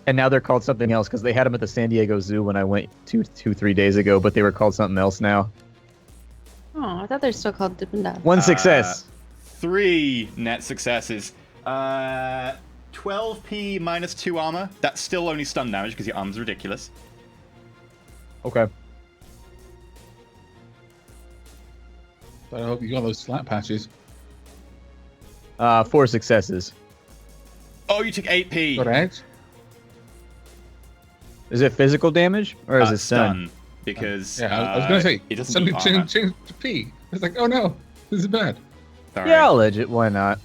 and now they're called something else because they had them at the San Diego Zoo when I went 3 days ago. But they were called something else now. Oh, I thought they're still called Dippin' Dots. One success. 3 net successes. 12p minus 2 armor. That's still only stun damage because your armor's ridiculous. Okay. But I hope you got those flat patches. 4 successes. Oh, you took 8p. Got edge. Is it physical damage or is it stun? Because Yeah, I was gonna say. it doesn't Suddenly do armor. change to P. It's like, oh no, this is bad. Sorry. Yeah, I'll edge it. Why not?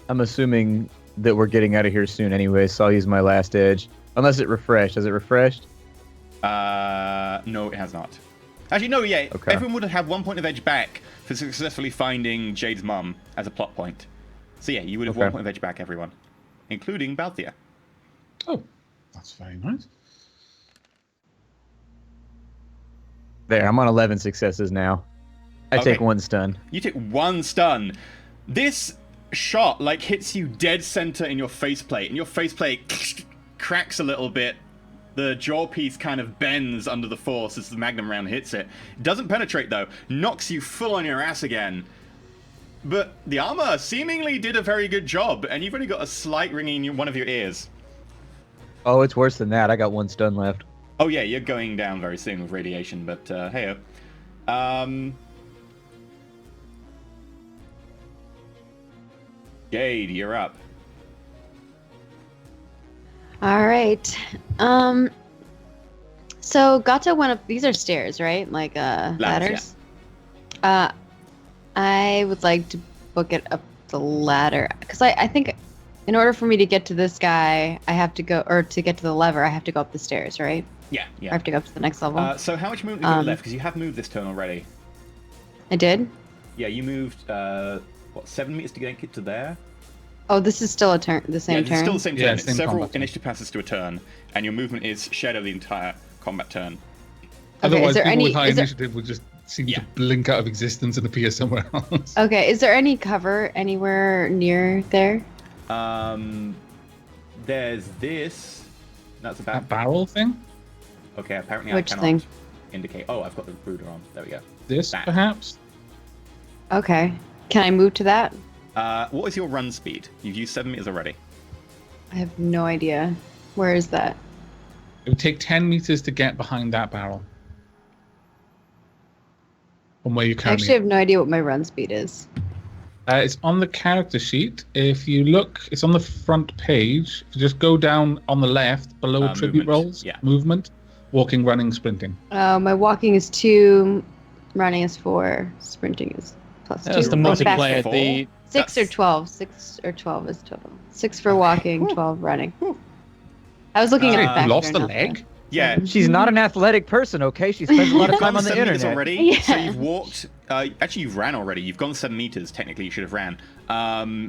I'm assuming that we're getting out of here soon anyway, so I'll use my last edge. Unless it refreshed. Has it refreshed? No, it has not. Actually, no, yeah. Okay. Everyone would have 1 point of edge back for successfully finding Jade's mum as a plot point. So yeah, you would have Okay. 1 point of edge back, everyone. Including Balthia. Oh, that's very nice. There, I'm on 11 successes now. I take Okay. 1 stun. You take 1 stun. This shot, like, hits you dead center in your faceplate, and your faceplate cracks a little bit. The jaw piece kind of bends under the force as the magnum round hits it. Doesn't penetrate, though. Knocks you full on your ass again. But the armor seemingly did a very good job, and you've only got a slight ringing in one of your ears. Oh, it's worse than that. I got 1 stun left. Oh yeah, you're going down very soon with radiation, but hey-oh. Jade, you're up. All right. So Gato went up. These are stairs, right? Like ladders. I would like to book it up the ladder because I think in order for me to get to this guy, I have to go, or to get to the lever, I have to go up the stairs, right? Yeah, I yeah. have to go up to the next level. So how much movement have you got left? Because you have moved this turn already. I did. Yeah, you moved, what, 7 meters to get it to there? Oh, this is still a turn. The same It's turn. still the same Yeah, turn. same It's several combat turn. initiative passes to a turn, and your movement is shadow the entire combat turn. Otherwise, is there people any? with high Is there, initiative would just seem Yeah. to blink out of existence and appear somewhere else. okay, is there any cover anywhere near there? There's this. That's That about. barrel thing? Okay, apparently Which I cannot thing? indicate. Oh, I've got the ruler on. There we go. This, That. perhaps? Okay, can I move to that? What is your run speed? You've used 7 meters already. I have no idea. Where is that? It would take 10 meters to get behind that barrel. From where you I currently actually have no idea what my run speed is. It's on the character sheet. If you look, it's on the front page. If you just go down on the left, below tribute Movement. rolls, Yeah. movement, walking, running, sprinting. My walking is 2, running is 4, sprinting is plus 2. That's the Running multiplayer. for The 6 or That's- 12. 6 or 12 is total. 6 for walking, 12 running. I was looking at Wait, the you factor, lost a not the- leg? Yeah. She's not an athletic person, okay? She spends a lot of You've time gone on the 7 meters internet. already. Yeah. So you've walked. Actually, you've ran already. You've gone 7 meters. Technically, you should have ran.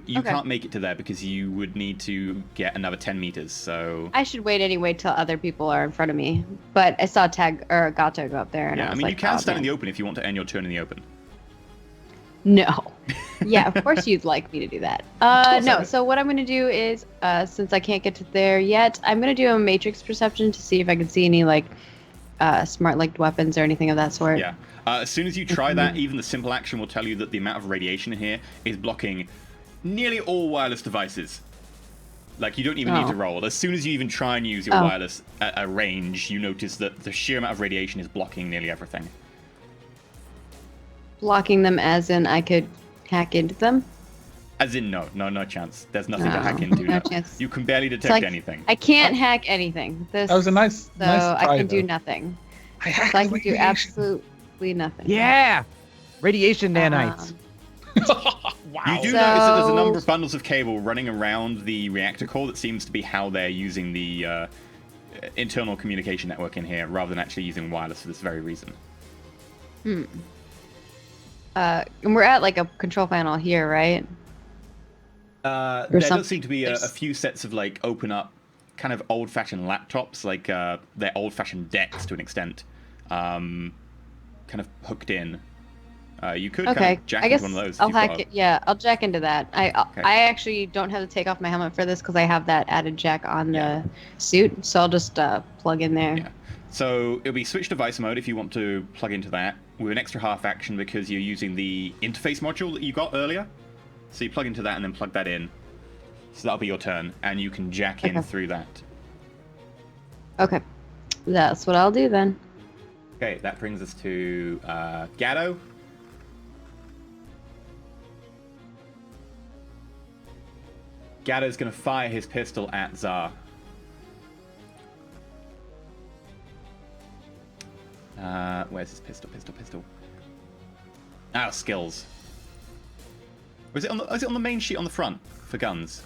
You Okay. can't make it to there because you would need to get another 10 meters. So. I should wait anyway till other people are in front of me. But I saw Tag or Gato go up there, and Yeah, I I was mean, like, you can oh, stand in man. the open if you want to end your turn in the open. No. Yeah, of course you'd like me to do that. course I No, would. so what I'm going to do is, since I can't get to there yet, I'm going to do a matrix perception to see if I can see any, like, smart-linked weapons or anything of that sort. Yeah. As soon as you try that, even the simple action will tell you that the amount of radiation in here is blocking nearly all wireless devices. Like, you don't even need Oh. to roll. As soon as you even try and use your Oh. wireless at a range, you notice that the sheer amount of radiation is blocking nearly everything. Blocking them as in I could hack into them? As in, no chance. There's nothing to No, hack into no now. chance. You can barely detect like- anything. I can't hack anything. This, That was a nice So nice I try, can do though. nothing. I hacked So I the can do radiation. absolutely nothing. Yeah! Radiation nanites. Wow. You do notice that there's a number So- of bundles of cable running around the reactor core. That seems to be how they're using the internal communication network in here, rather than actually using wireless for this very reason. And we're at like a control panel here, right? There some- does seem to be a there's- few sets of like open up, kind of old-fashioned laptops, like they're old-fashioned decks to an extent, kind of hooked in. You could kind Okay, of jack I guess into one of those. if I'll you've hack got a- it. Yeah, I'll jack into that. I Okay. I actually don't have to take off my helmet for this because I have that added jack on Yeah. the suit, so I'll just plug in there. Yeah. So it'll be switch device mode if you want to plug into that with an extra half action because you're using the interface module that you got earlier. So you plug into that and then plug that in. So that'll be your turn, and you can jack in Okay. through that. Okay, that's what I'll do then. Okay, that brings us to Gatto. Gatto's going to fire his pistol at Zar. Where's his pistol? Ah, skills. Is it on the main sheet on the front for guns?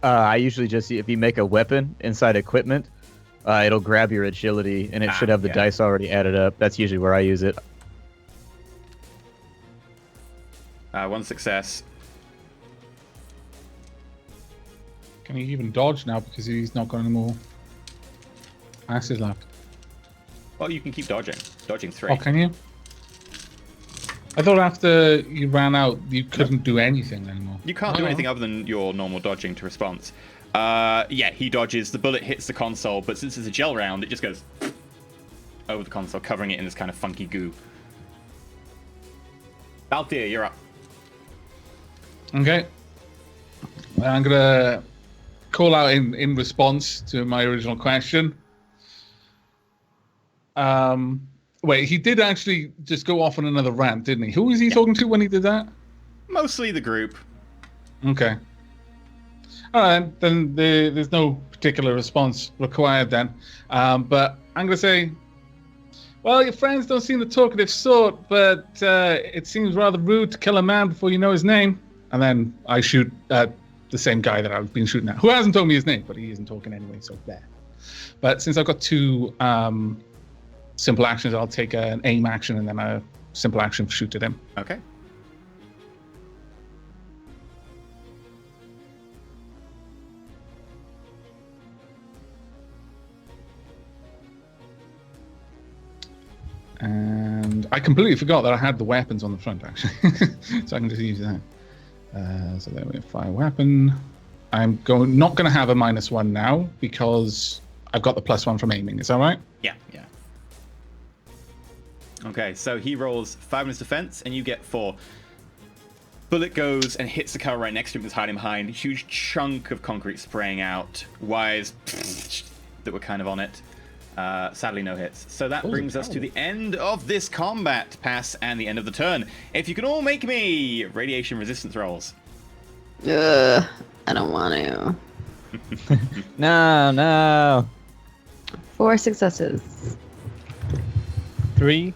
I usually just, if you make a weapon inside equipment, it'll grab your agility, and it should have the yeah. dice already added up. That's usually where I use it. One success. Can he even dodge now because he's not got any more passes left? Well, you can keep dodging. Dodging 3. Oh, can you? I thought after you ran out, you couldn't do anything anymore. You can't do anything other than your normal dodging to response. Yeah, he dodges. The bullet hits the console, but since it's a gel round, it just goes over the console, covering it in this kind of funky goo. Baltier, you're up. Okay. I'm gonna call out in response to my original question. Wait, he did actually just go off on another rant, didn't he? Who was he talking to when he did that? Mostly the group. Okay. All right, then there's no particular response required then. But I'm going to say, well, your friends don't seem the talkative sort, but it seems rather rude to kill a man before you know his name. And then I shoot at the same guy that I've been shooting at, who hasn't told me his name, but he isn't talking anyway, so there. But since I've got two simple actions, I'll take an aim action and then a simple action for shoot at him. Okay. And I completely forgot that I had the weapons on the front, actually. So I can just use that. So there we have fire weapon. I'm not going to have a -1 now because I've got the +1 from aiming. Is that right? Yeah. Okay, so he rolls 5 in his defense, and you get 4. Bullet goes and hits the car right next to him that's hiding behind. Huge chunk of concrete spraying out. Wires that were kind of on it. Sadly, no hits. So that brings us to the end of this combat pass and the end of the turn. If you can all make me radiation resistance rolls. I don't want to. No. 4 successes. 3.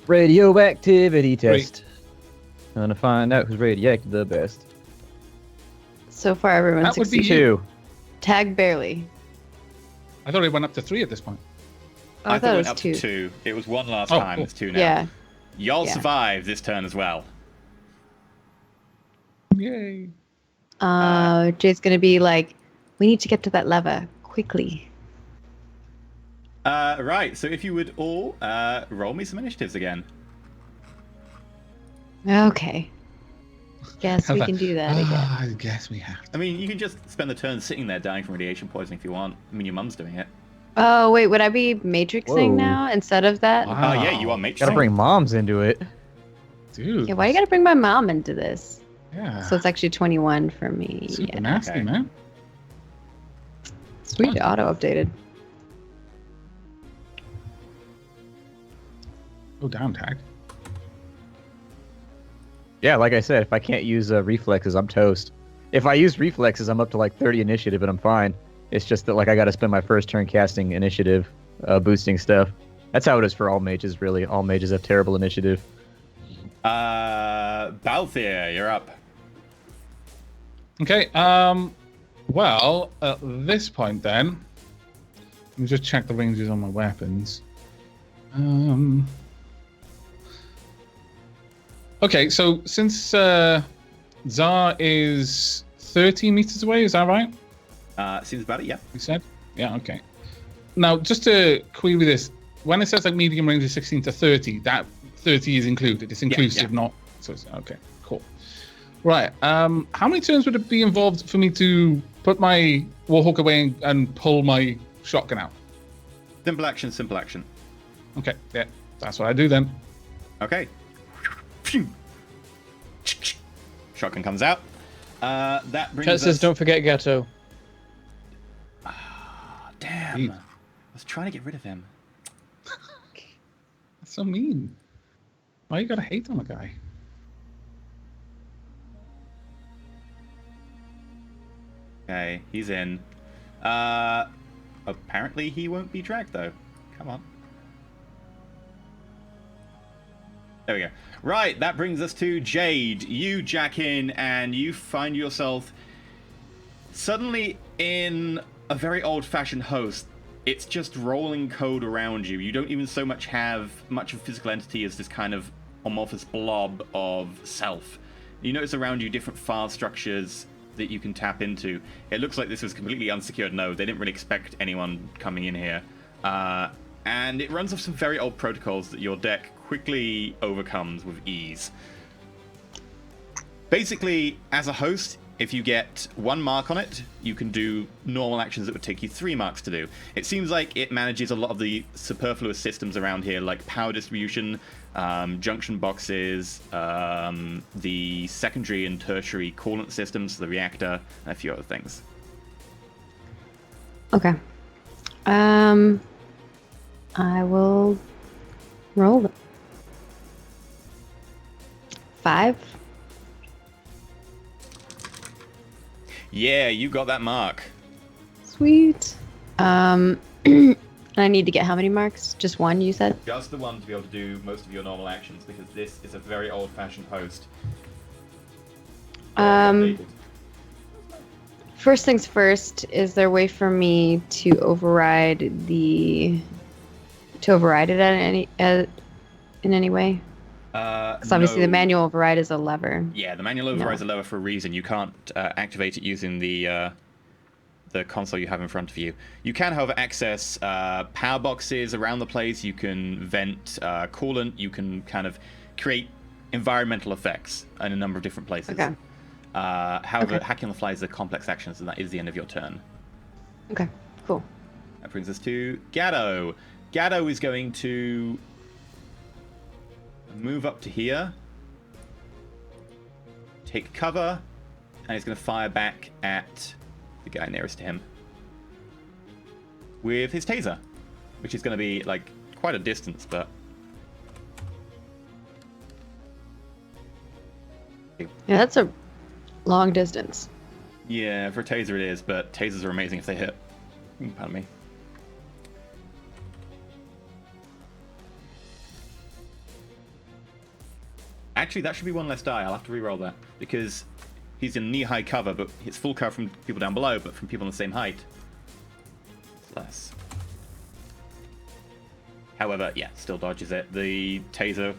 Radioactivity test. Gonna find out who's radioactive the best. So far, everyone's That would be 2. Tag barely. I thought it went up to 3 at this point. Oh, I thought it was up 2. to 2. It was 1 last Oh, time. cool. It's 2 now. Yeah. Y'all Yeah. survived this turn as well. Yay. Jay's gonna be like, we need to get to that lever quickly. Right, so if you would all roll me some initiatives again. Okay. Guess we can do that again. I guess we have to. I mean, you can just spend the turn sitting there dying from radiation poisoning if you want. I mean, your mum's doing it. Oh, wait, would I be matrixing Whoa. now instead of that? Wow. Yeah, you are matrix. Gotta bring moms into it. Dude. Yeah, why you gotta bring my mom into this? Yeah. So it's actually 21 for me. Super Yeah. nasty, Okay. man. Sweet, auto updated. Oh, damn, Tag. Yeah, like I said, if I can't use reflexes, I'm toast. If I use reflexes, I'm up to like 30 initiative and I'm fine. It's just that like I gotta spend my first turn casting initiative, boosting stuff. That's how it is for all mages, really. All mages have terrible initiative. Balthier, you're up. Okay, well, at this point then, let me just check the ranges on my weapons. Okay, so since Zar is 30 meters away, is that right? Seems about it, yeah. You said? Yeah, okay. Now, just to query this, when it says like medium range is 16 to 30, that 30 is included. It's inclusive, yeah. not... So it's, okay, cool. Right, how many turns would it be involved for me to put my Warhawk away and pull my shotgun out? Simple action, simple action. Okay, yeah, that's what I do then. Okay. Shotgun comes out. That brings Chat us... says, don't forget Gato. Damn. Indeed. I was trying to get rid of him. That's so mean. Why you gotta hate on a guy? Okay, he's in. Apparently he won't be dragged, though. Come on. There we go. Right, that brings us to Jade. You jack in, and you find yourself suddenly in a very old-fashioned host. It's just rolling code around you. You don't even so much have much of a physical entity as this kind of amorphous blob of self. You notice around you different file structures that you can tap into. It looks like this was a completely unsecured node. They didn't really expect anyone coming in here. And it runs off some very old protocols that your deck quickly overcomes with ease. Basically, as a host, if you get 1 mark on it, you can do normal actions that would take you 3 marks to do. It seems like it manages a lot of the superfluous systems around here, like power distribution, junction boxes, the secondary and tertiary coolant systems, the reactor, and a few other things. Okay. I will roll it. 5. Yeah, you got that mark. Sweet. And I need to get how many marks? Just 1, you said? Just the one to be able to do most of your normal actions, because this is a very old-fashioned host. First things first, is there a way for me to override it in any way? Because obviously the No. manual override is a lever. Yeah, the manual overrides a lever for a reason. You can't activate it using the the console you have in front of you. You can, however, access power boxes around the place. You can vent coolant. You can kind of create environmental effects in a number of different places. Okay. However, hacking on the fly is a complex action, so that is the end of your turn. Okay, cool. That brings us to Gatto. Gatto is going to move up to here, take cover, and he's going to fire back at the guy nearest to him with his taser, which is going to be like quite a distance, but Yeah, that's a long distance. yeah, for a taser it is, but tasers are amazing if they hit. Pardon me. Actually, that should be one less die. I'll have to re-roll that because he's in knee-high cover, but it's full cover from people down below, but from people on the same height, it's less. However, yeah, still dodges it. The taser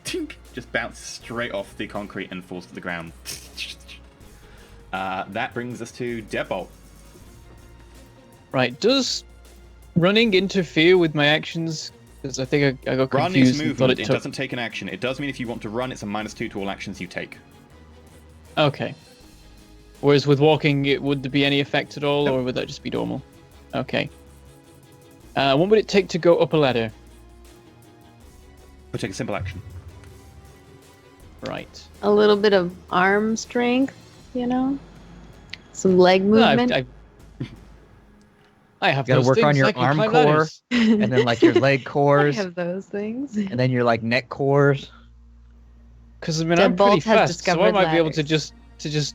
tink, just bounces straight off the concrete and falls to the ground. That brings us to Deadbolt. Right, does running interfere with my actions? Because I think I got Run confused. is And thought movement. It took... doesn't take an action. It does mean if you want to run, it's a -2 to all actions you take. Okay. Whereas with walking, it would there be any effect at all, Nope. or would that just be normal? Okay. What would it take to go up a ladder? We'll take a simple action. Right. A little bit of arm strength, you know? Some leg movement. I have You gotta those work on things. your I can arm climb core. ladders. And then like your leg I cores, have those things. and then your like neck cores. Because I mean, I'm Deadbolt pretty has fast, so I discovered might be able to ladders. just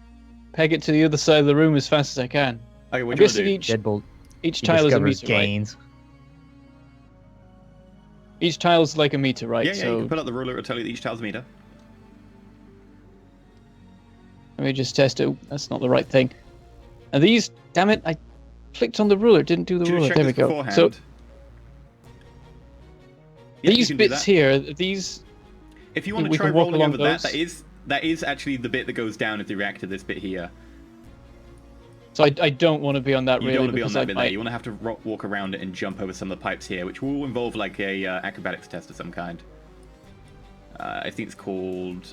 peg it to the other side of the room as fast as I can. Okay, what I'm do you want to guessing do? Deadbolt. each He tile is a discovers meter, right? gains. Each tile is like a meter, right? Yeah, you So can pull up the ruler. It'll tell you that each tile's a meter. let me just test it. That's not the right thing. And these, damn it, I clicked on the ruler, didn't do the Should have ruler. checked There we this go. beforehand. So Yeah, you these can do bits that. here, these. If you want to we try can walk rolling along over that, those. that is actually the bit that goes down at the reactor. This bit here. So I don't want to be on that You really don't want to be on because that I bit there. might. You want to have to walk around it and jump over some of the pipes here, which will involve like a acrobatics test of some kind. I think it's called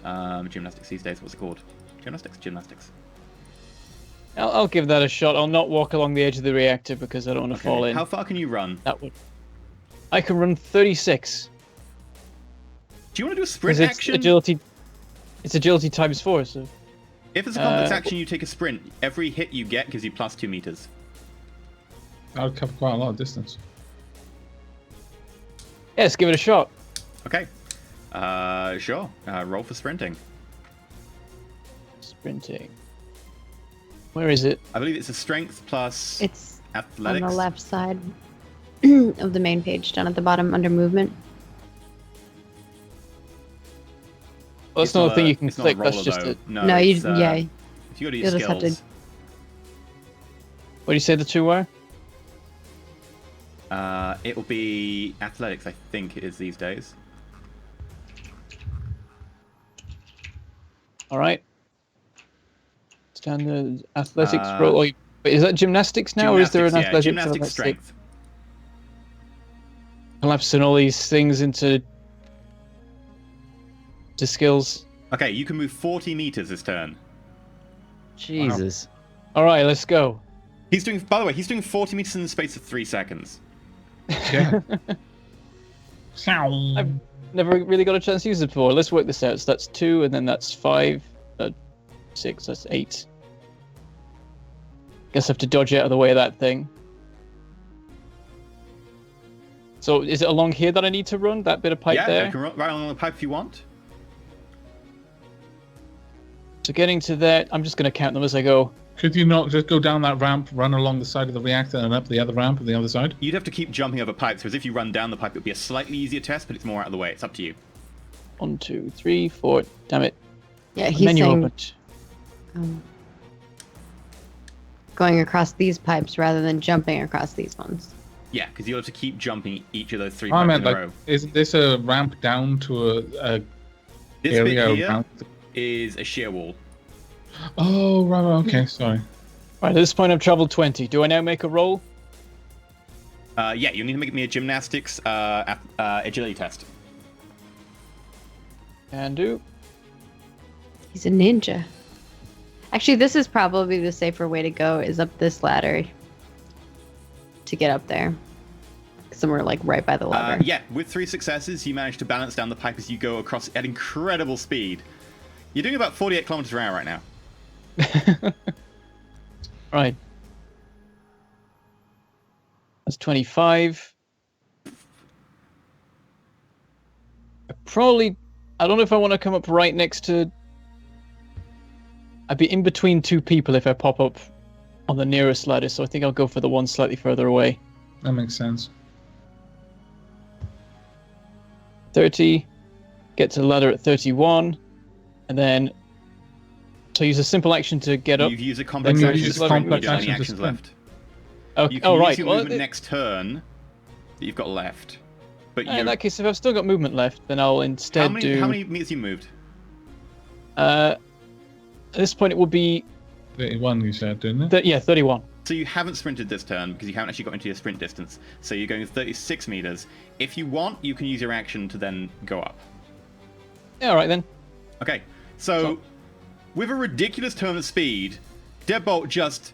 gymnastics these days. What's it called? Gymnastics. I'll give that a shot. I'll not walk along the edge of the reactor because I don't want to fall in. How far can you run? That would. I can run 36. Do you want to do a sprint Because it's action? agility. It's agility times 4. So If it's a complex action, you take a sprint. Every hit you get gives you +2 meters. That would cover quite a lot of distance. yes, give it a shot. Okay. Sure. Roll for sprinting. Sprinting. Where is it? I believe it's a strength plus It's athletics. on the left side of the main page, down at the bottom under movement. Well, It's that's not a not thing a- you can it's not a click. That's roller, just though. it. No, you it's, yeah. If you go to your You'll just have to- skills, What do you say the two were? it will be athletics. I think it is these days. All right. Standard athletics Uh, roll. Wait, is that gymnastics now, or is there an Gymnastics, athletics? Gymnastics athletics? strength. Collapsing all these things into skills. Okay, you can move 40 meters this turn. Jesus. All right, let's go. He's doing. By the way, he's doing 40 meters in the space of 3 seconds. Yeah. I've never really got a chance to use it before. Let's work this out. So that's 2, and then that's 5, 6. That's 8. Guess I have to dodge out of the way of that thing. So is it along here that I need to run? That bit of pipe yeah, there? you can run right along the pipe if you want. So getting to that, I'm just going to count them as I go. Could you not just go down that ramp, run along the side of the reactor, and up the other ramp on the other side? You'd have to keep jumping over pipes, whereas if you run down the pipe, it would be a slightly easier test, but it's more out of the way. It's up to you. 1, 2, 3, 4. Damn it. Yeah, The he's menu saying opened. Going across these pipes rather than jumping across these ones. Yeah, because you'll have to keep jumping each of those 3 I pipes meant in a like, row. isn't this a ramp down to a This area bit here around? is a shear wall. Oh, right, okay, sorry. Right, Right, at this point I've traveled 20. Do I now make a roll? Yeah, you need to make me a gymnastics agility test. Can do. He's a ninja. Actually, this is probably the safer way to go, is up this ladder to get up there. Somewhere like right by the lever. Yeah, with 3 successes, you manage to balance down the pipe as you go across at incredible speed. You're doing about 48 kilometers per hour right now. Right. That's 25. I don't know if I want to come up right next to... I'd be in between 2 people if I pop up on the nearest ladder, so I think I'll go for the one slightly further away. That makes sense. 30. Get to the ladder at 31. And then... So use a simple action to get up. You've used a complex Then you action use to a sprint. complex You don't have any action to actions sprint. left. Okay. You can use right. your Well, movement next turn that you've got left. But in that case, if I've still got movement left, then I'll instead do... How many meters you moved? At this point, it will be... 31, you said, didn't it? Yeah, 31. So you haven't sprinted this turn because you haven't actually got into your sprint distance. So you're going 36 meters. If you want, you can use your action to then go up. Yeah, all right then. Okay, so with a ridiculous turn of speed, Deadbolt just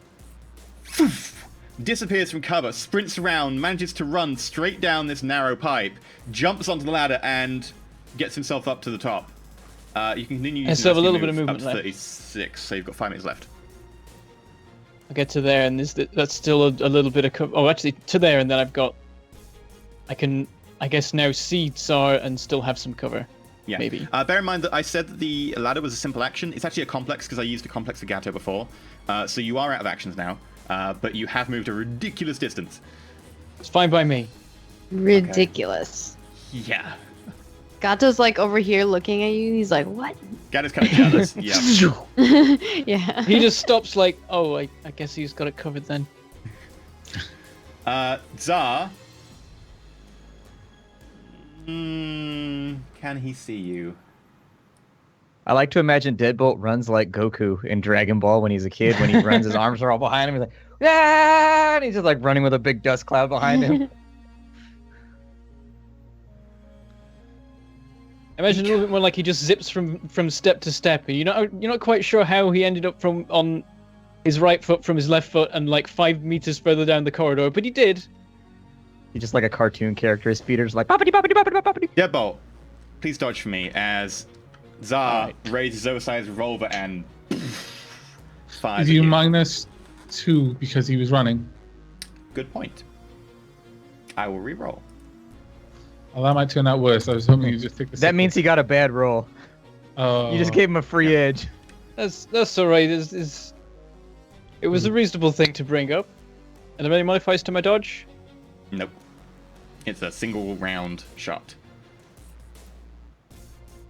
disappears from cover, sprints around, manages to run straight down this narrow pipe, jumps onto the ladder, and gets himself up to the top. You can continue I still have a using little bit of move movement up to left. 36, so you've got 5 minutes left. I'll get to there, and that's still a little bit of cover. Oh, actually, to there, and then I've got... I can, I guess, now see Tsar and still have some cover. Yeah. Maybe. Bear in mind that I said that the ladder was a simple action. It's actually a complex because I used a complex for Gato before. So you are out of actions now, but you have moved a ridiculous distance. It's fine by me. Ridiculous. Yeah. Gato's like over here looking at you. He's like, what? Gato's kind of jealous. Yeah. Yeah. He just stops like, oh, I guess he's got it covered then. Tsar. Can he see you? I like to imagine Deadbolt runs like Goku in Dragon Ball when he's a kid. When he runs, his arms are all behind him. He's like, ah! And he's just like running with a big dust cloud behind him. Imagine a little bit more like he just zips from step to step. And you're not quite sure how he ended up on his right foot from his left foot and like 5 meters further down the corridor, but he did. He's just like a cartoon character. His feet are just like boppity boppity boppity boppity. Deadbolt, please dodge for me as Tsar raises his oversized revolver and fires. Is at you you. -2 because he was running? Good point. I will re-roll. Well, that might turn out worse. I was hoping you just take the. That means he got a bad roll. You just gave him a free edge. That's all right. It was a reasonable thing to bring up. Are there any modifiers to my dodge? Nope. It's a single round shot.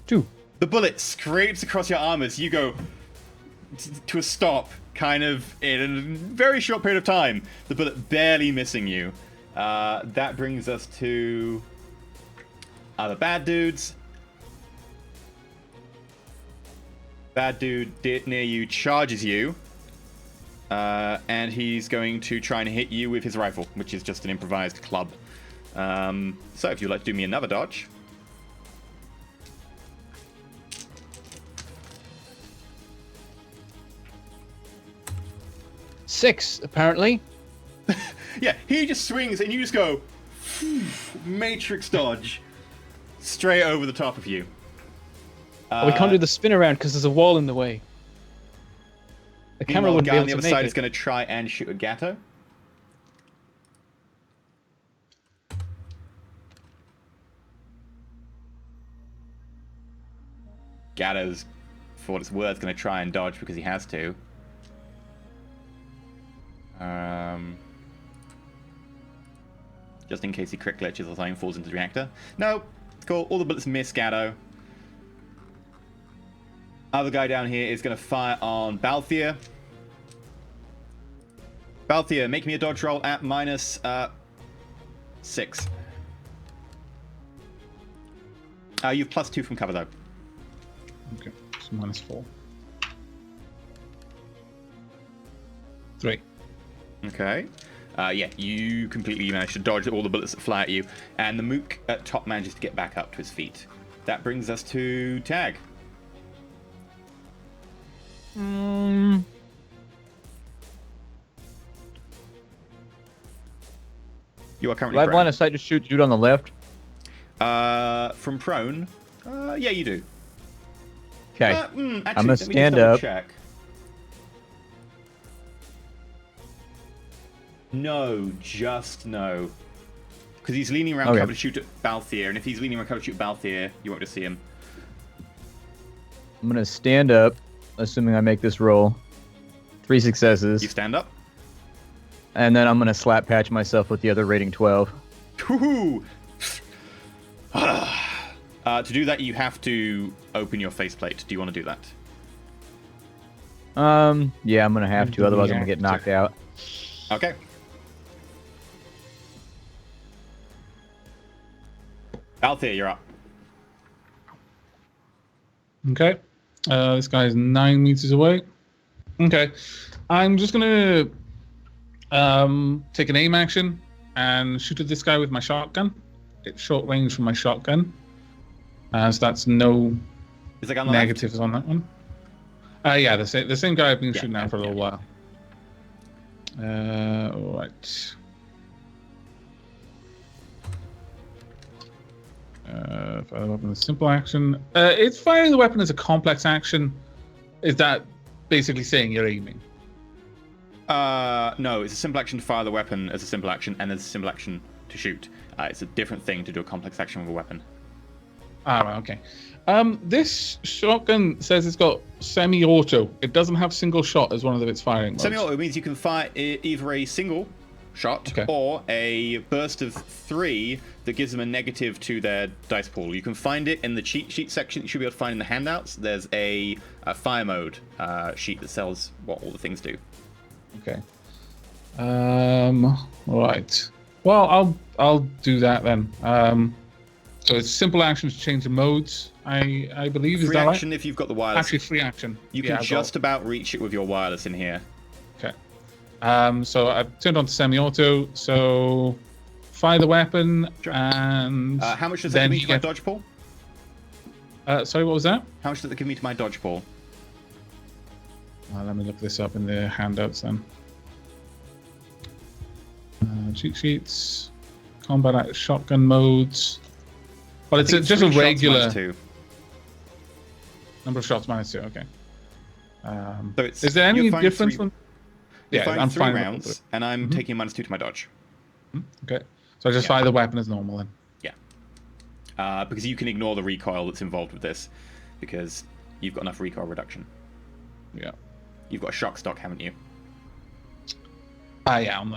2. The bullet scrapes across your arm as you go to a stop, kind of in a very short period of time. The bullet barely missing you. That brings us to other bad dudes. Bad dude near you charges you. And he's going to try and hit you with his rifle, which is just an improvised club. So if you'd like to do me another dodge. Six, apparently. Yeah, he just swings and you just go matrix dodge straight over the top of you. We can't do the spin around because there's a wall in the way. The camera Meanwhile, wouldn't the be guy able on the to other make side it. is going to try and shoot at Gato. Gato's, for what it's worth, going to try and dodge because he has to. Just in case he crit glitches or something, falls into the reactor. No, cool. All the bullets miss Gatto. Other guy down here is going to fire on Balthier. Balthier, make me a dodge roll at -6. You've +2 from cover though. Okay, so -4. 3. Okay. Yeah, you completely managed to dodge all the bullets that fly at you, and the mook at top manages to get back up to his feet. That brings us to Tag. You are currently Do I have prone. line of sight to shoot dude on the left? From prone? Yeah, you do. Okay. Actually, I'm gonna let me just stand double up. check. No, just no. Because he's leaning around Okay. cover to shoot at Balthier, and if he's leaning around cover to shoot Balthier, you won't just see him. I'm gonna stand up, assuming I make this roll. 3 successes. You stand up. And then I'm gonna slap patch myself with the other rating 12. Woohoo! To do that, you have to open your faceplate. Do you want to do that? Yeah, I'm gonna have to, otherwise I'm gonna get knocked out. Okay. Balthier, you're up. Okay. This guy is 9 meters away. Okay. I'm just gonna take an aim action and shoot at this guy with my shotgun. It's short range from my shotgun. So that's no Is the guy on the negatives on that one. Yeah, the same guy I've been shooting at for a little while. Right. Fire the weapon is simple action. It's firing the weapon as a complex action. Is that basically saying you're aiming? No, it's a simple action to fire the weapon as a simple action, and there's a simple action to shoot. It's a different thing to do a complex action with a weapon. Right, okay. This shotgun says it's got semi-auto. It doesn't have single shot as one of its firing modes. Semi-auto means you can fire either a single shot or a burst of 3 that gives them a negative to their dice pool. You can find it in the cheat sheet section. You should be able to find in the handouts. There's a fire mode sheet that tells what all the things do. Okay. Right. Well, I'll do that then. So it's simple action to change the modes. I believe is Free that action right? if you've got the wireless. Actually, free action. You can just about reach it with your wireless in here. Okay. So I've turned on to semi-auto. So fire the weapon and how much does that give me to my dodge pool? Sorry, what was that? How much does that give me to my dodge pool? Let me look this up in the handouts then. Cheat sheets, combat shotgun modes. But it's just a regular number of shots minus 2. Okay. So it's, is there any difference? Yeah, I'm 3 rounds, and I'm taking -2 to my dodge. Okay. So I just fire the weapon as normal then. Yeah. Because you can ignore the recoil that's involved with this, because you've got enough recoil reduction. Yeah. You've got a shock stock, haven't you? Yeah, on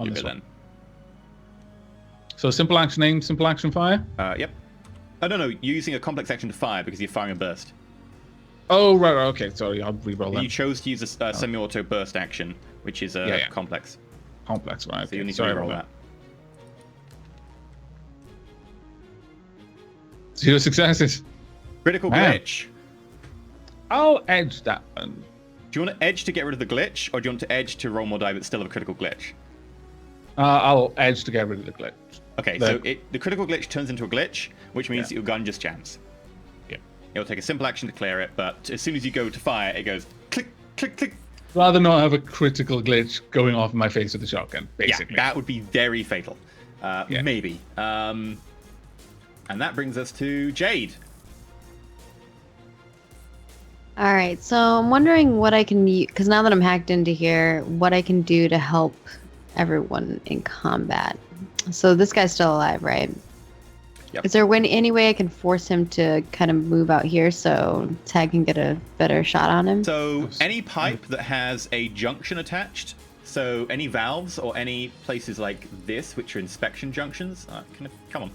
this one. Then. So simple action aim, simple action fire? Yep. Oh, no, you're using a complex action to fire because you're firing a burst. Oh, right, okay, sorry, I'll re-roll that. You chose to use a semi-auto burst action, which is a complex. Complex, right. So you need to re-roll that. 0 successes. Critical glitch. I'll edge that one. Do you want to edge to get rid of the glitch, or do you want to edge to roll more die but still have a critical glitch? I'll edge to get rid of the glitch. Okay, so the critical glitch turns into a glitch, which means that your gun just jams. Yeah. It'll take a simple action to clear it, but as soon as you go to fire, it goes click, click, click. Rather not have a critical glitch going off in my face with the shotgun, basically. Yeah, that would be very fatal. Maybe. And that brings us to Jade. All right, so I'm wondering what I can use, because now that I'm hacked into here, what I can do to help everyone in combat. So this guy's still alive, right? Yep. Is there any way I can force him to kind of move out here so Tag can get a better shot on him? So any pipe that has a junction attached, so any valves or any places like this, which are inspection junctions, come on.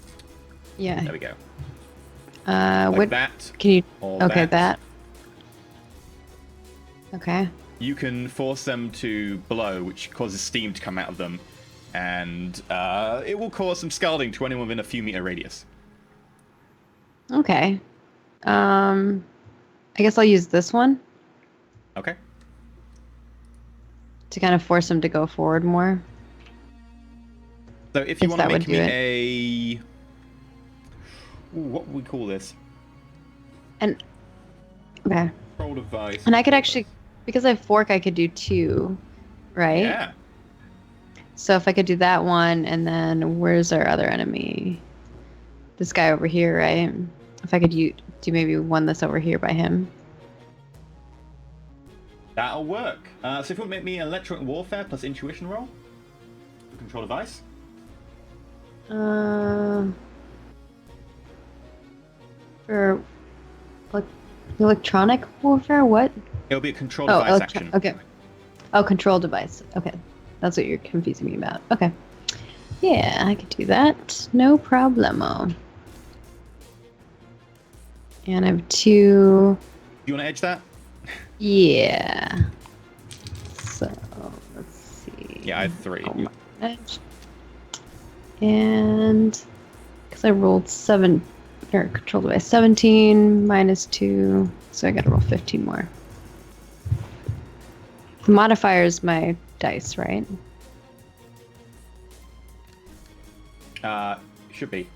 Yeah. There we go. Like that. Can you? Or Okay, that. Okay. You can force them to blow, which causes steam to come out of them, and it will cause some scalding to anyone within a few meter radius. Okay. I guess I'll use this one. Okay. to kind of force him to go forward more. So if you Guess want to that make would do me a... Ooh, what would we call this? And okay. Roll device. And I could actually, because I have fork, I could do 2, right? Yeah. So if I could do that one, and then where's our other enemy? This guy over here, right? If I could do maybe one that's over here by him. That'll work. So if you want to make me an electronic warfare plus intuition roll, control device. For electronic warfare, what? It'll be a control device action. Okay. Oh, control device. Okay, that's what you're confusing me about. Okay. Yeah, I could do that. No problemo. And I have 2. You want to edge that? Yeah. So let's see. Yeah, I have 3. Oh, edge. And because I rolled 7 or control device 17 minus 2, so I got to roll 15 more. The modifier is my dice, right? Should be.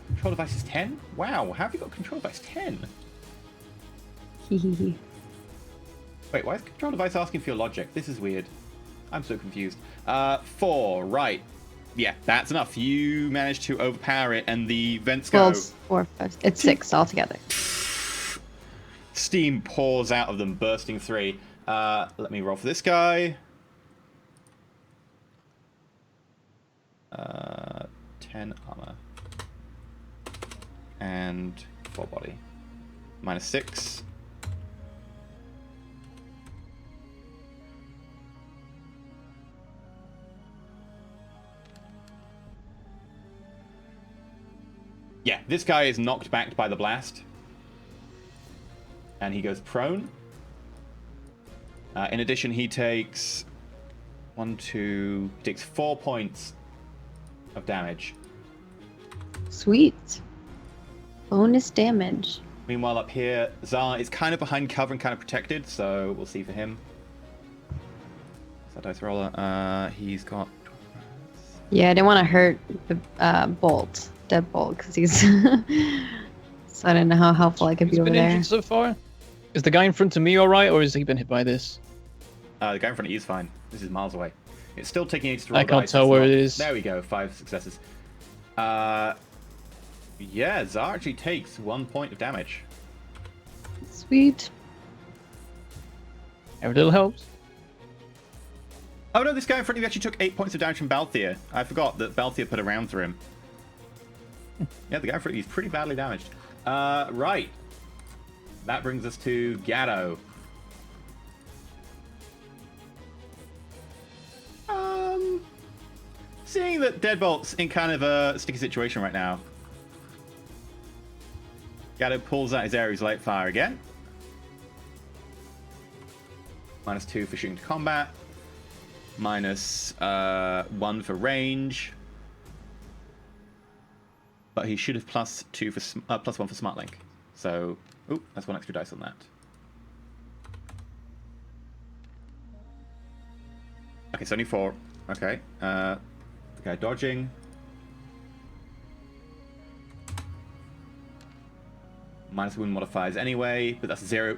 Control device is 10? Wow, how have you got control device 10? Hehehe. Wait, why is control device asking for your logic? This is weird. I'm so confused. 4, right. Yeah, that's enough. You managed to overpower it, and the vents go... Well, it's 4, 5, it's 6 altogether. Steam pours out of them, bursting 3. Let me roll for this guy. 10 armor. And 4 body. Minus 6. Yeah, this guy is knocked back by the blast. And he goes prone. In addition, he takes... he takes 4 points of damage. Sweet. Bonus damage. Meanwhile, up here, Zar is kind of behind cover and kind of protected, so we'll see for him. So dice roller, he's got... Yeah, I didn't want to hurt the deadbolt, because he's... so I didn't know how helpful I could be Who's over been there. injured so far? Is the guy in front of me alright, or has he been hit by this? The guy in front of you is fine. This is miles away. It's still taking ages to roll I can't dice. tell It's where not- it is. There we go, 5 successes. Yeah, Zar actually takes 1 point of damage. Sweet. Every little helps. Oh no, this guy in front of you actually took 8 points of damage from Balthier. I forgot that Balthier put a round through him. Yeah, the guy in front of you is pretty badly damaged. Right. That brings us to Gatto. Seeing that Deadbolt's in kind of a sticky situation right now, Gatto pulls out his Ares Light Fire again. -2 for shooting to combat. -1 for range. But he should have +2 for +1 for Smart Link. So, ooh, that's 1 extra dice on that. Okay, it's only 4. Okay. The guy dodging. Minus wound modifiers anyway, but that's 0.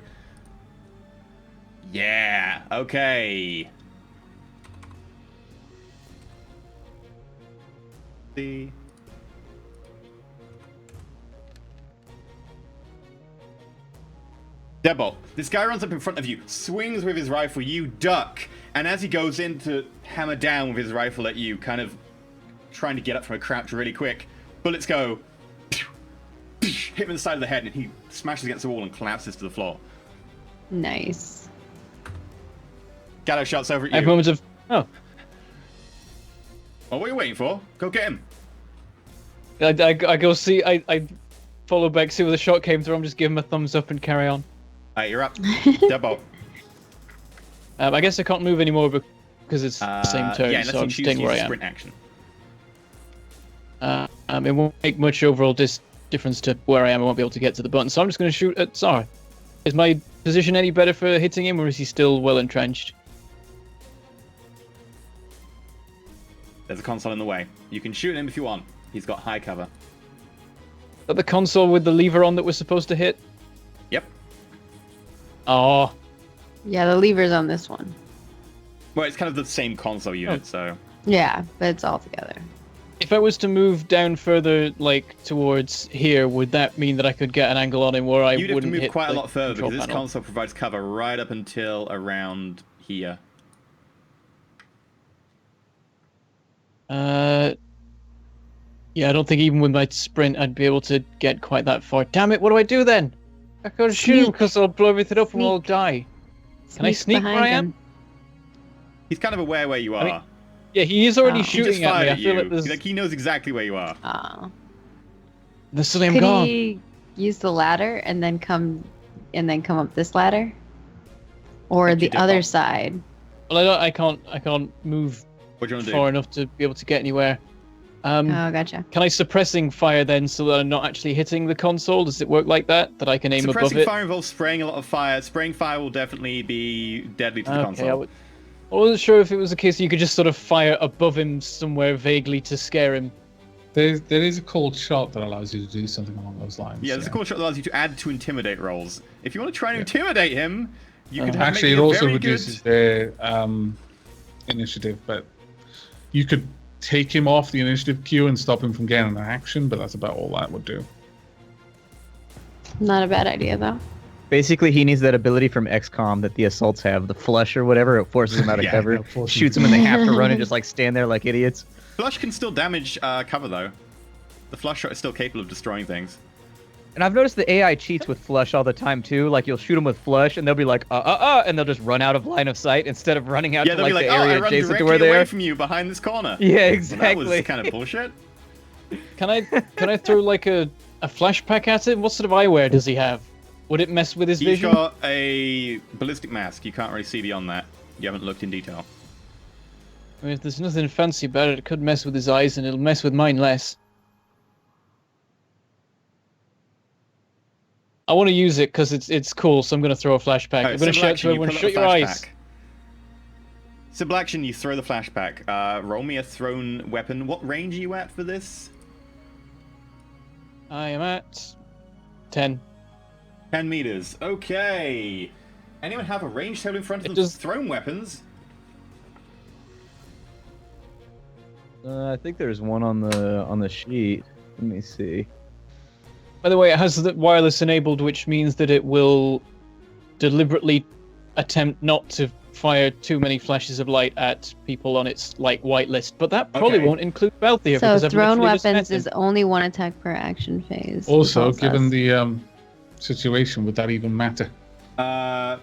Yeah, okay. See. Deadbolt, this guy runs up in front of you, swings with his rifle, you duck, and as he goes in to hammer down with his rifle at you, kind of trying to get up from a crouch really quick, bullets go, hit him in the side of the head, and he smashes against the wall and collapses to the floor. Nice. Gatto shouts over at I have you. moments of... Oh. Well, what are you waiting for? Go get him. I go see... I follow back, see where the shot came through. I'm just giving him a thumbs up and carry on. Alright, you're up. Deadbolt. I guess I can't move anymore because it's the same turn, Yeah, unless so you I'm choose to staying use where I a am. sprint action. It won't make much overall difference to where I am. I won't be able to get to the button, so I'm just going to shoot at Zara. Is my position any better for hitting him, or is he still well entrenched? There's a console in the way. You can shoot him if you want. He's got high cover. But the console with the lever on that we're supposed to hit? Yep. Oh. Yeah, the lever's on this one. Well, it's kind of the same console unit, so... Yeah, but it's all together. If I was to move down further, like, towards here, would that mean that I could get an angle on him where I You'd wouldn't have to move hit quite a the lot further, control because this panel? console provides cover right up until around here. Yeah, I don't think even with my sprint I'd be able to get quite that far. Damn it, what do I do then? I can't shoot him Sneak. because I'll blow everything up and we'll all Sneak. die. Can I sneak where I am? him. He's kind of aware where you are. mean, Yeah, he is already Oh. he just shooting at fired me. I at feel you. like there's... Like, he knows exactly where you are. Oh. Suddenly I'm Could gone. he use the ladder and then come up this ladder? Or Like you the did other Bob. side? Well, I can't move What do you want to far do? enough to be able to get anywhere. Oh, gotcha. Can I suppressing fire then so that I'm not actually hitting the console? Does it work like that? That I can aim above Suppressing it? fire involves spraying a lot of fire. Spraying fire will definitely be deadly to the Okay, console. I wasn't sure if it was a case you could just sort of fire above him somewhere vaguely to scare him. There is a cold shot that allows you to do something along those lines. Yeah, there's a cool shot that allows you to add to intimidate rolls. If you want to try and intimidate him, you could have Actually, it maybe a also very reduces good... their initiative, but you could take him off the initiative queue and stop him from getting an action, but that's about all that would do. Not a bad idea, though. Basically, he needs that ability from XCOM that the assaults have, the flush or whatever. It forces them out of Yeah, cover, it forces shoots them, and they have to run and just like stand there like idiots. Flush can still damage cover, though. The flush shot is still capable of destroying things. And I've noticed the AI cheats with flush all the time too. Like you'll shoot them with flush, and they'll be like, and they'll just run out of line of sight instead of running out Yeah, to they'll like be the like, oh, I area run adjacent to directly where they away are. from you behind this corner. Yeah, Well, exactly. that was kind of bullshit. Can I throw like a flashback at him? What sort of eyewear does he have? Would it mess with his He's vision? got a ballistic mask. You can't really see beyond that. You haven't looked in detail. I mean, if there's nothing fancy about it, it could mess with his eyes and it'll mess with mine less. I want to use it because it's cool, so I'm going to throw a flashback. I'm going to shout to everyone, shut your eyes. Simple action, you throw the flashback. Roll me a thrown weapon. What range are you at for this? I am at 10. 10 meters. Okay. Anyone have a range table in front of them Just- for thrown weapons? I think there's one on the sheet. Let me see. By the way, it has the wireless enabled, which means that it will deliberately attempt not to fire too many flashes of light at people on its like whitelist. But that probably Okay. won't include Belthea So because I've thrown literally just met weapons him. is only one attack per action phase. it Also, tells given us. the situation, would that even matter? Uh,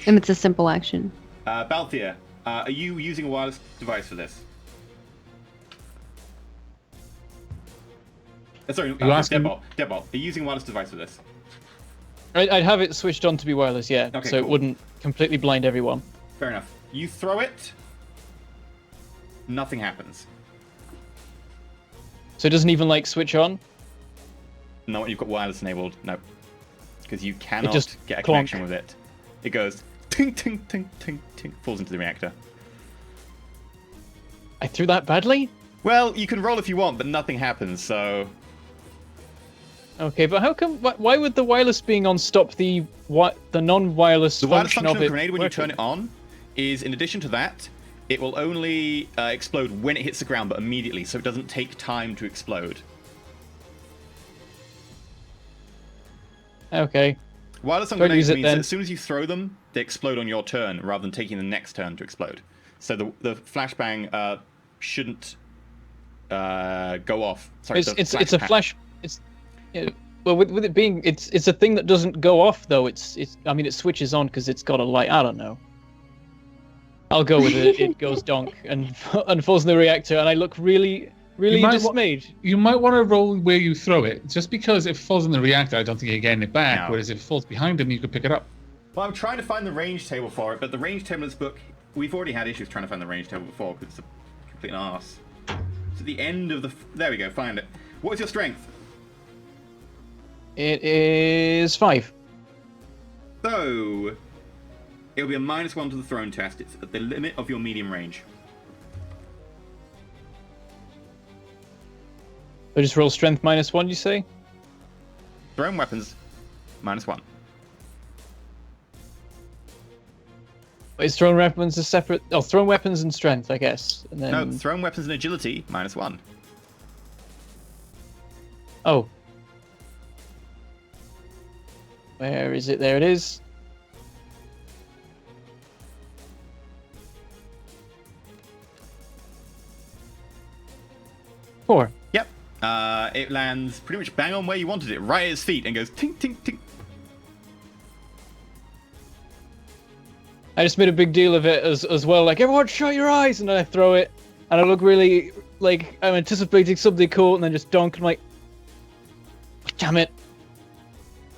And it's a simple action. Balthea, are you using a wireless device for this? Sorry, you asking- Deadbolt, are you using a wireless device for this? I'd have it switched on to be wireless, yeah, Okay, so it cool. wouldn't completely blind everyone. Fair enough. You throw it, nothing happens. So it doesn't even like switch on. No, you've got wireless enabled. No. Because you cannot just get a clonk. connection with it. It goes ting, ting, ting, ting, ting, falls into the reactor. I threw that badly? Well, you can roll if you want, but nothing happens, so... Okay, but how come? Why would the wireless being on stop the non-wireless The wireless function function of of the it? grenade, when you turn working? it on, is in addition to that, it will only explode when it hits the ground, but immediately, so it doesn't take time to explode. Okay. Wireless on Don't grenades use it means that then. as soon as you throw them, they explode on your turn, rather than taking the next turn to explode. So the flashbang shouldn't go off. Sorry, the It's a flashbang. flash. It's yeah, well with it being it's a thing that doesn't go off though. It's I mean it switches on because it's got a light. I don't know. I'll go with it. It goes donk and falls in the reactor, and I look really You might dismayed. You might want to roll where you throw it. Just because if it falls in the reactor, I don't think you're getting it back. No. Whereas if it falls behind him, you could pick it up. Well, I'm trying to find the range table for it, but the range table in this book, we've already had issues trying to find the range table before, because it's a complete arse. It's at the end of the... There we go, find it. What is your strength? It is 5. So, it'll be a -1 to the thrown test. It's at the limit of your medium range. I just roll strength -1, you say? Thrown weapons, -1. Is thrown weapons a separate? Oh, thrown weapons and strength, I guess. And then... No, thrown weapons and agility, -1. Oh. Where is it? There it is. Four. Yep. It lands pretty much bang on where you wanted it, right at his feet, and goes tink, tink, tink. I just made a big deal of it as well, like, everyone shut your eyes, and then I throw it, and I look really, like, I'm anticipating something cool, and then just donk, and I'm like, damn it.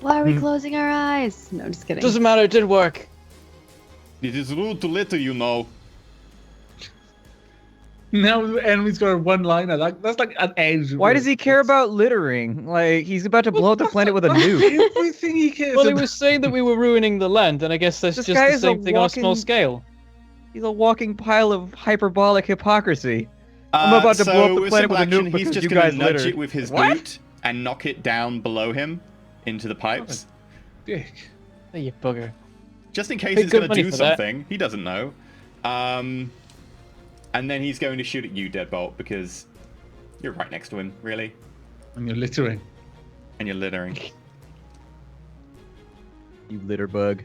Why are we closing our eyes? No, just kidding. Doesn't matter, it did work. It is rude to litter, you know. Now the enemy's got a one-liner. That's like an edge. Why does he care about littering? Like, he's about to blow up the planet with a nuke. Everything he cares Well, he about. was saying that we were ruining the land, and I guess that's This just guy the is a same thing on a small walking- scale. He's a walking pile of hyperbolic hypocrisy. I'm about to blow up the planet with a nuke He's because just you gonna guys nudge littered. it with his What? boot and knock it down below him into the pipes. Dick. Oh, you bugger. Just in case Paid it's good going to money do for that. something. He doesn't know. And then he's going to shoot at you, Deadbolt, because you're right next to him, really. And you're littering. And you're littering. You litter bug.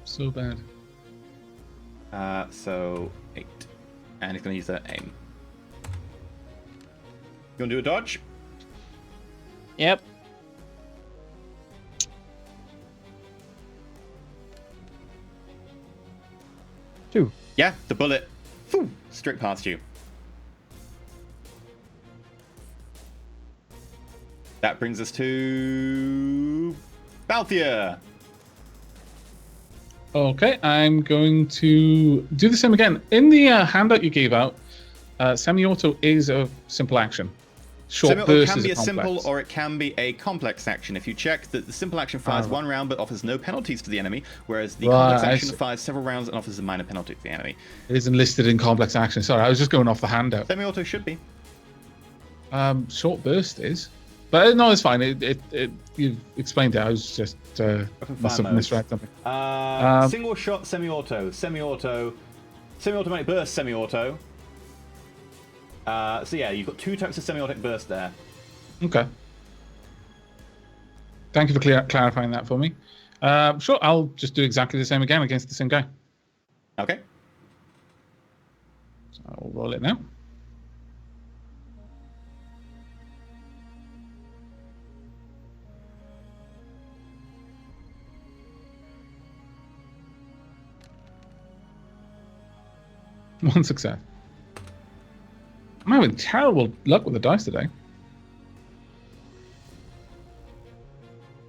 So bad. So 8. And he's going to use that aim. You want to do a dodge? Yep. Two. Yeah, the bullet straight past you. That brings us to Balthia. Okay, I'm going to do the same again. In the handout you gave out, semi-auto is a simple action. Short Semi-auto burst can is be a complex. simple or it can be a complex action. If you check that the simple action fires one round but offers no penalties to the enemy, whereas the complex Right, I action see. fires several rounds and offers a minor penalty to the enemy. It isn't listed in complex action. Sorry, I was just going off the handout. Semi-auto should be. Short burst is, but no, it's fine. You explained it. I was just must have modes. misread something. Single shot semi-auto, semi-auto, semi-automatic burst semi-auto. So yeah, you've got 2 types of semi-automatic burst there. Okay. Thank you for clarifying that for me. Sure, I'll just do exactly the same again against the same guy. Okay. So I'll roll it now. One success. I'm having terrible luck with the dice today.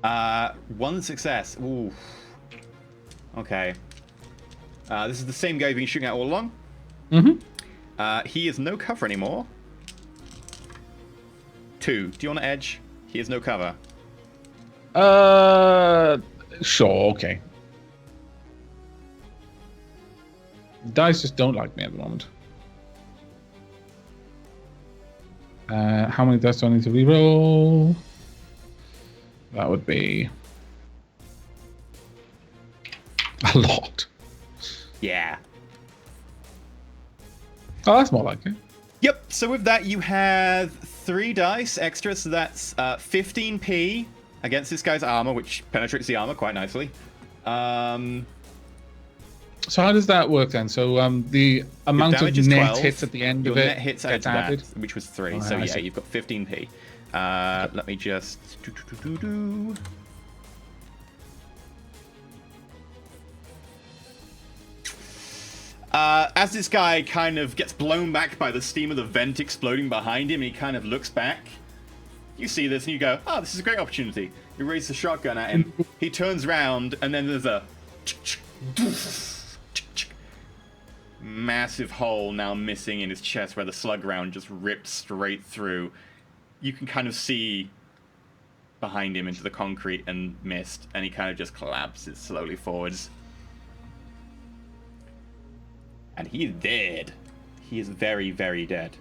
1 success. Ooh. Okay. This is the same guy you've been shooting at all along. Mm-hmm. He is no cover anymore. 2. Do you want to edge? He has no cover. Sure, okay. Dice just don't like me at the moment. How many dice do I need to reroll? That would be a lot. Yeah. Oh, that's more like it. Yep, so with that you have 3 dice extra, so that's 15p against this guy's armor, which penetrates the armor quite nicely. So how does that work then? So the amount of damage is net 12. hits at the end Your of it net hits added gets to that, added? which was 3. Oh, So I yeah, see. you've got 15p. Let me just... As this guy kind of gets blown back by the steam of the vent exploding behind him, he kind of looks back. You see this and you go, oh, this is a great opportunity. You raise the shotgun at him. He turns around and then there's a massive hole now missing in his chest where the slug round just ripped straight through. You can kind of see behind him into the concrete and mist, and he kind of just collapses slowly forwards. And he is dead. He is very, very dead.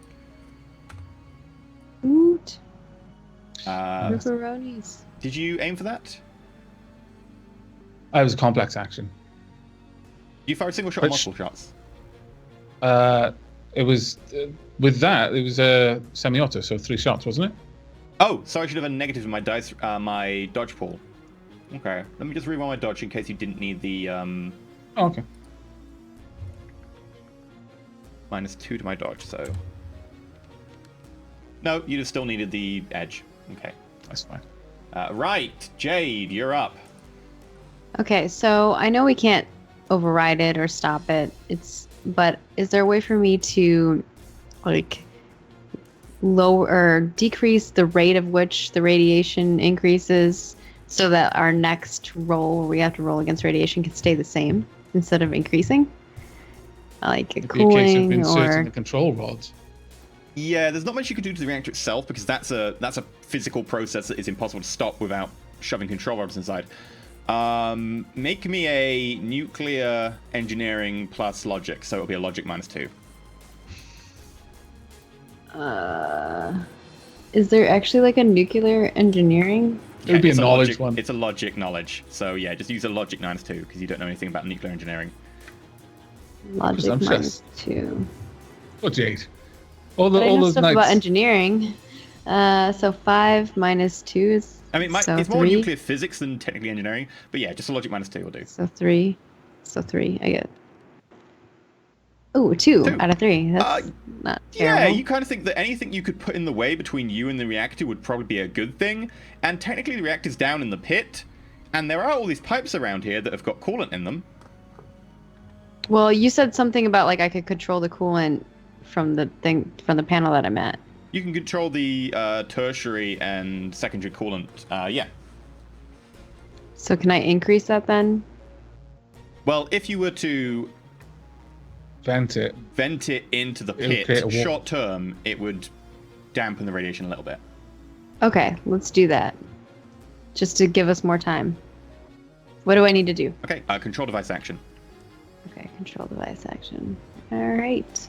Oot. Uh, Pepperonis. did you aim for that? It was a complex action. You fire a single shot or Which- multiple shots? It was with that. It was a semi-auto, so 3 shots, wasn't it? Oh, sorry, I should have a negative in my dice, my dodge pool. Okay, let me just reroll my dodge in case you didn't need the Oh, okay. -2 to my dodge. So no, you'd have still needed the edge. Okay, That's fine. right, Jade, you're up. Okay, so I know we can't override it or stop it. But is there a way for me to like lower or decrease the rate of which the radiation increases so that our next roll where we have to roll against radiation can stay the same instead of increasing? Like It'd be a case of cooling inserting or the control rods. Yeah, there's not much you can do to the reactor itself because that's a physical process that is impossible to stop without shoving control rods inside. Make me a nuclear engineering plus logic, so it'll be a logic -2. is there actually like a nuclear engineering? It would be a it's knowledge logic, one. It's a logic knowledge. So yeah, just use a logic -2 because you don't know anything about nuclear engineering. Logic Presumptuous. -2. Oh, Jade. All But I know those stuff about nights. engineering. So 5 -2 is I mean, so it's more 3. nuclear physics than technically engineering, but yeah, just a logic -2 will do. So 3. So 3. I get. Ooh, 2 2. out of 3. That's not terrible. Yeah, you kind of think that anything you could put in the way between you and the reactor would probably be a good thing, and technically the reactor's down in the pit, and there are all these pipes around here that have got coolant in them. Well, you said something about like I could control the coolant from the panel that I'm at. You can control the tertiary and secondary coolant, yeah. So can I increase that then? Well, if you were to Vent it. vent it into the It would pit, create a wall. short term, it would dampen the radiation a little bit. Okay, let's do that. Just to give us more time. What do I need to do? Okay, control device action. Okay, control device action. All right.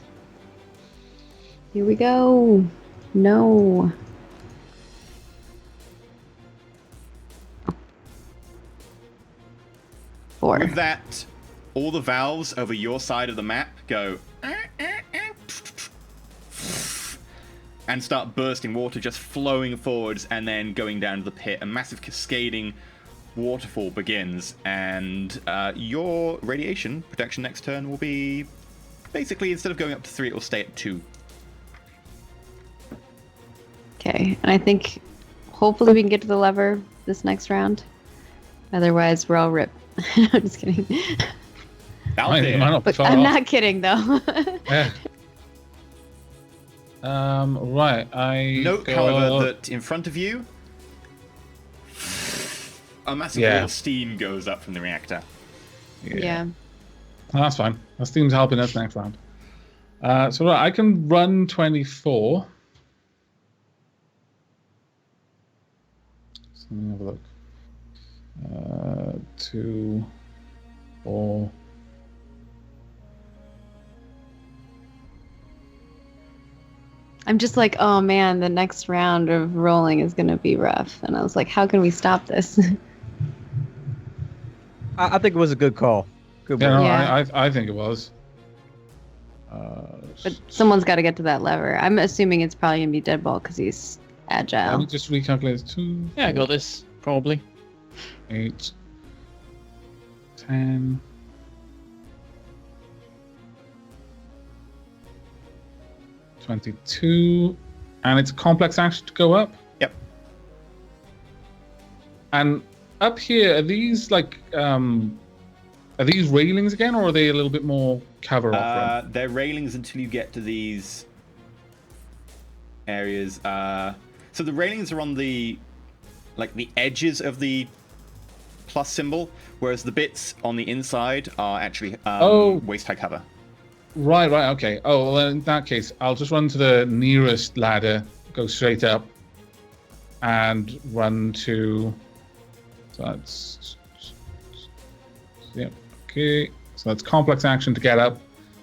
Here we go. No. Four. With that, all the valves over your side of the map go and start bursting, water just flowing forwards and then going down to the pit. A massive cascading waterfall begins, and your radiation protection next turn will be basically, instead of going up to 3, it will stay at 2. Okay, and I think hopefully we can get to the lever this next round. Otherwise, we're all ripped. I'm just kidding. Out Might there. not be But far I'm off. not kidding though. Yeah. Right. I Note, got- however, that in front of you, a massive Yeah. wall of steam goes up from the reactor. Yeah. Oh, that's fine. That team's helping us next round. So right, I can run 24. So let me have a look. 2, 4. I'm just like, oh man, the next round of rolling is gonna be rough. And I was like, how can we stop this? I think it was a good call. Good Yeah, work. no, Yeah. I think it was. But someone's got to get to that lever. I'm assuming it's probably gonna be Deadbolt because he's Let agile. me just recalculate. 2, Yeah, I got this, probably. 8, 10. 22, and it's a complex action to go up. Yep. And up here, are these like are these railings again, or are they a little bit more cover off? They're railings until you get to these areas. So the railings are on the edges of the plus symbol, whereas the bits on the inside are actually waist high cover. Right, okay. Oh, well, in that case, I'll just run to the nearest ladder, go straight up, and run to. So that's. Yep. Okay. So that's complex action to get up,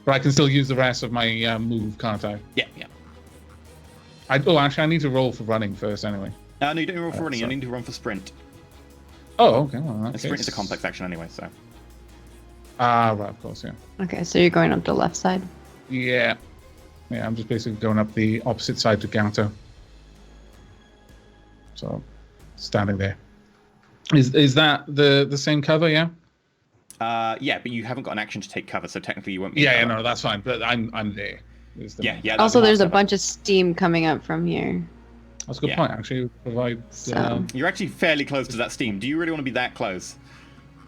but I can still use the rest of my move, can't I? Yeah. Actually, I need to roll for running first anyway. No, you don't roll for running. So- You need to run for sprint. Oh, okay. Well, in that A sprint is a case- complex action anyway, so. Ah, right, of course, yeah. Okay, so you're going up the left side. Yeah. Yeah, I'm just basically going up the opposite side to Gato. So, standing there. Is that the same cover, yeah? Yeah, but you haven't got an action to take cover, so technically you won't be. Yeah, no, that's fine. But I'm there. Is the Yeah, main- yeah. that's Also, there's a cover. bunch of steam coming up from here. That's a good Yeah. point, actually. Provide. So, You're actually fairly close to that steam. Do you really want to be that close?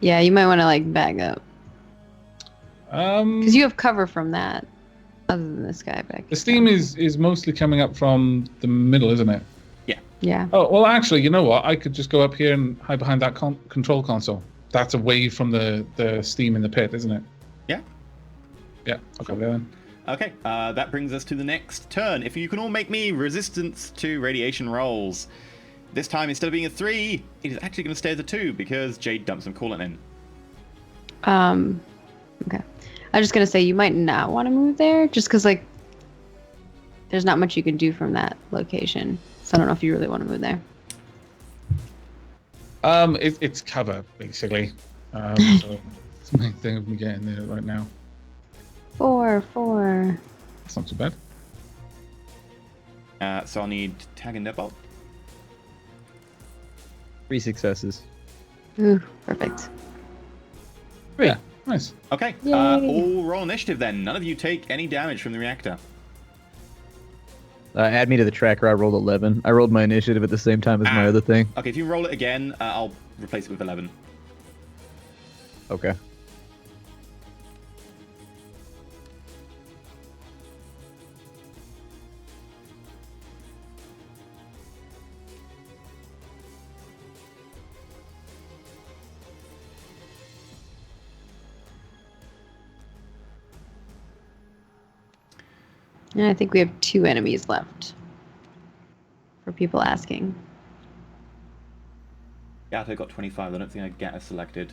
yeah, you might want to like back up because you have cover from that. Other than this guy back. The steam is mostly coming up from the middle, isn't it? Yeah. Oh, well, actually, you know what? I could just go up here and hide behind that control console. That's away from the steam in the pit, isn't it? Yeah. Yeah, I'll go there then. Okay, that brings us to the next turn. If you can all make me resistance to radiation rolls. This time, instead of being a 3, it is actually going to stay as a 2 because Jade dumped some coolant in. Okay. I'm just gonna say you might not want to move there, just because like there's not much you can do from that location. So I don't know if you really want to move there. It's cover basically. So it's the main thing of me getting there right now. 4. It's not too bad. So I'll need tag and deadbolt. 3 successes. Ooh, perfect. Yeah, nice. Okay, Yay. all roll initiative then. None of you take any damage from the reactor. Add me to the tracker. I rolled 11. I rolled my initiative at the same time as my other thing. Okay, if you roll it again, I'll replace it with 11. Okay. And I think we have 2 enemies left. For people asking. Gato got 25. I don't think I get a selected.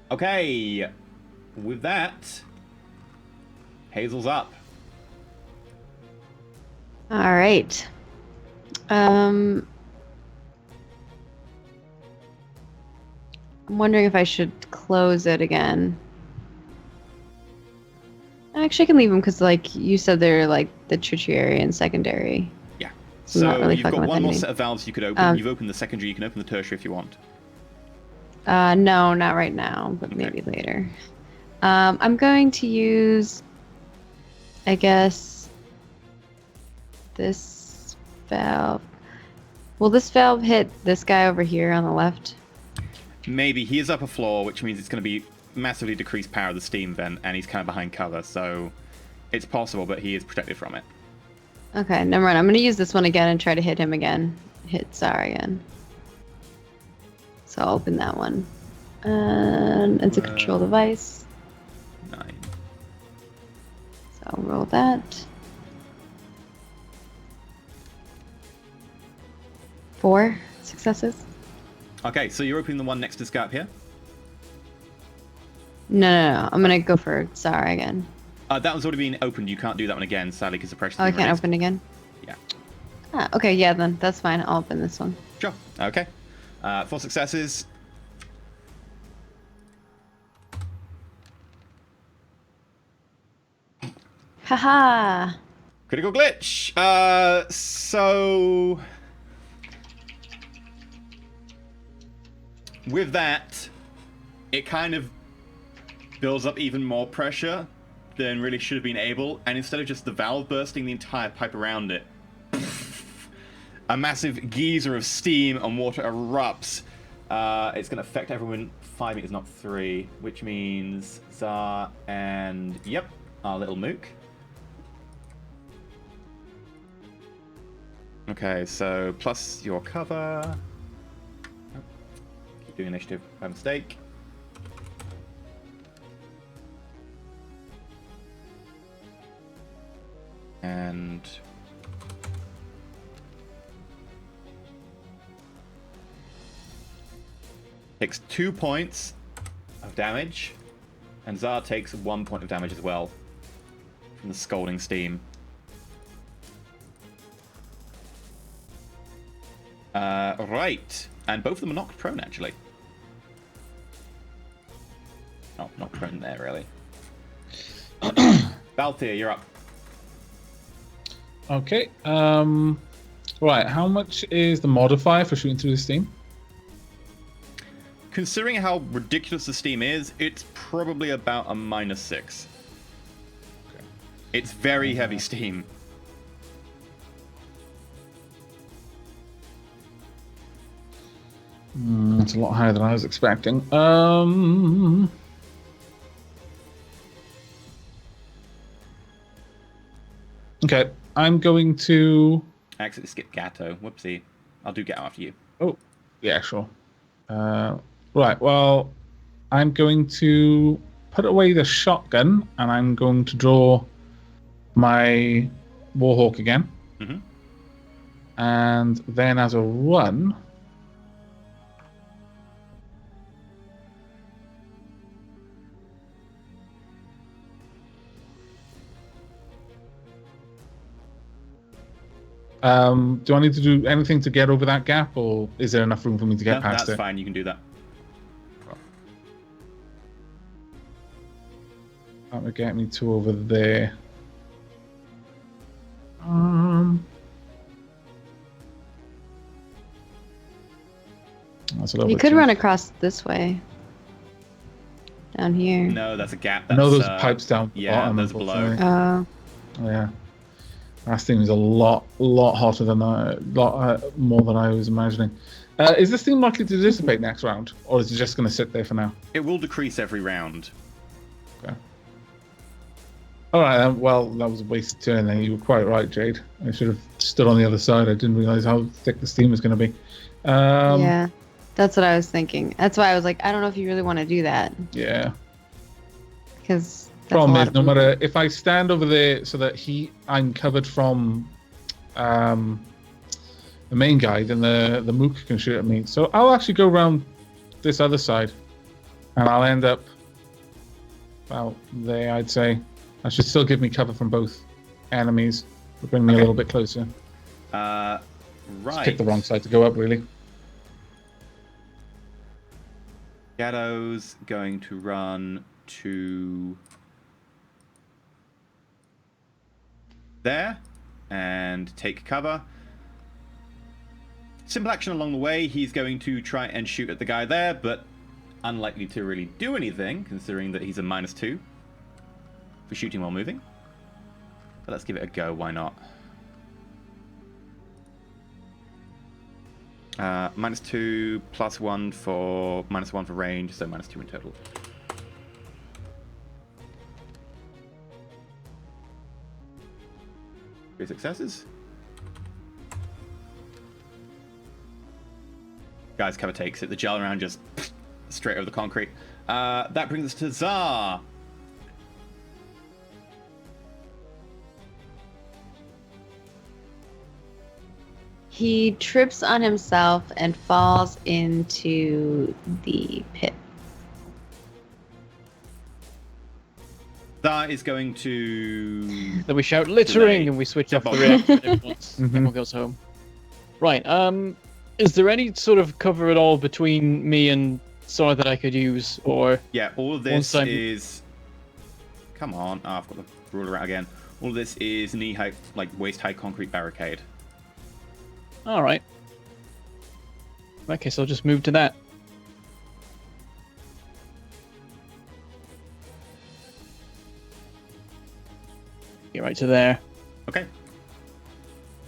Okay, with that, Hazel's up. All right. I'm wondering if I should close it again. Actually, I can leave them because, like you said, they're like the tertiary and secondary. Yeah. So I'm not really you've fucking got with one more anything. set of valves you could open. You've opened the secondary. You can open the tertiary if you want. No, not right now, but Okay. maybe later. I'm going to use, I guess, this valve. Will this valve hit this guy over here on the left? Maybe he is up a floor, which means it's going to be massively decreased power of the steam vent, and he's kind of behind cover, so it's possible, but he is protected from it. Okay, never mind. I'm going to use this one again and try to hit him again. Hit Tsar again. So I'll open that one. And it's a control device. 9. So I'll roll that. 4 successes. Okay, so you're opening the one next to Scout here. No. I'm going to go for Tsar again. That one's already been opened. You can't do that one again, sadly, because the pressure's Oh, I been can't raised. open again? Yeah. Ah, okay, yeah, then that's fine. I'll open this one. Sure. Okay. 4 successes. Haha! Critical glitch. So with that, it kind of builds up even more pressure than really should have been able, and instead of just the valve bursting the entire pipe around it, a massive geyser of steam and water erupts. It's going to affect everyone 5 meters, not 3, which means Zar and, yep, our little mook. Okay, so plus your cover. Keep doing initiative by mistake. And takes 2 points of damage, and Zar takes 1 point of damage as well from the scalding steam. Right, and both of them are knocked prone, actually. Oh, not prone there, really. Balthier, you're up. Okay. Right. How much is the modifier for shooting through the steam? Considering how ridiculous the steam is, it's probably about a -6. Okay. It's very heavy steam. It's a lot higher than I was expecting. Okay, I'm going to. I accidentally skipped Gatto. Whoopsie. I'll do Gatto after you. Oh, yeah, sure. Right, well, I'm going to put away the shotgun, and I'm going to draw my Warhawk again. Mm-hmm. And then as a run... do I need to do anything to get over that gap, or is there enough room for me to get No, past it? that's fine. You can do that. That would get me to over there. That's a little You bit could too- run across this way. Down here. No, that's a gap. I That's, know those pipes down the yeah, bottom. those are below. unfortunately. Yeah. That steam is a lot hotter than more than I was imagining. Is this steam likely to dissipate next round, or is it just going to sit there for now? It will decrease every round. Okay. All right. Well, that was a wasted turn. Then you were quite right, Jade. I should have stood on the other side. I didn't realize how thick the steam was going to be. Yeah, that's what I was thinking. That's why I was like, I don't know if you really want to do that, Yeah. because Problem is, no matter if I stand over there so that I'm covered from the main guy, then the mook can shoot at me. So I'll actually go around this other side, and I'll end up about there, I'd say. That should still give me cover from both enemies, but bring me a little bit closer. Right. Just pick the wrong side to go up, really. Gatto's going to run to there and take cover. Simple action along the way. He's going to try and shoot at the guy there, but unlikely to really do anything, considering that he's a -2 for shooting while moving. But let's give it a go. Why not? -2 +1 for -1 for range, so -2 in total. Three successes. Guys, cover takes it. The gel around just straight over the concrete. That brings us to Zar. He trips on himself and falls into the pit. Zar is going to... Then we shout littering and we switch off the reactor and everyone goes home. Right, is there any sort of cover at all between me and Sora that I could use, or... Yeah, all of this is... Come on. Oh, I've got the ruler out again. All of this is knee-high, like waist-high concrete barricade. Alright. In that case, I'll just move to that. Get right to there. Okay.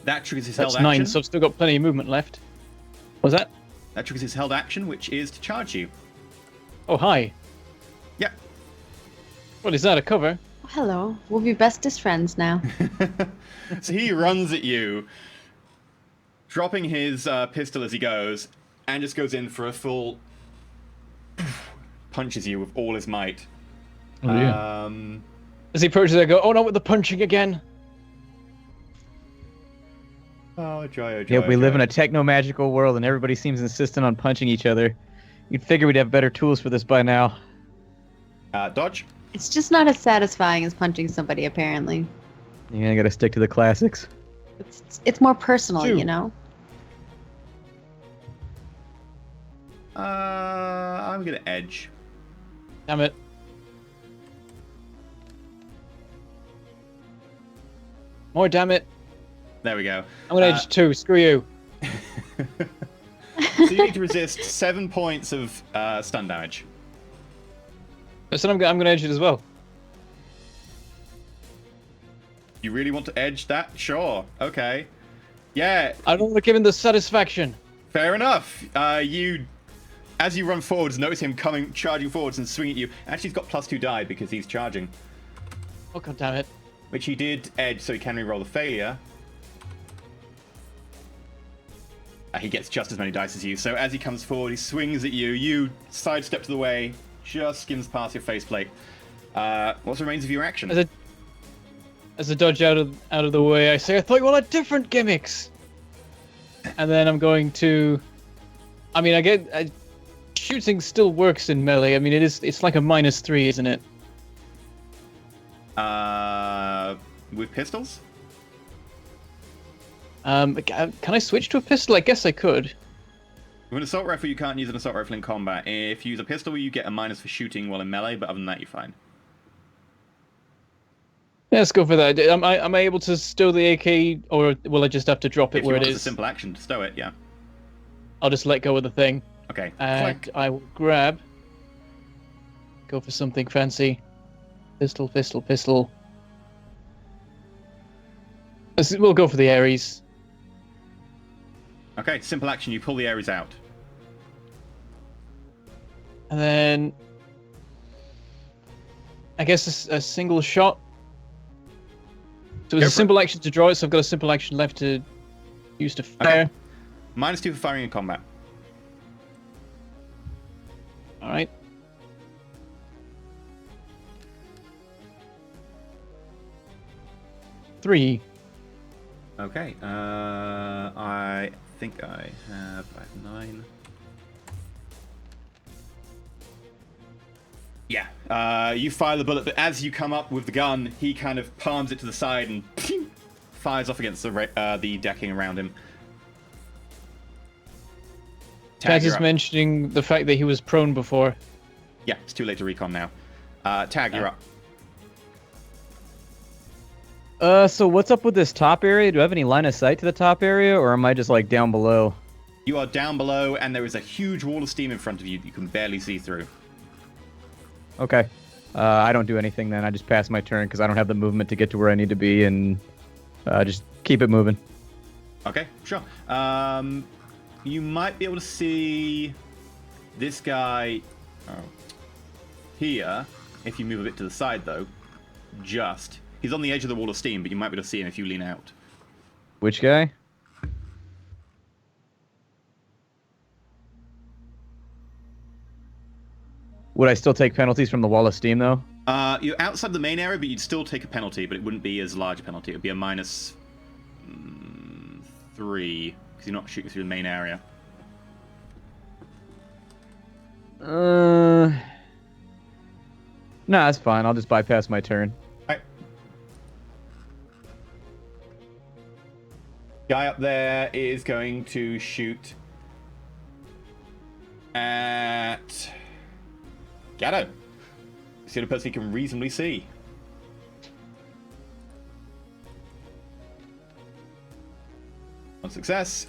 That triggers his That's held 9, action. so I've still got plenty of movement left. What's that? That triggers his held action, which is to charge you. Oh, hi. Yeah. What, is that a cover? Hello, we'll be bestest friends now. So he runs at you, dropping his pistol as he goes, and just goes in for a full... punches you with all his might. Oh, yeah. As he approaches, I go, oh no, with the punching again. Oh, joy, oh, joy. Yep, we oh, live joy. in a techno-magical world, and everybody seems insistent on punching each other. You'd figure we'd have better tools for this by now. Dodge. It's just not as satisfying as punching somebody, apparently. Yeah, I gotta stick to the classics. It's more personal, Shoot. you know? I'm gonna edge. Damn it. More damn it. There we go. I'm gonna edge 2. Screw you. So you need to resist 7 points of stun damage. So I'm gonna edge it as well. You really want to edge that? Sure. Okay. Yeah. I don't want to give him the satisfaction. Fair enough. As you run forwards, notice him charging forwards and swinging at you. Actually, he's got +2 die because he's charging, Oh god damn it. which he did edge, so he can re-roll the failure. He gets just as many dice as you. So as he comes forward, he swings at you. You sidestep to the way, just skims past your faceplate. What remains of your action? As a dodge out of the way, I say, I thought you wanted different gimmicks. And then I'm going to. I mean, shooting still works in melee. I mean, it's like a -3, isn't it? With pistols? Can I switch to a pistol? I guess I could. With an assault rifle, you can't use an assault rifle in combat. If you use a pistol, you get a minus for shooting while in melee, but other than that, you're fine. Yeah, let's go for that. Am I able to stow the AK, or will I just have to drop it If where you it want is? a simple action to stow it, yeah. I'll just let go of the thing. Okay. And Click. I will grab. Go for something fancy. Pistol, pistol, pistol. We'll go for the Ares. Okay, simple action, you pull the Ares out. And then. I guess a single shot. So it's a simple action to draw it, so I've got a simple action left to use to fire. Okay. -2 for firing in combat. Alright. Three. Okay, I think I have 9. Yeah, you fire the bullet, but as you come up with the gun, he kind of palms it to the side and fires off against the decking around him. Taz you're is up. mentioning the fact that he was prone before. Yeah, it's too late to recon now. Tag, you're up. So what's up with this top area? Do I have any line of sight to the top area, or am I just like down below? You are down below, and there is a huge wall of steam in front of you that you can barely see through. Okay. I don't do anything then. I just pass my turn because I don't have the movement to get to where I need to be, and just keep it moving. Okay, sure. You might be able to see this guy here, if you move a bit to the side, though. He's on the edge of the wall of steam, but you might be able to see him if you lean out. Which guy? Would I still take penalties from the wall of steam, though? You're outside the main area, but you'd still take a penalty, but it wouldn't be as large a penalty. It would be a -3, because you're not shooting through the main area. No, that's fine. I'll just bypass my turn. Right. Guy up there is going to shoot at Gatto. It's the only person he can reasonably see. One success.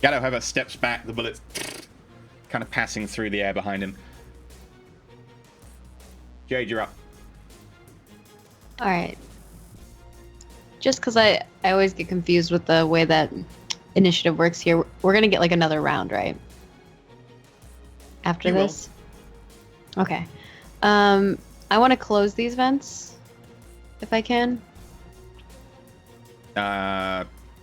Gatto, however, steps back, the bullet's kind of passing through the air behind him. Jade, you're up. All right. Just because I always get confused with the way that initiative works here, we're going to get like another round, right? After You will. this? Okay. I want to close these vents, if I can.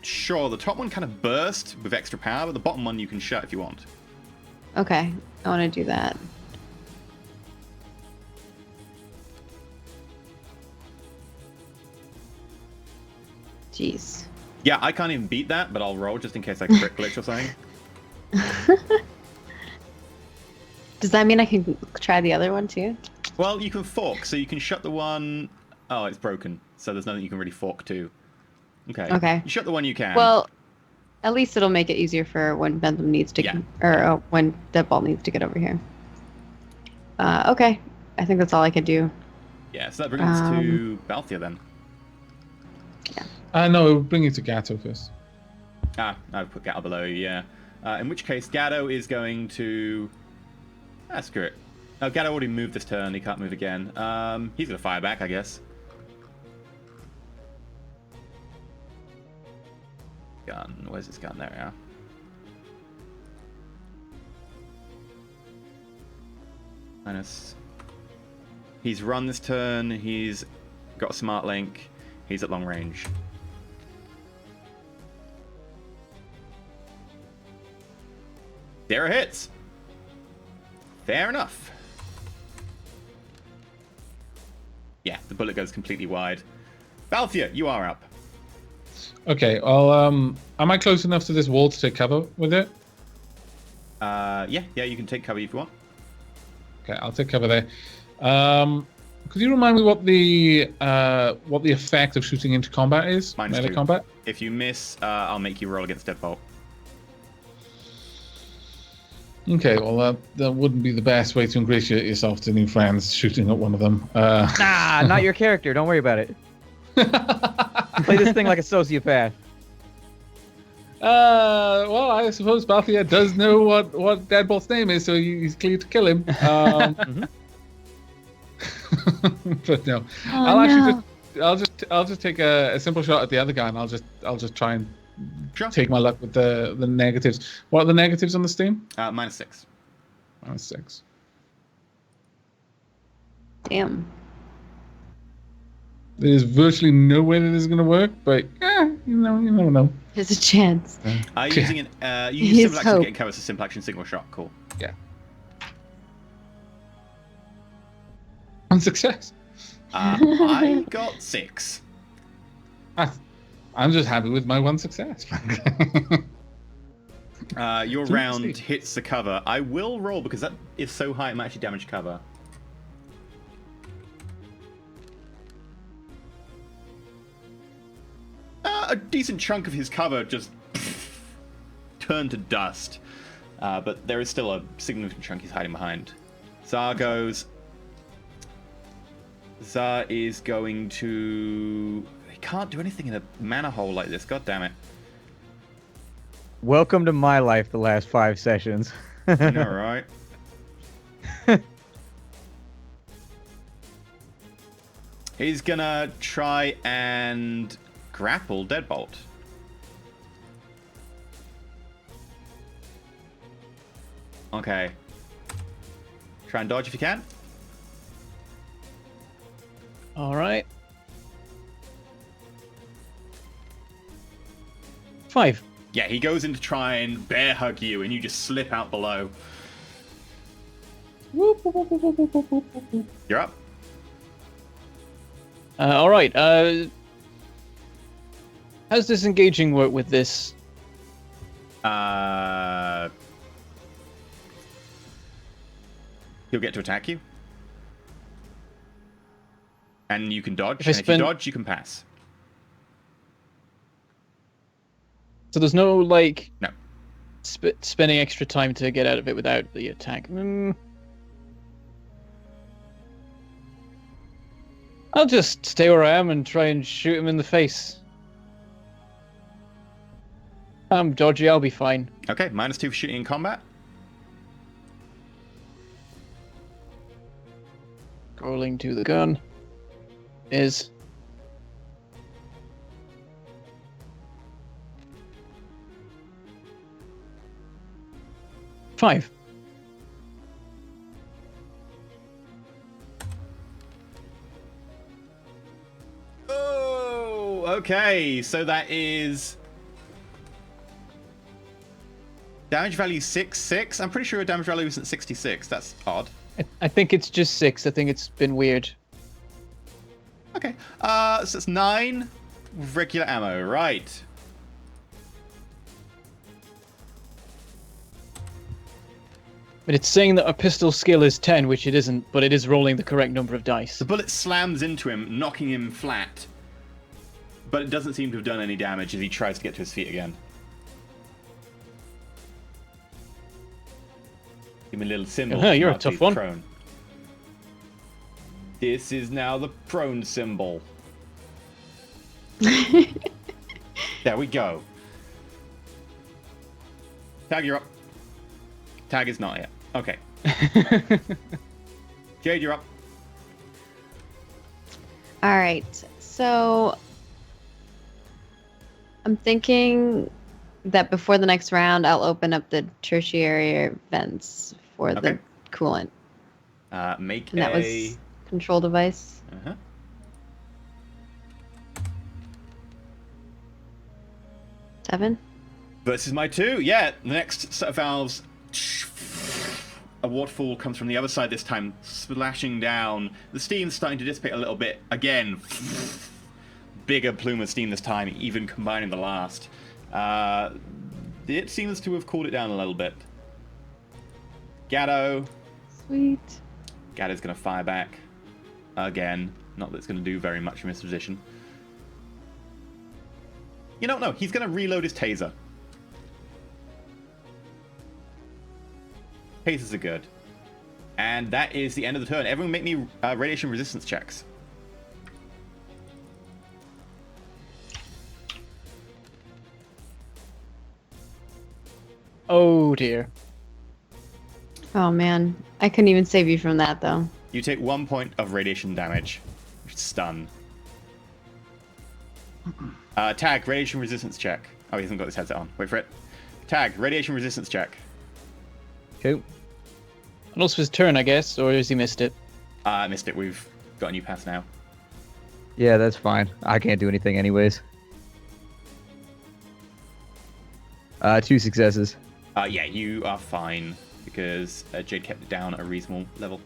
Sure, the top one kind of burst with extra power, but the bottom one you can shut if you want. Okay, I want to do that. Jeez. Yeah, I can't even beat that, but I'll roll just in case I crit glitch or something. Does that mean I can try the other one too? Well, you can fork, so you can shut the one... Oh, it's broken, so there's nothing you can really fork to. Okay. Okay. You shut the one you can. Well, at least it'll make it easier for when Bentham needs to, Yeah. or when Deadbolt needs to get over here. Okay. I think that's all I could do. Yeah, so that brings us to Balthia then. No, bring it to Gato first. Ah, I've put Gatto below, yeah. In which case, Gatto is going to... Ah, screw it. Oh, Gatto already moved this turn. He can't move again. He's going to fire back, I guess. Gun. Where's his gun? There we are. Minus. He's run this turn. He's got a smart link. He's at long range. There are hits. Fair enough. Yeah, the bullet goes completely wide. Balthia, you are up. Okay, well, am I close enough to this wall to take cover with it? Yeah, you can take cover if you want. Okay, I'll take cover there. Could you remind me what the effect of shooting into combat is? Melee -2. combat? If you miss, I'll make you roll against Deadbolt. Okay, well, that wouldn't be the best way to ingratiate yourself to new friends, shooting at one of them. Nah, not your character. Don't worry about it. Play this thing like a sociopath. Well, I suppose Balthia does know what Deadbolt's name is, so he's clear to kill him. But no, I'll just take a simple shot at the other guy, and I'll just try and take my luck with the negatives. What are the negatives on the Steam? -6. -6. Damn. There's virtually no way that this is going to work, but you never know. There's a chance. Using an you use Here's simple action to hope. get cover, so simple action single shot. Cool. Yeah. One success. I got 6. I'm just happy with my one success. Your round hits the cover. I will roll because that is so high it might actually damage cover. A decent chunk of his cover just turned to dust. But there is still a significant chunk he's hiding behind. Zar goes. Zar is going to... He can't do anything in a mana hole like this. God damn it. Welcome to my life the last 5 sessions. I know, right? He's gonna try and grapple Deadbolt. Okay. Try and dodge if you can. All right. 5. Yeah, he goes in to try and bear hug you, and you just slip out below. You're up. All right. How's disengaging work with this? He'll get to attack you. And you can dodge. If I And if you dodge, you can pass. So there's no, like... No. Spending extra time to get out of it without the attack. I'll just stay where I am and try and shoot him in the face. I'm dodgy, I'll be fine. Okay, -2 for shooting in combat. Rolling to the gun is... Five. Oh, okay. So that is damage value 6. I'm pretty sure a damage value isn't 66. That's odd. I think it's just 6. I think it's been weird. Okay. So it's 9 regular ammo, right. But it's saying that a pistol skill is 10, which it isn't, but it is rolling the correct number of dice. The bullet slams into him, knocking him flat. But it doesn't seem to have done any damage as he tries to get to his feet again. Give me a little symbol. You're a Not to tough be one. Prone. This is now the prone symbol. There we go. Tag, you're up. Tag is not yet. Okay. Jade, you're up. All right. So I'm thinking that before the next round, I'll open up the tertiary vents for Okay. the coolant. Make And that a... was control device. Uh-huh. Seven. Versus my 2. Yeah, the next set of valves. A waterfall comes from the other side this time, splashing down. The steam's starting to dissipate a little bit. Again, bigger plume of steam this time, even combining the last. It seems to have cooled it down a little bit. Gatto. Sweet. Gatto's going to fire back again. Not that it's going to do very much from his position. You don't know. He's going to reload his taser. Tasers are good. And that is the end of the turn. Everyone make me radiation resistance checks. Oh dear. Oh man, I couldn't even save you from that though. You take 1 point of radiation damage. Stun. Tag, radiation resistance check. Oh, he hasn't got his headset on. Wait for it. Tag, radiation resistance check. Cool. And also his turn, I guess, or has he missed it? Missed it. We've got a new pass now. Yeah, that's fine. I can't do anything anyways. 2 successes. Yeah, you are fine because Jade kept it down at a reasonable level.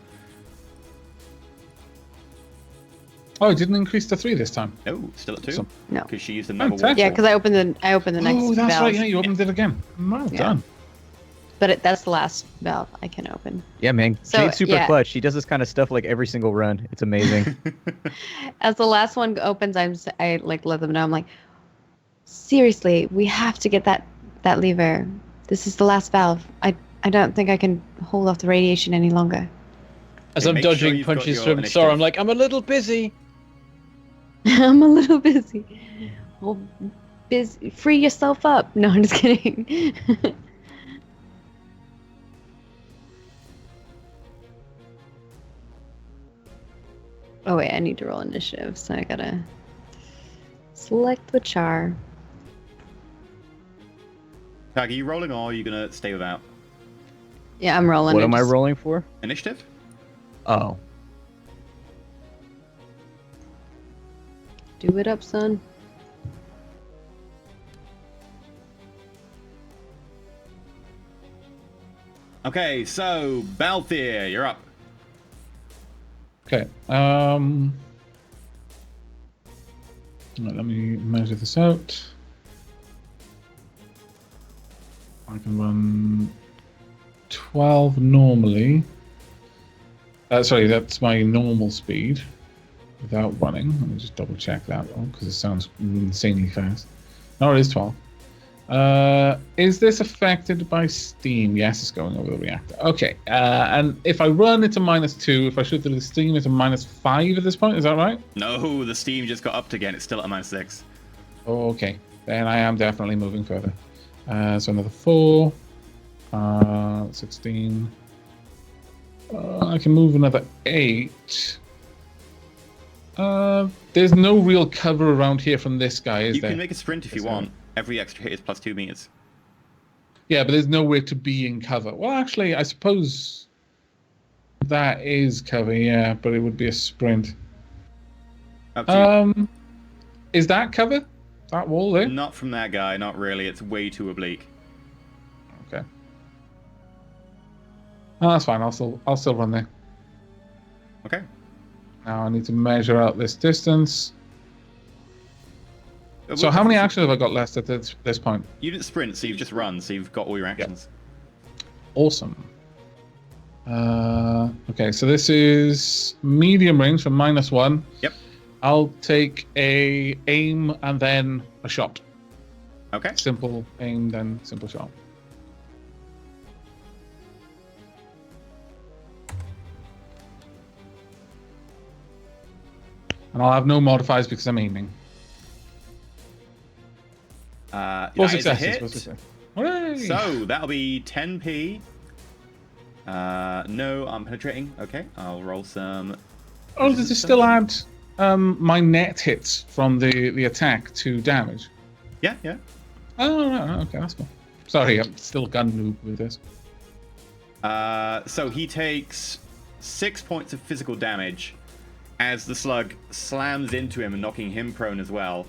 Oh, it didn't increase to 3 this time. No, still at 2. Awesome. No. Because she used another Fantastic. waterfall. Yeah, because I opened the next Oh, that's valve. right. Yeah, you opened it again. Well Yeah. done. But that's the last valve I can open. Yeah, man. So, Jade's super yeah. clutch. She does this kind of stuff like every single run. It's amazing. As the last one opens, I like let them know. I'm like, seriously, we have to get that lever. This is the last valve. I don't think I can hold off the radiation any longer. As Okay, I'm make sure dodging you've got punches your from initiative. Sora, I'm like, I'm a little busy. I'm a little busy. Well, free yourself up. No, I'm just kidding. Oh wait, I need to roll initiative, so I gotta select which are. Tag, are you rolling or are you going to stay without? Yeah, I'm rolling. What am I just- rolling for? Initiative? Oh. Do it up, son. Okay, so Balthier, you're up. Okay. Let me measure this out. I can run 12 normally. Sorry, that's my normal speed without running. Let me just double check that one because it sounds insanely fast. No, it is 12. Is this affected by steam? Yes, it's going over the reactor. Okay, and if I run, it's a -2. If I shoot through the steam, it's a -5 at this point. Is that right? No, the steam just got upped again. It's still at a -6. Oh, okay. Then I am definitely moving further. So another 4. 16. I can move another 8. There's no real cover around here from this guy, is You there? can make a sprint if you Is there? want. Every extra hit is plus 2 meters. Yeah, but there's nowhere to be in cover. Well, actually, I suppose that is cover, yeah, but it would be a sprint. Up to you. Is that cover? That wall there? Not from that guy, not really. It's way too oblique. Okay. No, that's fine. I'll still run there. Okay. Now I need to measure out this distance. So how many actions have I got left at this point? You didn't sprint, so you've just run, so you've got all your actions. Awesome. Okay, so this is medium range for -1. Yep. I'll take a aim and then a shot. Okay. Simple aim, then simple shot. And I'll have no modifiers because I'm aiming. That Four is a successes. hit. Four successes. Hooray! So that'll be 10p. No, I'm penetrating. Okay, I'll roll some. Oh, does it still add my net hits from the attack to damage? Yeah, yeah. Oh, no, okay, that's cool. Sorry, I'm still gun noob with this. So he takes 6 points of physical damage as the slug slams into him and knocking him prone as well.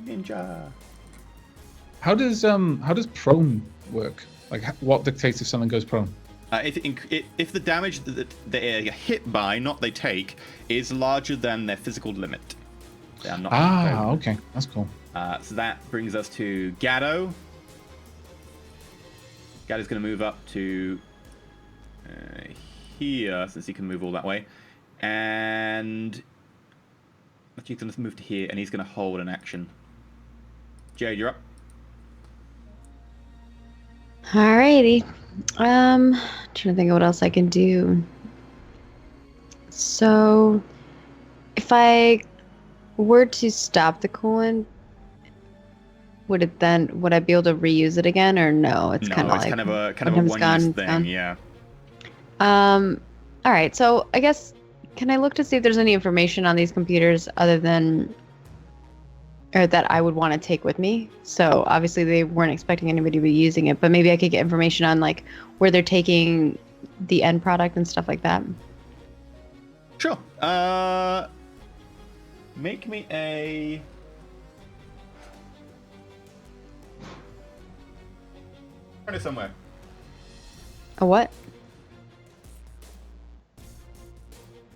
Ninja. How does prone work? Like, what dictates if something goes prone? If the damage that they are hit by, not they take, is larger than their physical limit, they are not prone. Okay, that's cool. So that brings us to Gatto. Gatto's going to move up to here, since he can move all that way. And he's going to move to here, and he's going to hold an action. Jade, you're up. Alrighty. Trying to think of what else I can do. So, if I were to stop the coolant, would I be able to reuse it again, or no? It's kind of like kind of a one-use thing, yeah. All right. So I guess, can I look to see if there's any information on these computers other than, or that I would want to take with me? So obviously they weren't expecting anybody to be using it, but maybe I could get information on like where they're taking the end product and stuff like that. Sure. Make me a. Turn it somewhere. A what?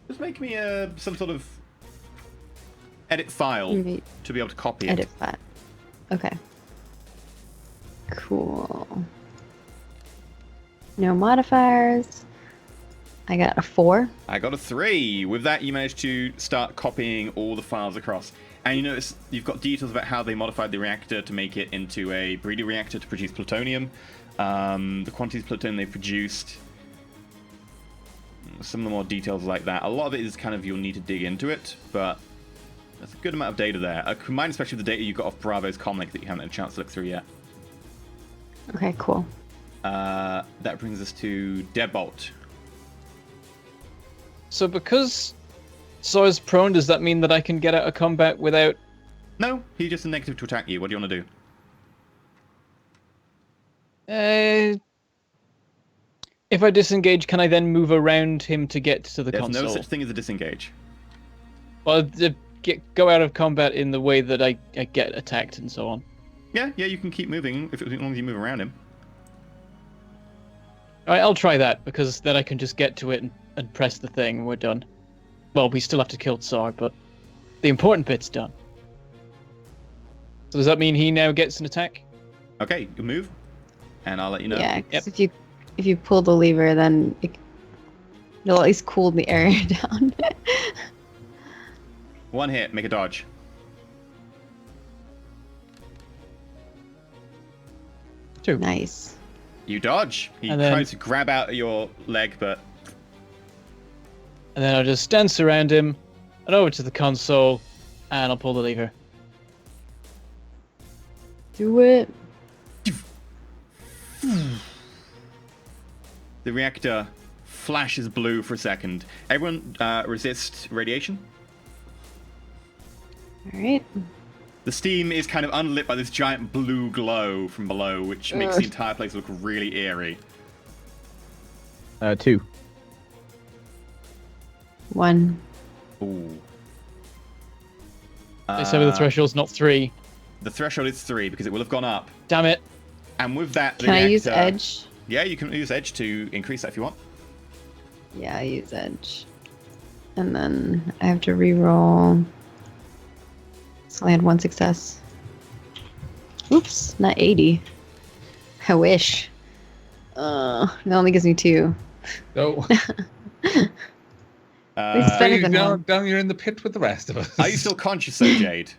Just make me some sort of edit file Maybe to be able to copy it. edit file. Okay. Cool. No modifiers. I got a 4. I got a 3. With that, you managed to start copying all the files across. And you notice you've got details about how they modified the reactor to make it into a breeder reactor to produce plutonium. The quantities of plutonium they produced. Some of the more details like that. A lot of it is kind of you'll need to dig into it, but there's a good amount of data there. Combined especially with the data you got off Bravo's comlink that you haven't had a chance to look through yet. Okay, cool. That brings us to Deadbolt. So because Sawyer's prone, does that mean that I can get out of combat without... No, he's just a negative to attack you. What do you want to do? If I disengage, can I then move around him to get to the console? There's no such thing as a disengage. Well, go out of combat in the way that I get attacked and so on. Yeah, you can keep moving as long as you move around him. Alright, I'll try that, because then I can just get to it and press the thing and we're done. Well, we still have to kill Tsar, but the important bit's done. So does that mean he now gets an attack? Okay, you move, and I'll let you know. Yeah, because if you pull the lever, then it'll at least cool the area down. One hit, make a dodge. Two. Nice. You dodge. He And then- tries to grab out your leg, but And then I'll just dance around him and over to the console, and I'll pull the lever. Do it. the reactor flashes blue for a second. Everyone resist radiation. All right. The steam is kind of unlit by this giant blue glow from below, which makes the entire place look really eerie. 2. 1. Ooh. They say the threshold's not 3. The threshold is 3 because it will have gone up. Damn it. And with that, the Can I use reactor- edge? Yeah, you can use edge to increase that if you want. Yeah, I use edge. And then I have to reroll I had 1 success. Oops, not 80. I wish. It only gives me 2. No. It's better than one. Down you're in the pit with the rest of us. Are you still conscious, though, Jade?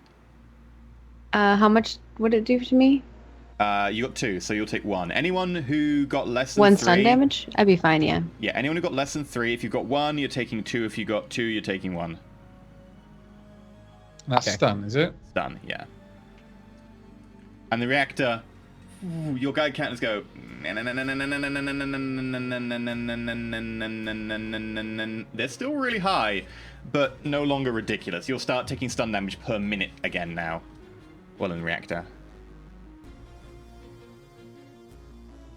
How much would it do to me? You got 2, so you'll take 1. Anyone who got less than 1 3... stun damage? I'd be fine, yeah. Yeah, anyone who got less than 3, if you got 1, you're taking 2. If you got 2, you're taking 1. That's stun, is it? Stun, yeah. And the reactor, your guide counters go. They're still really high, but no longer ridiculous. You'll start taking stun damage per minute again now. Well, in the reactor.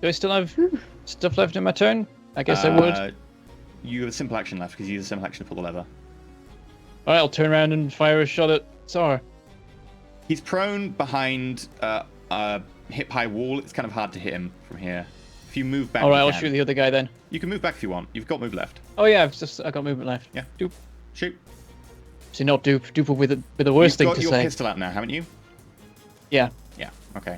Do I still have stuff left in my turn? I guess I would. You have a simple action left because you use a simple action to pull the lever. Alright, I'll turn around and fire a shot at Tsar. He's prone behind a hip-high wall. It's kind of hard to hit him from here. If you move back, Alright, I'll shoot the other guy then. You can move back if you want. You've got move left. Oh yeah, I got movement left. Yeah. Dupe. Shoot. See, not dupe. Dupe will be the worst thing to You've got say. your pistol out now, haven't you? Yeah. Yeah, okay.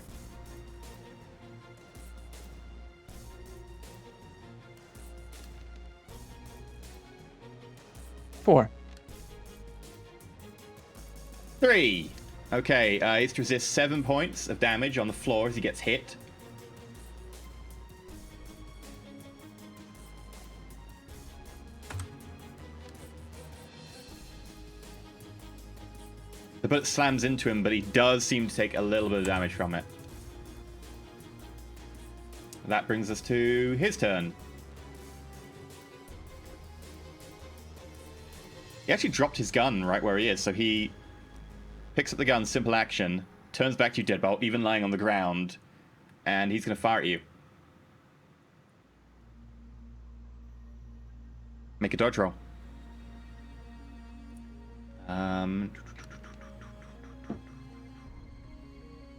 Four. 3. Okay, it's to resist 7 points of damage on the floor as he gets hit. The bullet slams into him, but he does seem to take a little bit of damage from it. That brings us to his turn. He actually dropped his gun right where he is, so he picks up the gun, simple action, turns back to you, Deadbolt, even lying on the ground, and he's going to fire at you. Make a dodge roll.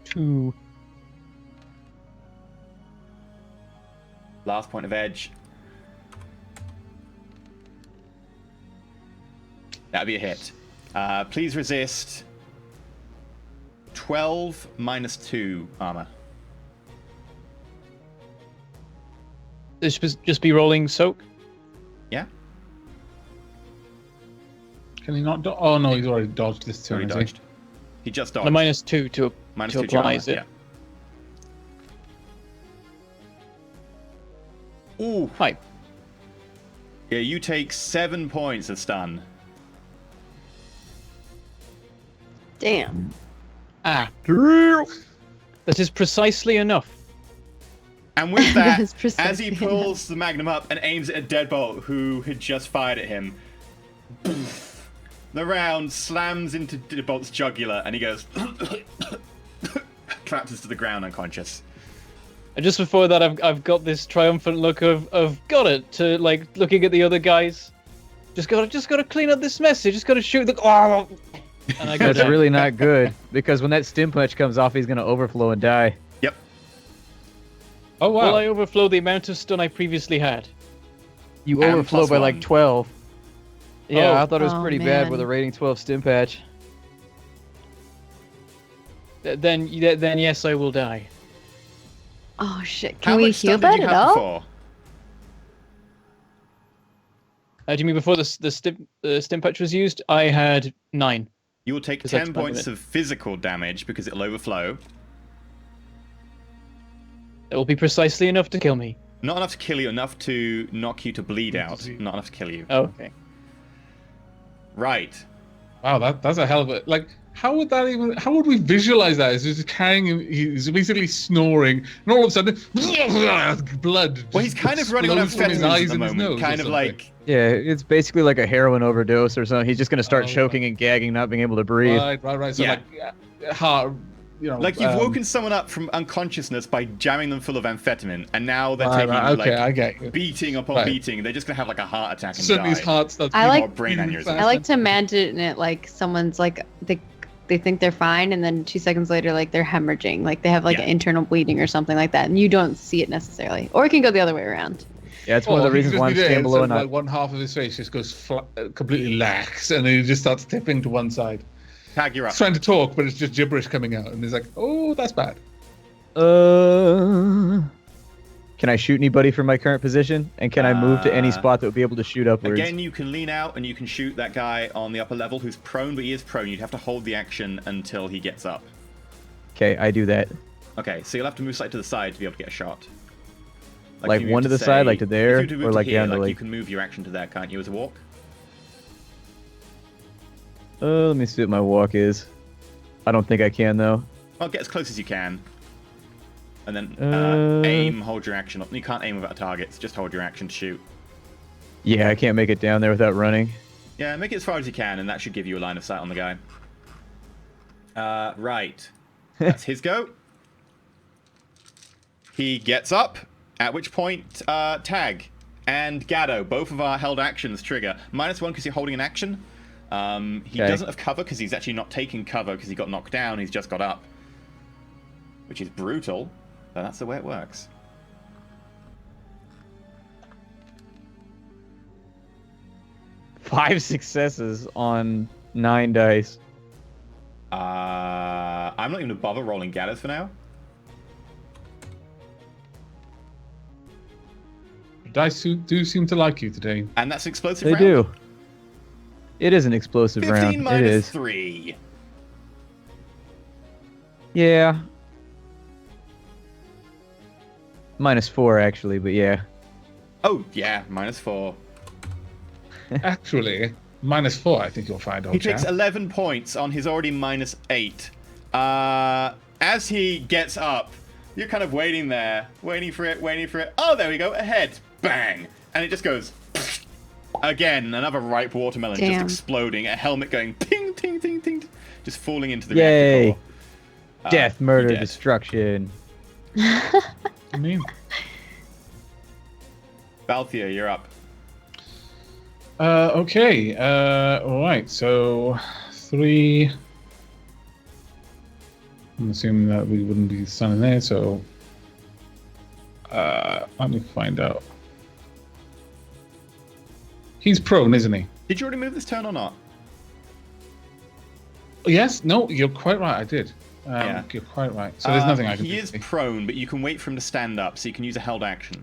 Two. Last point of edge. That'd be a hit. Please resist 12 minus 2 armor. This should just be rolling soak. Yeah? Can he not oh no, he's already dodged this turn. Already dodged. He just dodged. And a -2 to Minus to 2 to apply, armor, is it? Yeah. Ooh. Hi. Yeah, you take 7 points of stun. Damn. Ah. That is precisely enough. And with That that, is precisely as he pulls the magnum up and aims at a deadbolt who had just fired at him, the round slams into Deadbolt's jugular and he goes collapses to the ground unconscious. And just before that, I've got this triumphant look of got it to like looking at the other guys. Just gotta clean up this mess. You just gotta shoot the. And I go That's down. really not good, because when that stim punch comes off, he's going to overflow and die. Yep. Oh wow. Will I overflow the amount of stun I previously had? You And overflow plus by 1. like 12. Yeah, Oh. I thought it was Oh, pretty bad man. with a rating 12 stim patch. Then yes, I will die. Oh shit. How Can we much heal stun did that you at have all? before? Do you mean before the stim patch was used? I had 9. You will take 'Cause that's 10 my points limit. of physical damage because it'll overflow. It will be precisely enough to kill me. Not enough to kill you, enough to knock you to bleed out. Disease. Not enough to kill you. Oh, okay. Right. Wow, that's a hell of a like. How would we visualize that? He's just carrying him. He's basically snoring, and all of a sudden, blood. Well, he's kind of running on explodes from his amphetamines eyes at the and his moment. nose or Kind of something. like... Yeah, it's basically like a heroin overdose or something. He's just going to start Oh, choking and gagging, not being able to breathe. Right. So Yeah. like, heart, you know, Like, you've woken someone up from unconsciousness by jamming them full of amphetamine, and now they're taking, Okay, I like, get you. beating upon Right. beating. They're just going to have, like, a heart attack and Suddenly die. his heart starts. I beating like- Or brain really aneurysm. fast. I like to imagine it like someone's like they think they're fine, and then 2 seconds later, like they're hemorrhaging, like they have like Yeah. an internal bleeding or something like that, and you don't see it necessarily, or it can go the other way around. Yeah, it's one of Or the he reasons just why I'm be there, staying below and and like one half of his face just goes completely lax, and he just starts tipping to one side. Tag, you're up. He's trying to talk, but it's just gibberish coming out, and he's like, "Oh, that's bad." Can I shoot anybody from my current position? And can I move to any spot that would be able to shoot upwards? Again, you can lean out and you can shoot that guy on the upper level who's prone, but he is prone. You'd have to hold the action until he gets up. Okay, I do that. Okay, so you'll have to move slightly to the side to be able to get a shot. Like if you one move to the side, like to there, if you move or to like here, down to like... you can move your action to there, can't you, as a walk? Let me see what my walk is. I don't think I can, though. Well, get as close as you can. And then aim, hold your action up. You can't aim without targets, just hold your action to shoot. Yeah, I can't make it down there without running. Yeah, make it as far as you can, and that should give you a line of sight on the guy. Right. That's his go. He gets up, at which point Tag and Gaddo, both of our held actions trigger. -1 because you're holding an action. He doesn't have cover because he's actually not taking cover because he got knocked down. He's just got up. Which is brutal, but that's the way it works. Five successes on 9 dice. I'm not even going to bother rolling Gaddos for now. Dice do seem to like you today. And that's an explosive They round. do. It is an explosive 15 round. It minus is. 3. Yeah. -4 actually, but yeah. Oh, yeah, -4. Actually, -4. I think you'll find. He takes 11 points on his already -8. As he gets up, you're kind of waiting there, waiting for it. Oh, there we go, ahead. Bang! And it just goes... Again, another ripe watermelon just exploding, a helmet going ping, ting, ting, ting, just falling into the Yay. reactor core. Death, murder, dead. destruction. I mean, Balthier, you're up. okay. All right. So 3. I'm assuming that we wouldn't be standing there. So let me find out. He's prone, isn't he? Did you already move this turn or not? Yes. No, you're quite right. I did. Yeah. You're quite right. So there's nothing I can do. He is prone, but you can wait for him to stand up, so you can use a held action.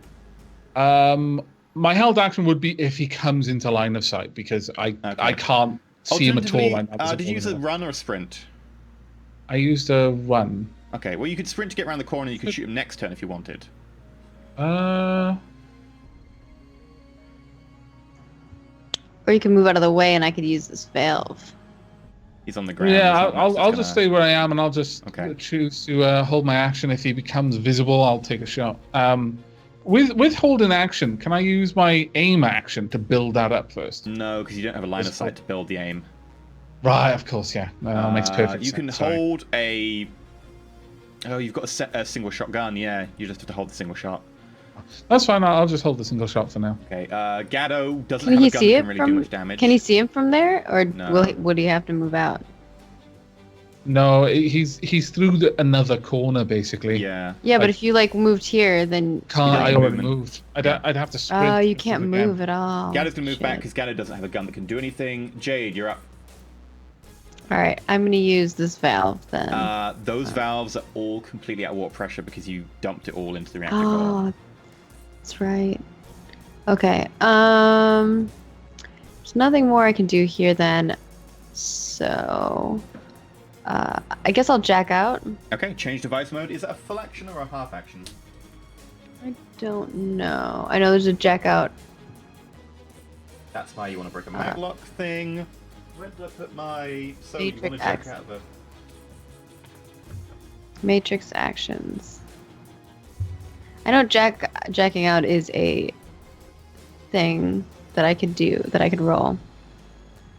My held action would be if he comes into line of sight, because I can't see him at all right now. Did you use a run or a sprint? I used a run. Okay, well you could sprint to get around the corner and you could shoot him next turn if you wanted. Or you can move out of the way and I could use this valve. He's on the ground. Yeah, I'll just stay where I am, and I'll just Okay. choose to hold my action. If he becomes visible, I'll take a shot. With holding action, can I use my aim action to build that up first? No, because you don't have a line of sight to build the aim. Right, of course, yeah. Makes perfect sense. You can sorry. hold a... Oh, you've got a single shot gun, yeah. You just have to hold the single shot. That's fine, I'll just hold the single shot for now. Okay, Gaddo doesn't Can have he a gun see that it can really from? do much damage. Can he see him from there, or No. would he have to move out? No, he's through another corner, basically. Yeah. Yeah, but if you like moved here, then Can't, I Yeah, already movement. moved. I'd have to sprint. oh, you to can't again. move at all. Gaddo's going to move back Shit. because Gaddo doesn't have a gun that can do anything. Jade, you're up. All right, I'm gonna use this valve then. Those valves are all completely at warp pressure because you dumped it all into the reactor core. Oh, that's right. Okay. There's nothing more I can do here then. So, I guess I'll jack out. Okay, change device mode. Is that a full action or a half action? I don't know. I know there's a jack out. That's why you want to break a maglock thing. Where did I put my... So you want to Matrix check X. out the... Matrix actions. I know jacking out is a thing that I could do, that I could roll.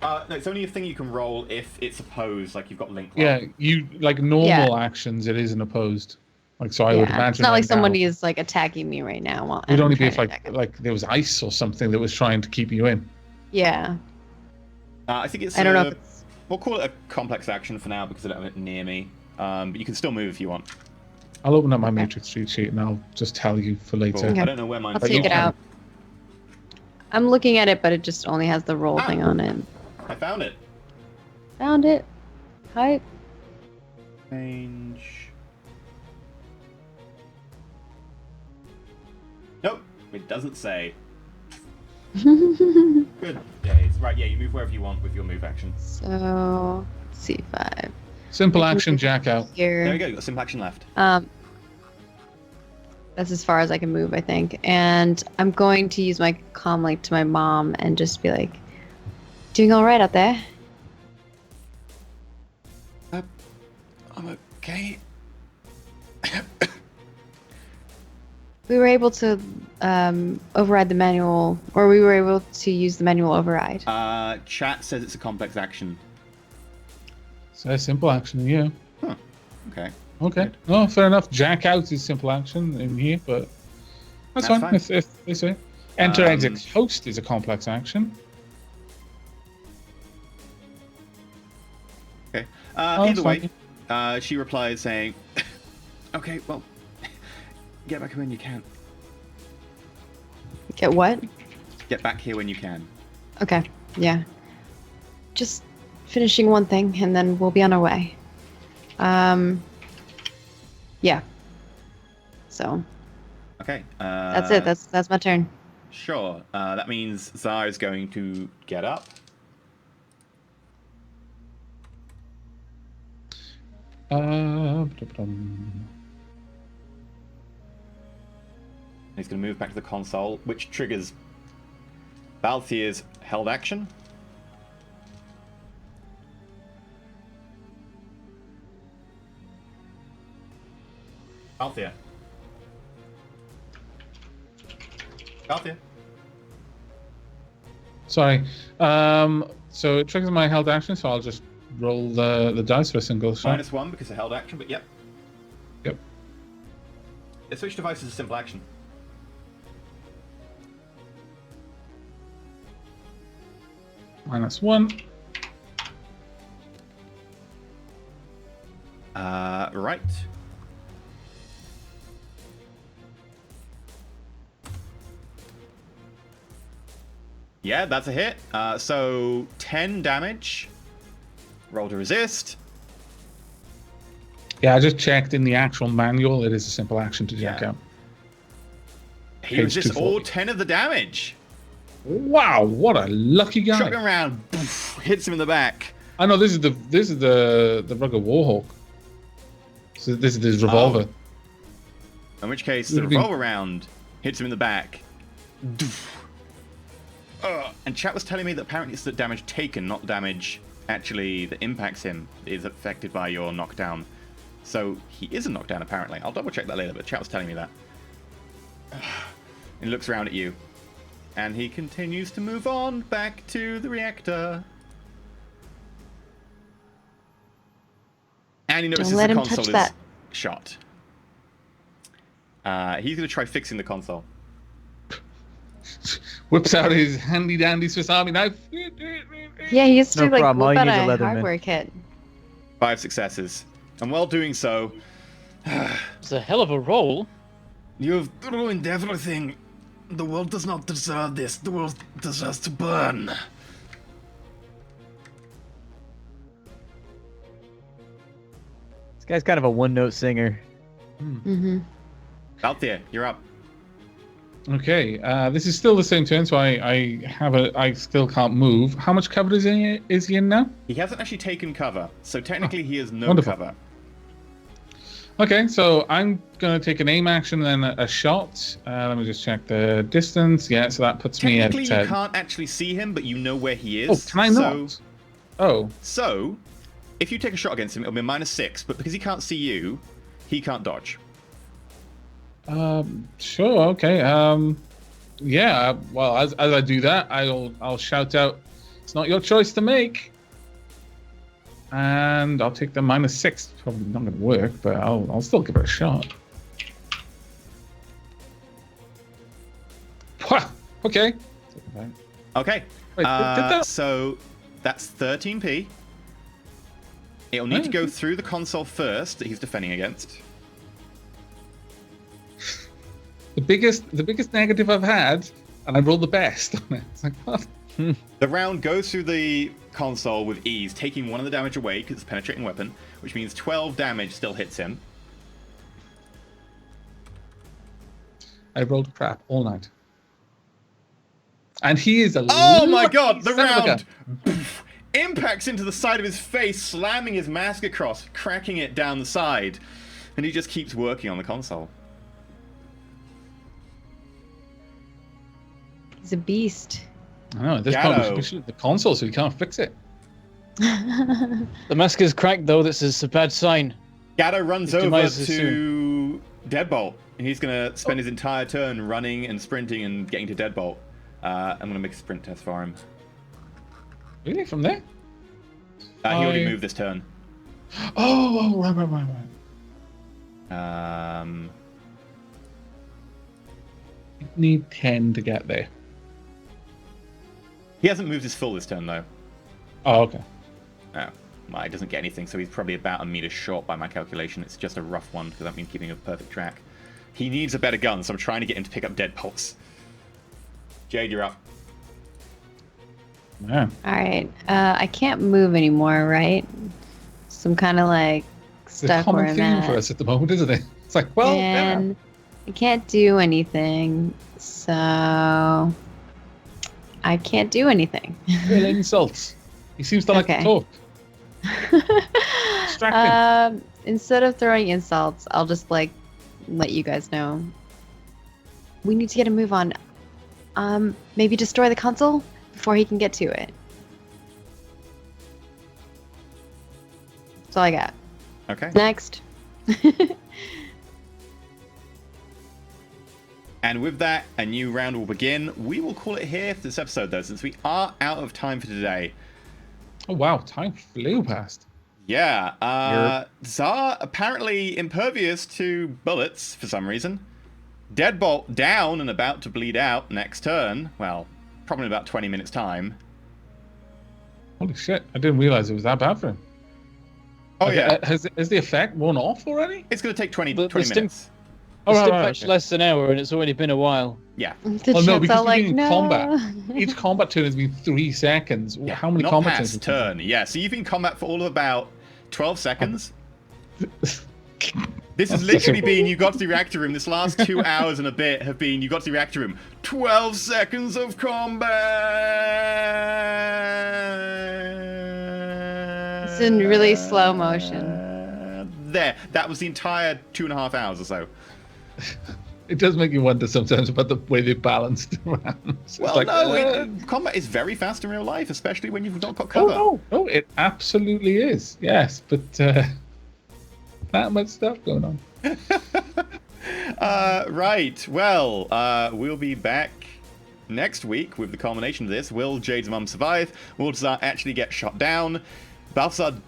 No, it's only a thing you can roll if it's opposed, like you've got link. Yeah, you like normal Yeah. actions. It isn't opposed. Like so, I would imagine. It's not like right now, somebody is like attacking me right now. While it would I'm only be trying if to attack like there was ice or something that was trying to keep you in. Yeah. I think it's... I don't know if it's... We'll call it a complex action for now because I don't have it near me. But you can still move if you want. I'll open up my matrix cheat sheet and I'll just tell you for later. Cool. Okay. I don't know where mine I'll is. you take it can. out. I'm looking at it, but it just only has the roll thing on it. I found it. Found it. Hi. Range. Nope, it doesn't say. Good days. Right, yeah, you move wherever you want with your move action. So, C5. Simple I can action, move Jack out. There you Here. go, you got simple action left. That's as far as I can move, I think. And I'm going to use my comm link to my mom and just be like, doing all right out there? I'm okay. We were able to override the manual, or we were able to use the manual override. Chat says it's a complex action. So simple action, yeah. Huh. Okay. Okay. No, fair enough. Jack out is simple action in here, but that's fine. If they say. Enter, exit, host is a complex action. Okay. Oh, Either that's way, she replies saying, okay, well, get back here when you can. Get what? Get back here when you can. Okay, yeah. Just finishing one thing, and then we'll be on our way. Yeah. So. Okay. That's it. That's my turn. Sure. That means Zara is going to get up. He's going to move back to the console, which triggers Balthier's held action. Balthier. Balthier. Sorry. So it triggers my held action, so I'll just roll the dice for a single shot. -1 because of held action, but yep. Yep. The switch device is a simple action. -1. Right. Yeah, that's a hit. So 10 damage. Roll to resist. Yeah, I just checked in the actual manual. It is a simple action to jack out. He resists all 10 of the damage. Wow, what a lucky guy! Shotgun round, poof, hits him in the back. I know this is the rugged warhawk. So this is his revolver. In which case, the revolver round hits him in the back. And chat was telling me that apparently it's the damage taken, not the damage actually that impacts him, is affected by your knockdown. So he is a knockdown apparently. I'll double check that later, but chat was telling me that. He looks around at you. And he continues to move on back to the reactor. And he notices Don't let the him console touch is that. shot. He's going to try fixing the console. Whips out his handy dandy Swiss Army knife. Yeah, he used to No like problem, all whip you out need is a a Leatherman. hardware kit. 5 successes. And while doing so, It's a hell of a roll. you've ruined everything. The world does not deserve this. The world deserves to burn. This guy's kind of a one-note singer. Mm-hmm. Balthier, you're up. Okay, this is still the same turn, so I still can't move. How much cover is he in now? He hasn't actually taken cover, so technically he has no wonderful. cover. Okay, so I'm gonna take an aim action and then a shot. Let me just check the distance. Yeah, so that puts me at. Technically, you can't actually see him, but you know where he is. Oh, can I not? Oh, So, if you take a shot against him, it'll be a -6, but because he can't see you, he can't dodge. sure, okay. Yeah. Well, as I do that, I'll shout out, "It's not your choice to make." And I'll take the -6. Probably not going to work, but I'll still give it a shot. Okay. Okay. Wait, did that? So, that's 13p. It'll need to go through the console first that he's defending against. The biggest negative I've had, and I rolled the best on it. It's like, what? The round goes through the console with ease, taking one of the damage away because it's a penetrating weapon, which means 12 damage still hits him. I rolled crap all night. And he is a Oh my god, the son of a round gun. impacts into the side of his face, slamming his mask across, cracking it down the side. And he just keeps working on the console. He's a beast. I know, at this point we should shoot the console so he can't fix it. The mask is cracked, though. This is a bad sign. Gatto runs His over demise is to Deadbolt. He's going to spend his entire turn running and sprinting and getting to Deadbolt. I'm going to make a sprint test for him. Really? From there? He already moved this turn. Oh, right. You need 10 to get there. He hasn't moved his full this turn, though. Oh, okay. Oh, well, he doesn't get anything, so he's probably about a meter short by my calculation. It's just a rough one, because that means keeping a perfect track. He needs a better gun, so I'm trying to get him to pick up Deadbolts. Jade, you're up. Yeah. All right. I can't move anymore, right? So I'm kind of like It's a stuck where common I'm theme at. for us at the moment, isn't it? It's like, well, And I can't do anything. So I can't do anything. real insults. He seems to like to Okay. talk. Distracting. Instead of throwing insults, I'll just like let you guys know. We need to get a move on. Maybe destroy the console before he can get to it. That's all I got. Okay. Next. And with that, a new round will begin. We will call it here for this episode, though, since we are out of time for today. Oh, wow. Time flew past. Yeah. Tsar apparently impervious to bullets for some reason. Deadbolt down and about to bleed out next turn. Well, probably in about 20 minutes' time. Holy shit. I didn't realize it was that bad for him. Oh, Okay, yeah. Has the effect worn off already? It's going to take 20 The minutes. Oh, It's right, still right, patched okay. less than an hour, and it's already been a while. Yeah. The Oh, no, chat's because all we've like, been in no. combat. Each combat turn has been 3 seconds. Yeah, How many not combat past turns? turn. Yeah, so you've been in combat for all of about 12 seconds. This has literally been, you got to the reactor room. This last 2 hours and a bit have been, you got to the reactor room. 12 seconds of combat! It's in really slow motion. There. That was the entire 2.5 hours or so. It does make you wonder sometimes about the way they balanced around. It's Well, like, no, combat is very fast in real life, especially when you've not got cover. Oh, it absolutely is. Yes, but not much stuff going on. Right. Well, we'll be back next week with the culmination of this. Will Jade's mum survive? Will Tsar actually get shot down? Balthia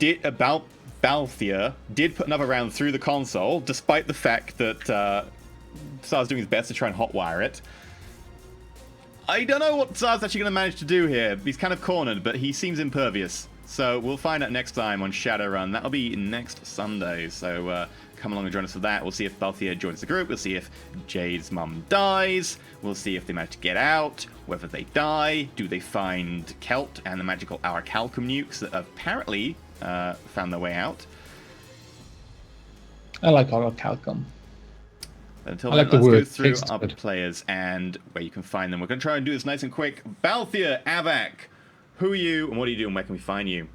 did put another round through the console, despite the fact that Tsar's doing his best to try and hotwire it. I don't know what Tsar's actually going to manage to do here. He's kind of cornered, but he seems impervious. So we'll find out next time on Shadowrun. That'll be next Sunday, so come along and join us for that. We'll see if Balthia joins the group. We'll see if Jade's mum dies. We'll see if they manage to get out, whether they die. Do they find Kelt and the magical Aracalcum nukes that apparently found their way out? I like Aracalcum. Until I then, like the let's go word, through tastes our good. players and where you can find them. We're going to try and do this nice and quick. Balthia, Avak, who are you and what do you do and where can we find you?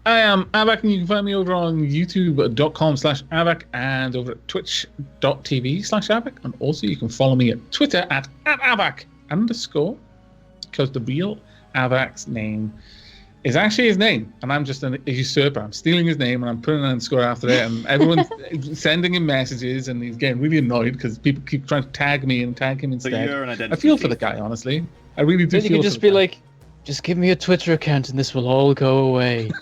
I am Avak, and you can find me over on youtube.com/Avak and over at twitch.tv/Avak. And also you can follow me at Twitter at Avak_, because the real Avak's name is actually his name, and I'm just a usurper. I'm stealing his name, and I'm putting an underscore after it, and everyone's sending him messages, and he's getting really annoyed because people keep trying to tag me and tag him So instead. you're an identity I feel for the thief. guy, honestly. I really do Then feel you can for just the be guy. like, just give me a Twitter account and this will all go away.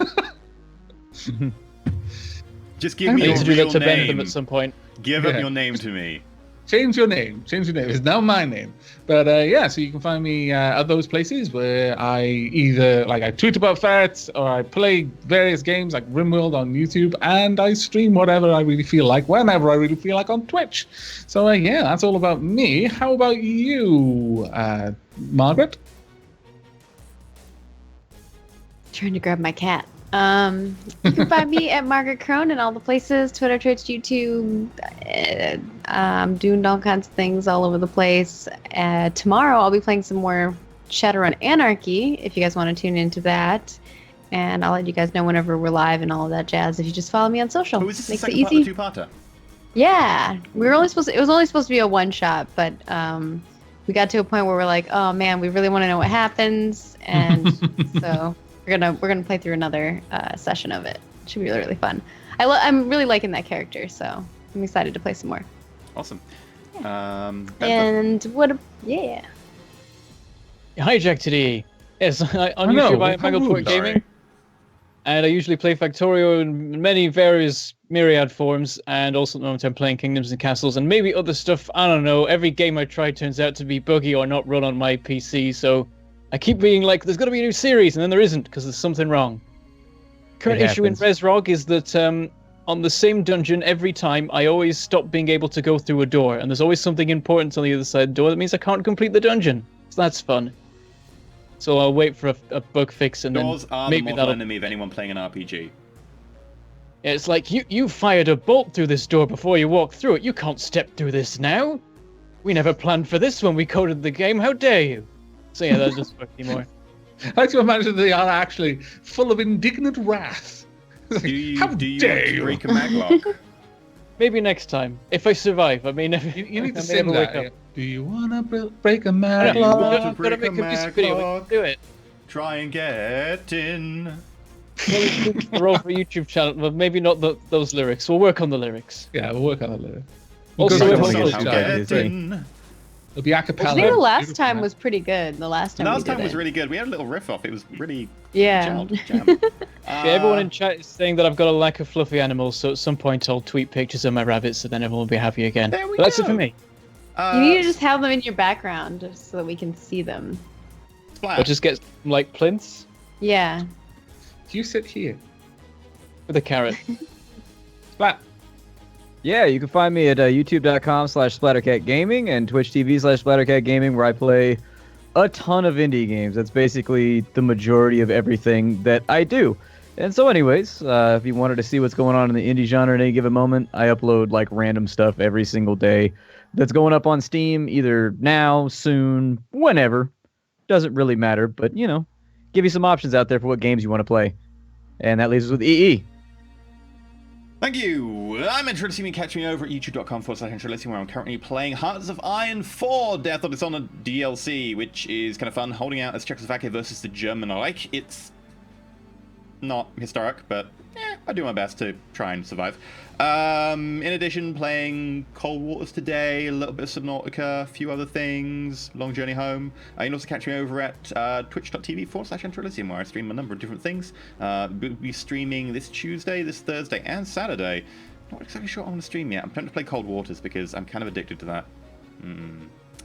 Just give I me I your need to do real that to bend them name. at some point. Give up Yeah. your name to me. Change your name. It's now my name. But yeah, so you can find me at those places where I either I tweet about farts or I play various games like RimWorld on YouTube, and I stream whatever I really feel like, whenever I really feel like on Twitch. So yeah, that's all about me. How about you, Margaret? Trying to grab my cat. You can find me at Margaret Crone in all the places, Twitter, Twitch, YouTube. Doing all kinds of things all over the place. Tomorrow I'll be playing some more Shadowrun Anarchy, if you guys want to tune into that. And I'll let you guys know whenever we're live and all of that jazz if you just follow me on social. Oh, is this Makes the it second part easy. of the two-parter? Yeah. It was only supposed to be a one-shot, but we got to a point where we're like, oh man, we really want to know what happens, and so we're gonna play through another session of it. It should be really, really fun. I'm really liking that character, so I'm excited to play some more. Awesome. And what? Yeah. Hijack today. Yes, on YouTube I am Roll4It Gaming. And I usually play Factorio in many various myriad forms, and also at the moment I'm playing Kingdoms and Castles, and maybe other stuff. I don't know. Every game I try turns out to be buggy or not run on my PC, so I keep being like, there's got to be a new series, and then there isn't, because there's something wrong. Current issue in ResRog is that on the same dungeon every time, I always stop being able to go through a door, and there's always something important on the other side of the door that means I can't complete the dungeon. So that's fun. So I'll wait for a bug fix, and Doors then are maybe the mortal enemy of anyone playing an RPG. It's like, you fired a bolt through this door before you walked through it. You can't step through this now. We never planned for this when we coded the game. How dare you? So yeah, that doesn't work anymore. I like to imagine they are actually full of indignant wrath. Do you How want dare to you? break a maglock? Maybe next time, if I survive. I may never. You need to I may sing never wake that. up. Do you want to break a Do you maglock? want to I'm gonna break make a a music video. We can maglock? do it. Try and get in. The Roll for YouTube channel, but maybe not those lyrics. We'll work on the lyrics. Yeah, we'll work on it later. Also, Go we'll to also the Somehow Twitch get channel. in. It'll be a cappella. I think the last Beautiful, time man. was pretty good. The last time. Last we did time was it. really good. We had a little riff off. It was really Yeah. jam. Yeah, everyone in chat is saying that I've got a lack of fluffy animals, so at some point I'll tweet pictures of my rabbits, so then everyone will be happy again. There we But that's it go. for me. You need to just have them in your background just so that we can see them. Splash. I'll just get like plinths Yeah. You sit here. with a carrot. Splat. Yeah, you can find me at youtube.com/splattercatgaming and Twitch TV/splattercatgaming, where I play a ton of indie games. That's basically the majority of everything that I do. And so anyways, if you wanted to see what's going on in the indie genre at any given moment, I upload like random stuff every single day that's going up on Steam, either now, soon, whenever. Doesn't really matter, but you know, give you some options out there for what games you want to play. And that leaves us with EE. Thank you. I'm Entry. You can catch me over at youtube.com/Entry, where I'm currently playing Hearts of Iron 4 Death of Dishonored DLC, which is kind of fun, holding out as Czechoslovakia versus the German Reich. It's not historic, but I do my best to try and survive. In addition, playing Cold Waters today, a little bit of Subnautica, a few other things, Long Journey Home. You can also catch me over at twitch.tv/Entry, where I stream a number of different things. We'll be streaming this Tuesday, this Thursday, and Saturday. Not exactly sure what I want to stream yet. I'm planning to play Cold Waters because I'm kind of addicted to that.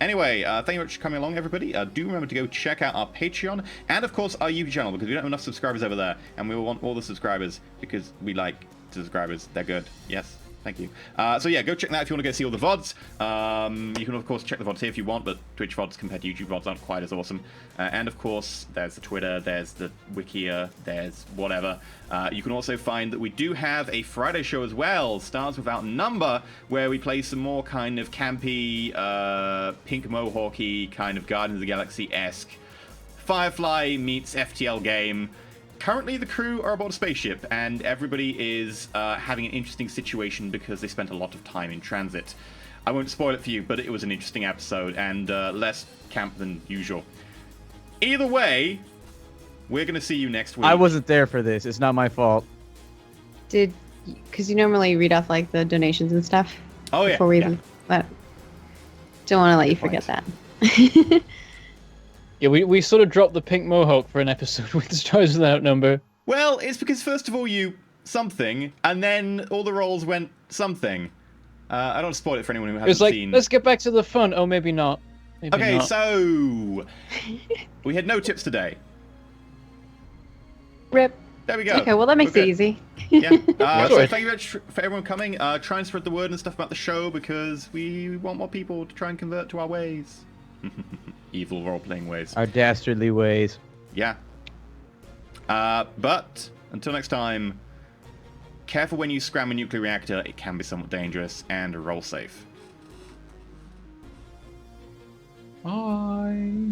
Anyway, thank you very much for coming along, everybody. Do remember to go check out our Patreon and, of course, our YouTube channel, because we don't have enough subscribers over there, and we want all the subscribers because we like subscribers. They're good. Yes. Thank you. So yeah, go check that if you want to go see all the VODs. You can, of course, check the VODs here if you want, but Twitch VODs compared to YouTube VODs aren't quite as awesome. And, of course, there's the Twitter, there's the Wikia, there's whatever. You can also find that we do have a Friday show as well, Stars Without Number, where we play some more kind of campy, pink mohawky, kind of Guardians of the Galaxy-esque Firefly meets FTL game. Currently, the crew are aboard a spaceship, and everybody is having an interesting situation because they spent a lot of time in transit. I won't spoil it for you, but it was an interesting episode, and less camp than usual. Either way, we're going to see you next week. I wasn't there for this. It's not my fault. Because you normally read off like the donations and stuff. Oh, yeah. Before we even. But don't want to let you forget that. Yeah, we sort of dropped the pink mohawk for an episode with Stars Without Number. Well, it's because first of all you something, and then all the rolls went something. I don't want to spoil it for anyone who It hasn't was like, seen. let's get back to the fun. Oh, maybe not. Maybe Okay, not. so we had no tips today. Rip. There we go. Okay, well that makes We're it good. easy. Yeah. So Sure. thank you very much for everyone coming. Try and spread the word and stuff about the show because we want more people to try and convert to our ways. Evil role-playing ways. Our dastardly ways. Yeah. But until next time, careful when you scram a nuclear reactor. It can be somewhat dangerous, and roll safe. Bye.